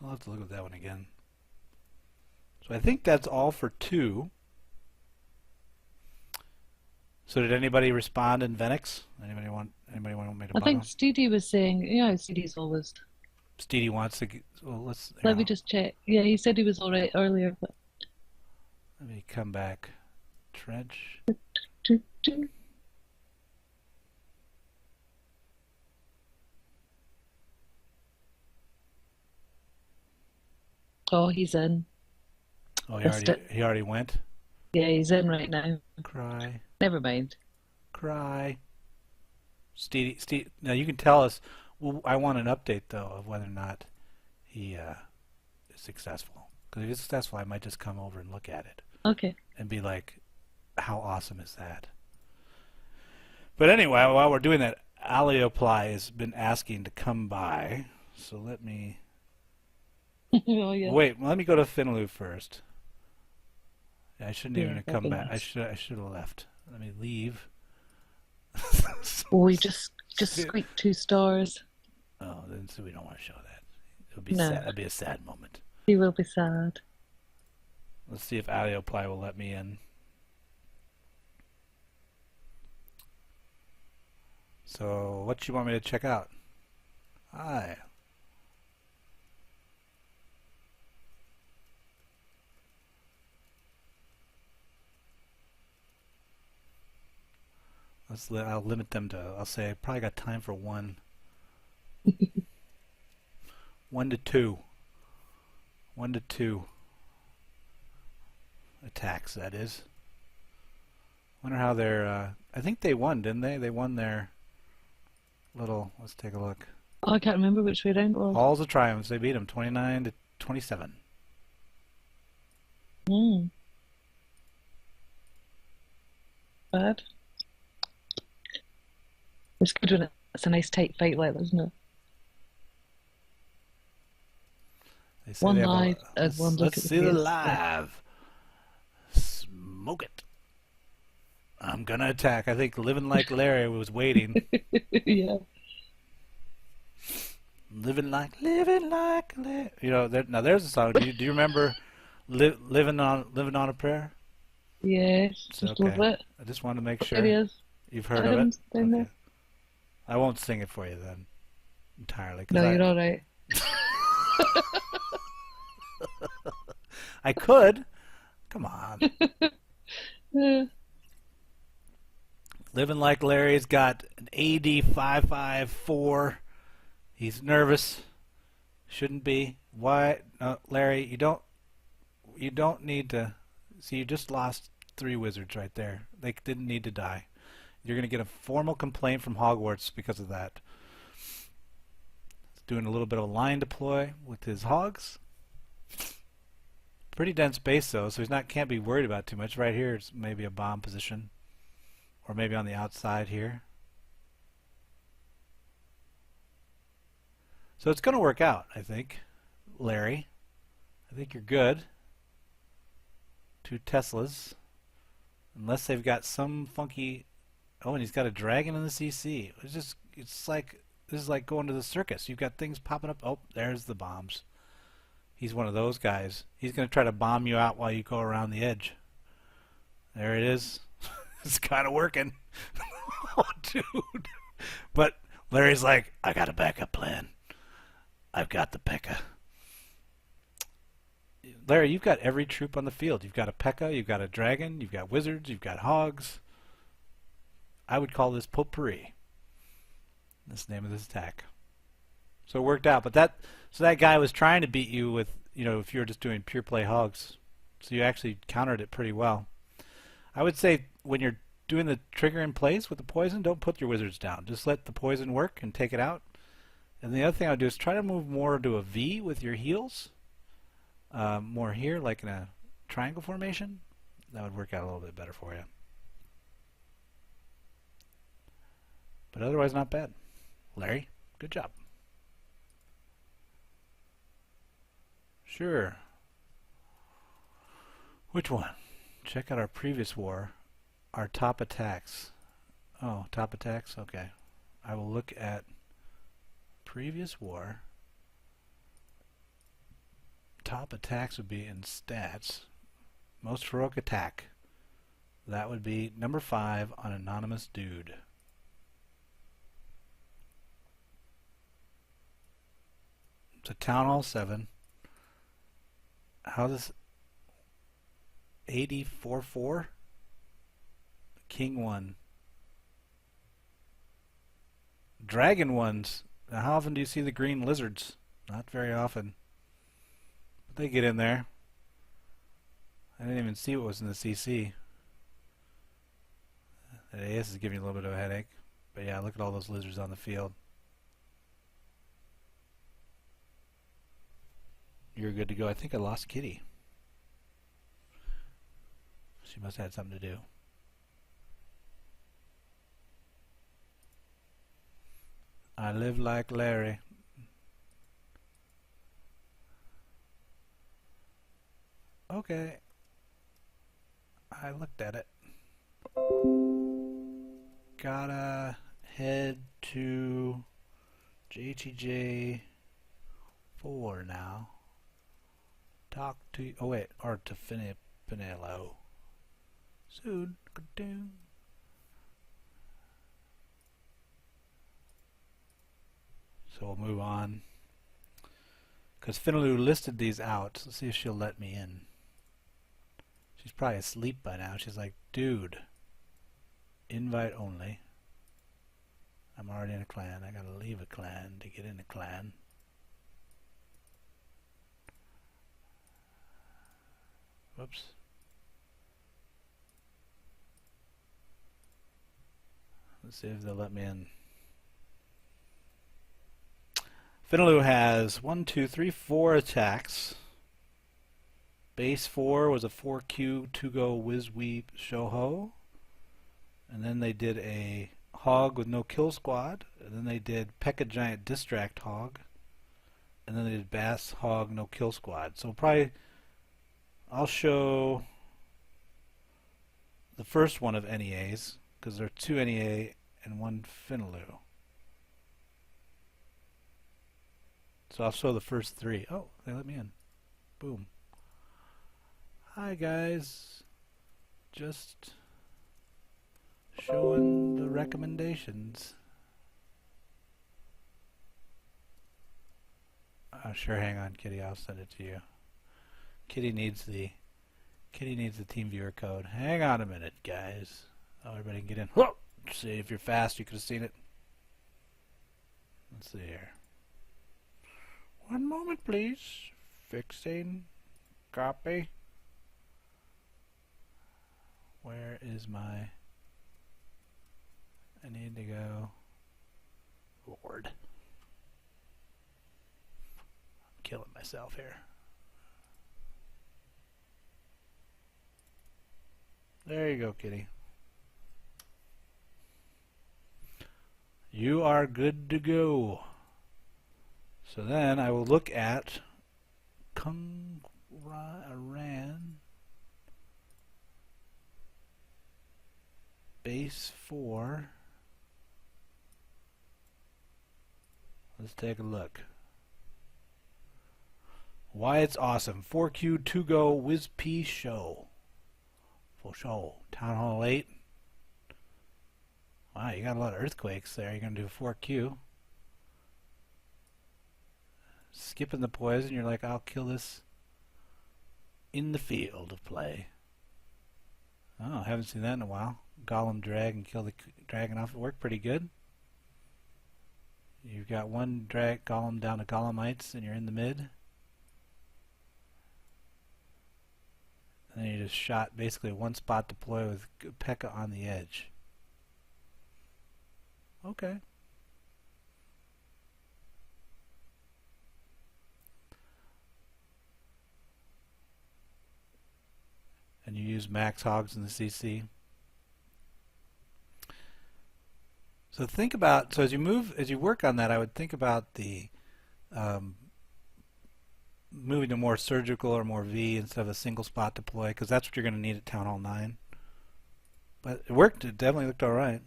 I'll have to look at that one again. So I think that's all for 2. So did anybody respond in Venix? Anybody want me to I bug think him? Steedy was saying, Steedy's always. Steedy wants to. Well, let's. Let me just check. Yeah, he said he was all right earlier, but Let me come back. Trench. Do, do. Oh, he's in. Oh, Missed it. he already went. Yeah, he's in right now. Cry, Never mind. cry. Steve. Now you can tell us. Well, I want an update though of whether or not he is successful. Because if he's successful, I might just come over and look at it Okay. and be like, "How awesome is that?" But anyway, while we're doing that, Aliopply has been asking to come by. So let me Oh, yeah. wait. Let me go to Finloo first. Yeah, I shouldn't Yeah, even have that'd come be back. nice. I should have left. Let me leave. Oh, we just squeaked 2 stars. Oh, then so we don't want to show that. It would be No. sad. That'd be a sad moment. He will be sad. Let's see if Aliopply will let me in. So, what you want me to check out? Hi. I'll limit them to. I'll say I probably got time for 1. 1 to 2. 1 to 2 attacks. That is. Wonder how they're. I think they won, didn't they? They won their little. Let's take a look. Oh, I can't remember which way round it was. Halls of Triumphs. They beat them 29 to 27. Bad. It's good when it's a nice tight fight like that, isn't it? They say One they have live and one look let's at the see the face. live. Smoke it. I'm gonna attack. I think Living Like Larry was waiting. Yeah. Living like Larry. You know, now there's a song. Do you remember living on a prayer? Yes. It's Just okay. love it. I just want to make There he sure is. you've heard of Adam's it. down there. I won't sing it for you then entirely. 'Cause No, you're all right. I could. Come on. Living Like Larry's got an AD 554. He's nervous. Shouldn't be. Why, Larry? You don't need to. See, you just lost 3 wizards right there. They didn't need to die. You're going to get a formal complaint from Hogwarts because of that. He's doing a little bit of a line deploy with his hogs. Pretty dense base though, so can't be worried about too much. Right here is maybe a bomb position, or maybe on the outside here. So it's going to work out, I think, Larry. I think you're good. 2 Teslas, unless they've got some funky. Oh, and he's got a dragon in the CC. It's like this is like going to the circus. You've got things popping up. Oh, there's the bombs. He's one of those guys. He's going to try to bomb you out while you go around the edge. There it is. It's kind of working. Oh, dude. But Larry's like, I got a backup plan. I've got the P.E.K.K.A. Larry, you've got every troop on the field. You've got a P.E.K.K.A, you've got a dragon, you've got wizards, you've got hogs. I would call this potpourri. That's the name of this attack. So it worked out. But that guy was trying to beat you with, if you were just doing pure play hogs. So you actually countered it pretty well. I would say when you're doing the trigger in place with the poison, don't put your wizards down. Just let the poison work and take it out. And the other thing I would do is try to move more to a V with your heals. More here, like in a triangle formation. That would work out a little bit better for you. But otherwise, not bad. Larry, good job. Sure. Which one? Check out our previous war. Our top attacks. Oh, top attacks? Okay. I will look at previous war. Top attacks would be in stats. Most heroic attack. That would be number 5 on Anonymous Dude. It's a Town Hall 7. How does 84.4? King 1. Dragon 1s. Now, how often do you see the green lizards? Not very often. But they get in there. I didn't even see what was in the CC. The AS is giving you a little bit of a headache. But yeah, look at all those lizards on the field. You're good to go. I think I lost Kitty. She must have had something to do. I live like Larry. Okay. I looked at it. Gotta head to JTJU now. Talk to, oh wait, or to Pinello. Soon. So we'll move on. Because Finaloo listed these out. Let's see if she'll let me in. She's probably asleep by now. She's like, dude, invite only. I'm already in a clan. I gotta leave a clan to get in a clan. Whoops. Let's see if they'll let me in. Finaloo has 1, 2, 3, 4 attacks. Base 4 was a 4Q 2-go Whiz Weep Shoho. And then they did a Hog with no kill squad. And then they did Pekka Giant Distract Hog. And then they did Bass Hog no kill squad. So probably I'll show the first one of NEAs, because there are 2 NEA and 1 Finaloo. So I'll show the first 3. Oh, they let me in. Boom. Hi guys. Just showing the recommendations. Sure, hang on, Kitty. I'll send it to you. Kitty needs the team viewer code. Hang on a minute, guys. Oh, everybody can get in. Whoa! See, if you're fast, you could have seen it. Let's see here. One moment, please. Fixing. Copy. Where is my... I need to go... Lord. I'm killing myself here. There you go, Kitty. You are good to go. So then I will look at Kung Ran base 4. Let's take a look. Why it's awesome. 4Q 2-go Whiz P show. For show. Town Hall 8. Wow, you got a lot of earthquakes there. You're going to do 4Q. Skipping the poison, you're like, I'll kill this in the field of play. Oh, I haven't seen that in a while. Golem drag and kill the dragon off. It worked pretty good. You've got one drag golem down to golemites and you're in the mid. And then you just shot basically one spot deploy with Pekka on the edge. Okay. And you use max hogs in the CC. So think about, so as you work on that, I would think about the moving to more surgical or more V instead of a single spot deploy, because that's what you're going to need at Town Hall 9. But it worked. It definitely looked all right.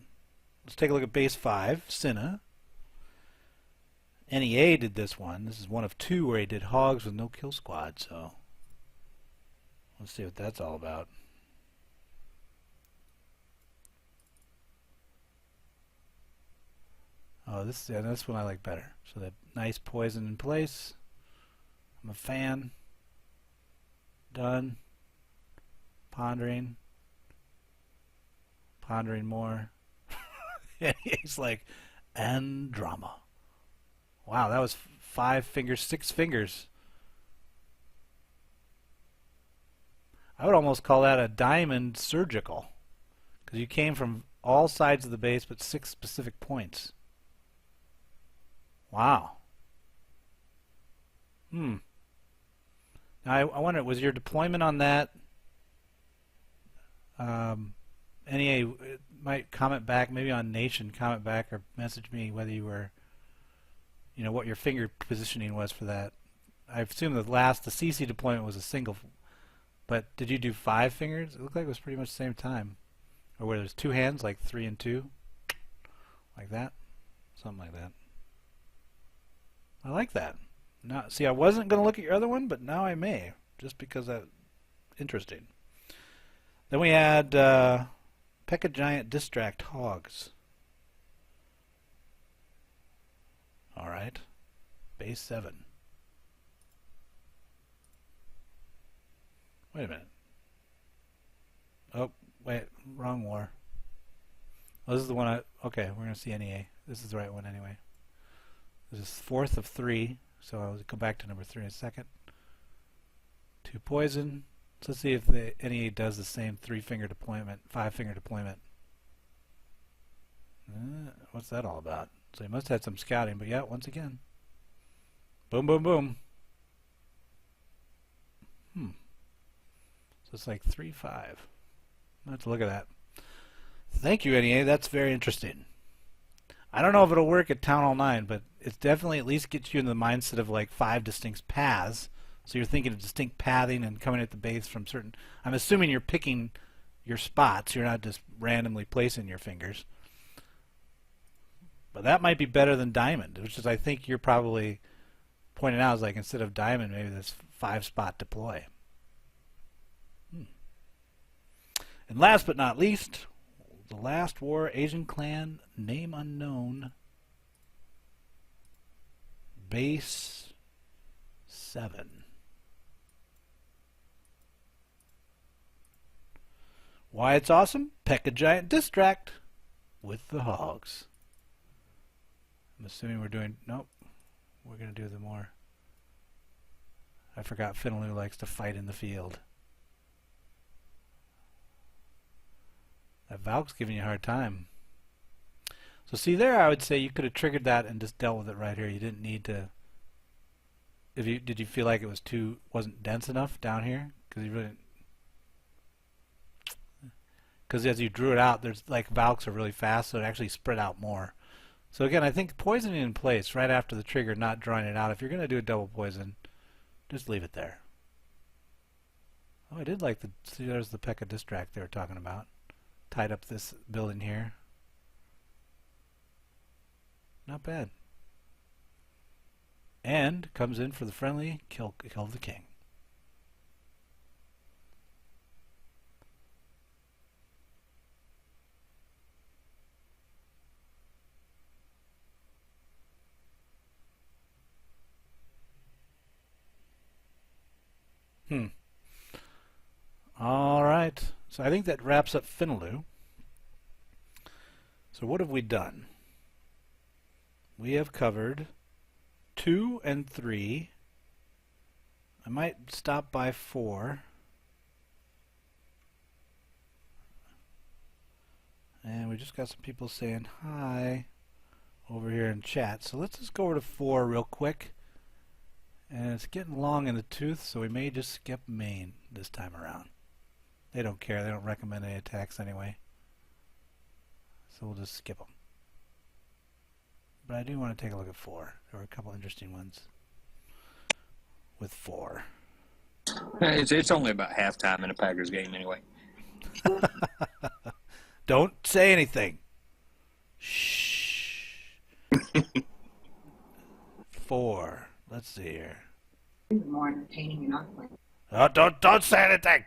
Let's take a look at base 5, Cinna. NEA did this one. This is one of 2 where he did hogs with no kill squad, so let's see what that's all about. Oh, this one I like better. So that nice poison in place. I'm a fan. Done. Pondering. Pondering more. And he's like, and drama. Wow, that was 5 fingers, 6 fingers. I would almost call that a diamond surgical, because you came from all sides of the base but 6 specific points. Wow. Now I wonder, was your deployment on that? NEA might comment back, maybe on Nation, comment back or message me whether you were, what your finger positioning was for that. I assume the CC deployment was a single, but did you do 5 fingers? It looked like it was pretty much the same time. Or where there's 2 hands, like 3 and 2, like that, something like that. I like that. Now, see, I wasn't going to look at your other one, but now I may, just because that's interesting. Then we had P.E.K.K.A. Giant Distract Hogs. All right, base 7. Wait a minute. Oh, wait, wrong war. Oh, this is the one okay, we're going to see NEA. This is the right one anyway. This is 4th of 3, so I'll go back to number 3 in a second. 2 poison. So let's see if the NEA does the same 3-finger deployment, 5-finger deployment. What's that all about? So he must have had some scouting, but yeah, once again. Boom, boom, boom. So it's like 3-5. I'll have to look at that. Thank you, NEA. That's very interesting. I don't know if it'll work at Town Hall 9, but it's definitely at least gets you in the mindset of like 5 distinct paths. So you're thinking of distinct pathing and coming at the base from certain... I'm assuming you're picking your spots. You're not just randomly placing your fingers. But that might be better than diamond, which is I think you're probably pointing out is like instead of diamond, maybe this 5-spot deploy. And last but not least, the last war, Asian clan, name unknown, base 7. Why it's awesome? P.E.K.K.A. Giant Distract with the hogs. I'm assuming we're doing... Nope. We're going to do the more... I forgot Finaloo likes to fight in the field. That Valk's giving you a hard time. So see there, I would say you could have triggered that and just dealt with it right here. You didn't need to... Did you feel like it was wasn't dense enough down here? Because you really... Because as you drew it out, there's like Valks are really fast, so it actually spread out more. So again, I think poisoning in place right after the trigger, not drawing it out. If you're going to do a double poison, just leave it there. Oh, I did like the... See, there's the P.E.K.K.A. Distract they were talking about. Tied up this building here. Not bad. And comes in for the friendly kill the king. All right. So I think that wraps up Finaloo. So what have we done? We have covered 2 and 3. I might stop by 4. And we just got some people saying hi over here in chat. So let's just go over to 4 real quick. And it's getting long in the tooth, so we may just skip main this time around. They don't care. They don't recommend any attacks anyway. So we'll just skip them. But I do want to take a look at 4. There were a couple interesting ones with 4. It's only about halftime in a Packers game anyway. Don't say anything. Shh. 4. Let's see here. More entertaining than ugly. Oh, don't say anything.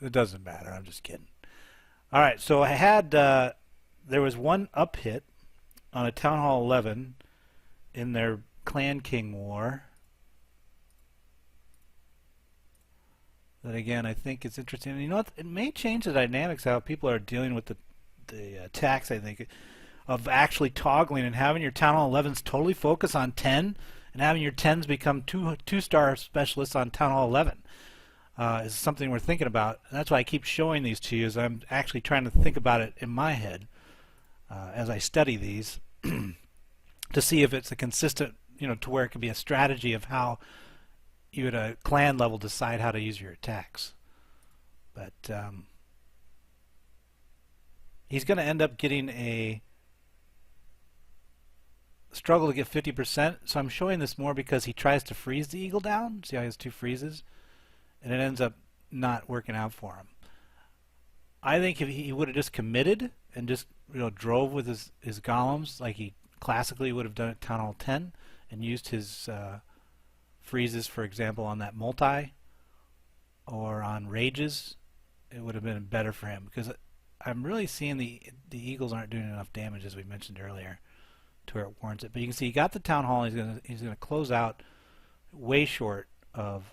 It doesn't matter. I'm just kidding. All right. So I had there was one up hit on a Town Hall 11 in their Clan King War. that again I think is interesting. And you know what? It may change the dynamics how people are dealing with the attacks. I think of actually toggling and having your Town Hall 11s totally focus on 10, and having your 10s become two-star specialists on Town Hall 11 is something we're thinking about. And that's why I keep showing these to you. Is I'm actually trying to think about it in my head as I study these to see if it's a consistent, to where it could be a strategy of how you at a clan level decide how to use your attacks. But he's going to end up getting a struggle to get 50%, so I'm showing this more because he tries to freeze the eagle down. See how he has 2 freezes? And it ends up not working out for him. I think if he would have just committed and just drove with his golems like he classically would have done at Town Hall 10 and used his freezes, for example, on that multi or on rages, it would have been better for him, because I'm really seeing the eagles aren't doing enough damage, as we mentioned earlier, to where it warrants it. But you can see he got the Town Hall, and he's gonna close out way short of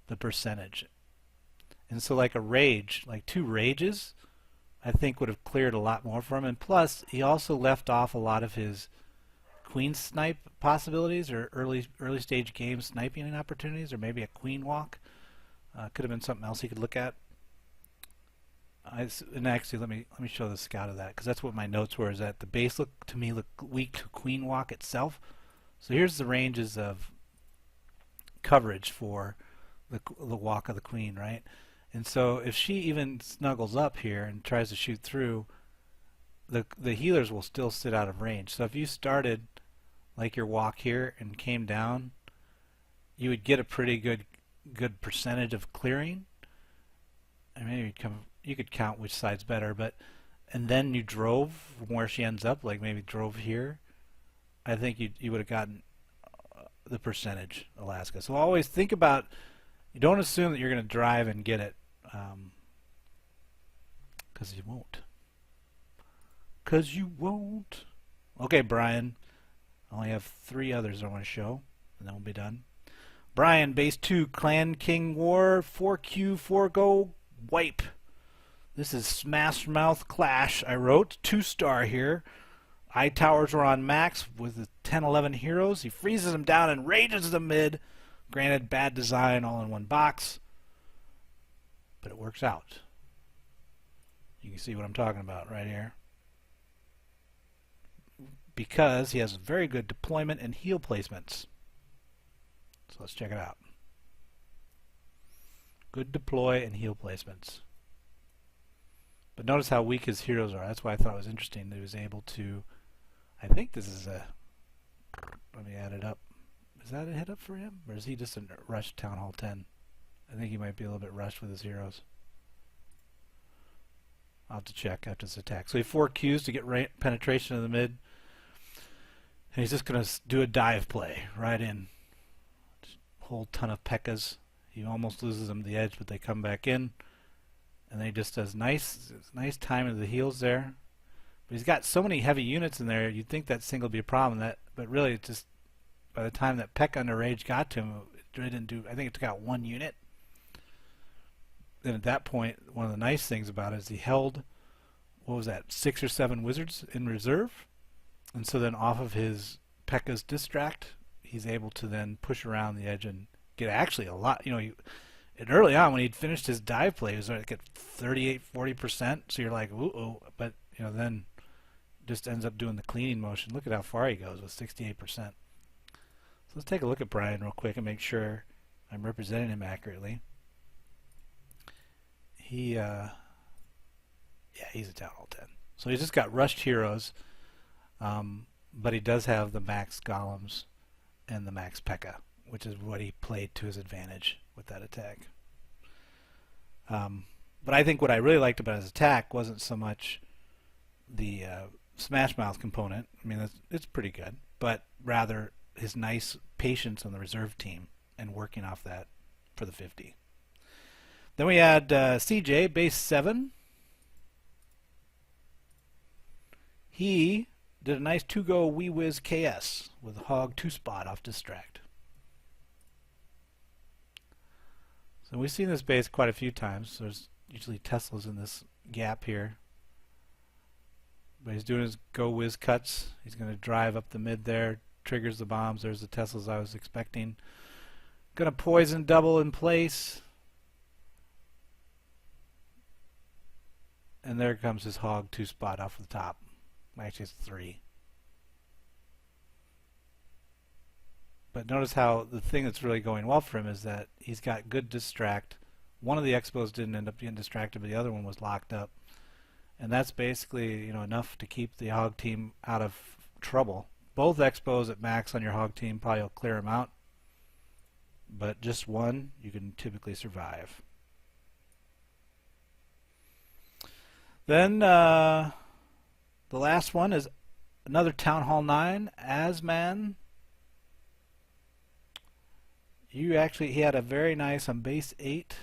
the percentage. And so like a rage, like 2 rages, I think would have cleared a lot more for him. And plus, he also left off a lot of his queen snipe possibilities, or early stage game sniping opportunities, or maybe a queen walk. Could have been something else he could look at. And actually, let me show the scout of that, because that's what my notes were. Is that the base look weak to queen walk itself. So here's the ranges of coverage for the walk of the queen, right? And so if she even snuggles up here and tries to shoot through, the healers will still sit out of range. So if you started like your walk here and came down, you would get a pretty good percentage of clearing. And maybe you could count which side's better, and then you drove from where she ends up, like maybe drove here, I think you would have gotten the percentage, Alaska. So always think about, you don't assume that you're going to drive and get it, because you won't. Because you won't. Okay, Brian. I only have 3 others I want to show, and then we'll be done. Brian, base 2, Clan King War, 4Q, 4-go, wipe. This is Smash Mouth Clash. I wrote 2-star here. Eye towers are on max with the 10-11 heroes. He freezes them down and rages them mid. Granted, bad design all in one box, but it works out. You can see what I'm talking about right here, because he has very good deployment and heal placements. So let's check it out. Good deploy and heal placements. But notice how weak his heroes are. That's why I thought it was interesting that he was able to, I think this is a, let me add it up. Is that a hit up for him? Or is he just a rush Town Hall 10? I think he might be a little bit rushed with his heroes. I'll have to check after this attack. So he 4 Qs to get penetration in the mid. And he's just going to do a dive play right in. Just a whole ton of P.E.K.K.A.s. He almost loses them to the edge, but they come back in. And then he just does nice time into the heals there. But he's got so many heavy units in there, you'd think that single would be a problem. But really, it just, by the time that P.E.K.K.A. under rage got to him, it really didn't do. I think it took out 1 unit. Then at that point, one of the nice things about it is he held, what was that, 6 or 7 wizards in reserve. And so then off of his P.E.K.K.A.'s distract, he's able to then push around the edge and get actually a lot. And early on, when he'd finished his dive play, he was like at 38-40%. So you're like, ooh, but then just ends up doing the cleaning motion. Look at how far he goes with 68%. So let's take a look at Brian real quick and make sure I'm representing him accurately. He's a Town Hall 10. So he's just got rushed heroes, but he does have the max golems and the max P.E.K.K.A., which is what he played to his advantage with that attack. But I think what I really liked about his attack wasn't so much the Smash Mouth component. I mean, it's pretty good, but rather his nice patience on the reserve team and working off that for the 50. Then we had CJ, base 7. He did a nice 2-go Wee Whiz KS with Hog 2-spot off distract. So we've seen this base quite a few times. There's usually Teslas in this gap here. But he's doing his go whiz cuts. He's going to drive up the mid there, triggers the bombs. There's the Teslas I was expecting. Going to poison double in place. And there comes his hog 2 spot off the top. Actually, it's 3. But notice how the thing that's really going well for him is that he's got good distract. One of the expos didn't end up getting distracted, but the other one was locked up. And that's basically, you know, enough to keep the hog team out of trouble. Both expos at max on your hog team probably will clear them out. But just one, you can typically survive. Then the last one is another Town Hall 9, Asman. He had a very nice on base 8.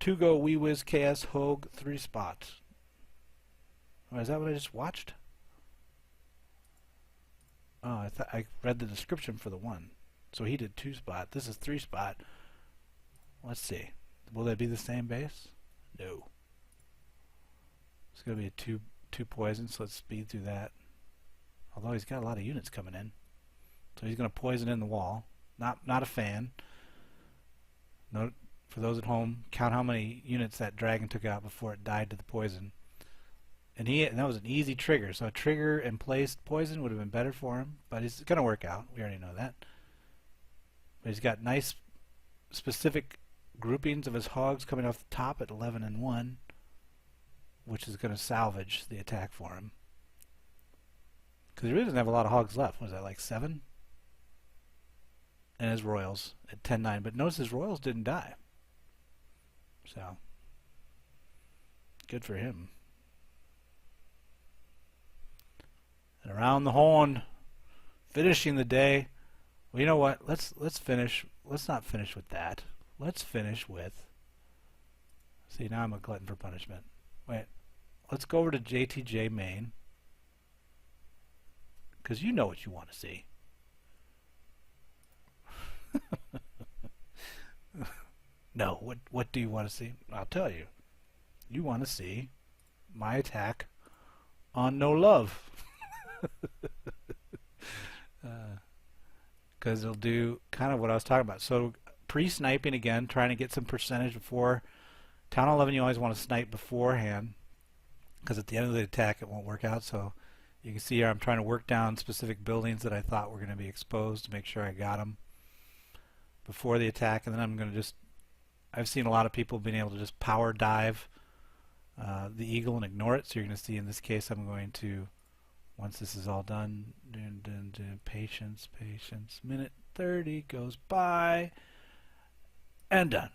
2 go Wee Whiz KS Hogue 3 spots. Oh, is that what I just watched? Oh, I read the description for the one. So he did 2 spot. This is 3 spot. Let's see. Will they be the same base? No. It's going to be a 2 poison, so let's speed through that. Although he's got a lot of units coming in. So he's going to poison in the wall. Not a fan. Note, for those at home, count how many units that dragon took out before it died to the poison. And that was an easy trigger. So a trigger and placed poison would have been better for him. But it's going to work out. We already know that. But he's got nice specific groupings of his hogs coming off the top at 11 and 1. Which is going to salvage the attack for him. Because he really doesn't have a lot of hogs left. Was that like 7? And his royals at 10-9. But notice his royals didn't die. So, good for him. And around the horn, finishing the day. Well, you know what? Let's finish. Let's not finish with that. Let's finish with. See, now I'm a glutton for punishment. Wait. Let's go over to JTJ main. Because you know what you want to see. No, what do you want to see? I'll tell you. You want to see my attack on no love. Because it'll do kind of what I was talking about. So pre-sniping again, trying to get some percentage before. Town 11 you always want to snipe beforehand. Because at the end of the attack it won't work out. So you can see here I'm trying to work down specific buildings that I thought were going to be exposed to make sure I got them before the attack. And then I'm going to just, I've seen a lot of people being able to just power dive the eagle and ignore it. So you're going to see in this case I'm going to, once this is all done, patience, minute 30 goes by and done.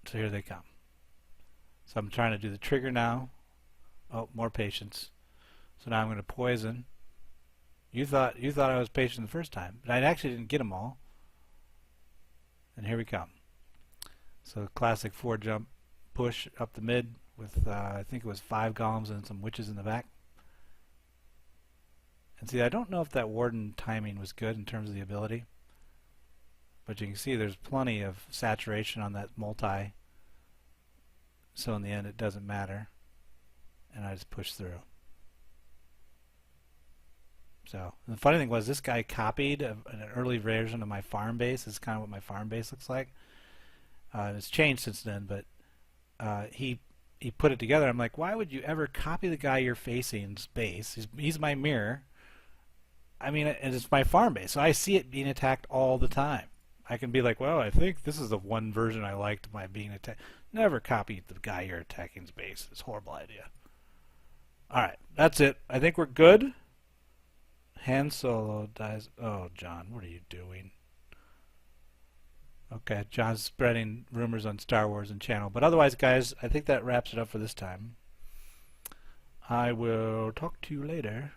So here they come. So I'm trying to do the trigger now. Oh, more patience. So now I'm going to poison. You thought I was patient the first time, but I actually didn't get them all. And here we come. So classic 4 jump push up the mid with I think it was 5 golems and some witches in the back. And see, I don't know if that warden timing was good in terms of the ability, but you can see there's plenty of saturation on that multi. So in the end, it doesn't matter. And I just push through. So the funny thing was this guy copied an early version of my farm base. This is kind of what my farm base looks like. And it's changed since then, but he put it together. I'm like, why would you ever copy the guy you're facing's base? He's my mirror. I mean, it's my farm base, so I see it being attacked all the time. I can be like, well, I think this is the one version I liked my being attacked. Never copy the guy you're attacking's base. It's a horrible idea. Alright, that's it. I think we're good. Han Solo dies. Oh, John, what are you doing? Okay, John's spreading rumors on Star Wars and channel. But otherwise, guys, I think that wraps it up for this time. I will talk to you later.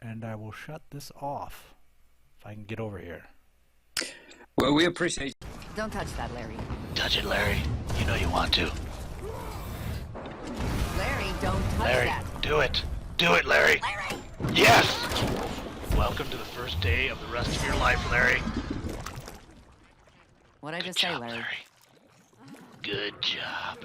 And I will shut this off. If I can get over here. Well, we appreciate. Don't touch that, Larry. Touch it, Larry. You know you want to. Larry, don't touch Larry, that. do it. Do it, Larry. Larry! Yes! Welcome to the first day of the rest of your life, Larry. What'd I just say, Larry? Good job.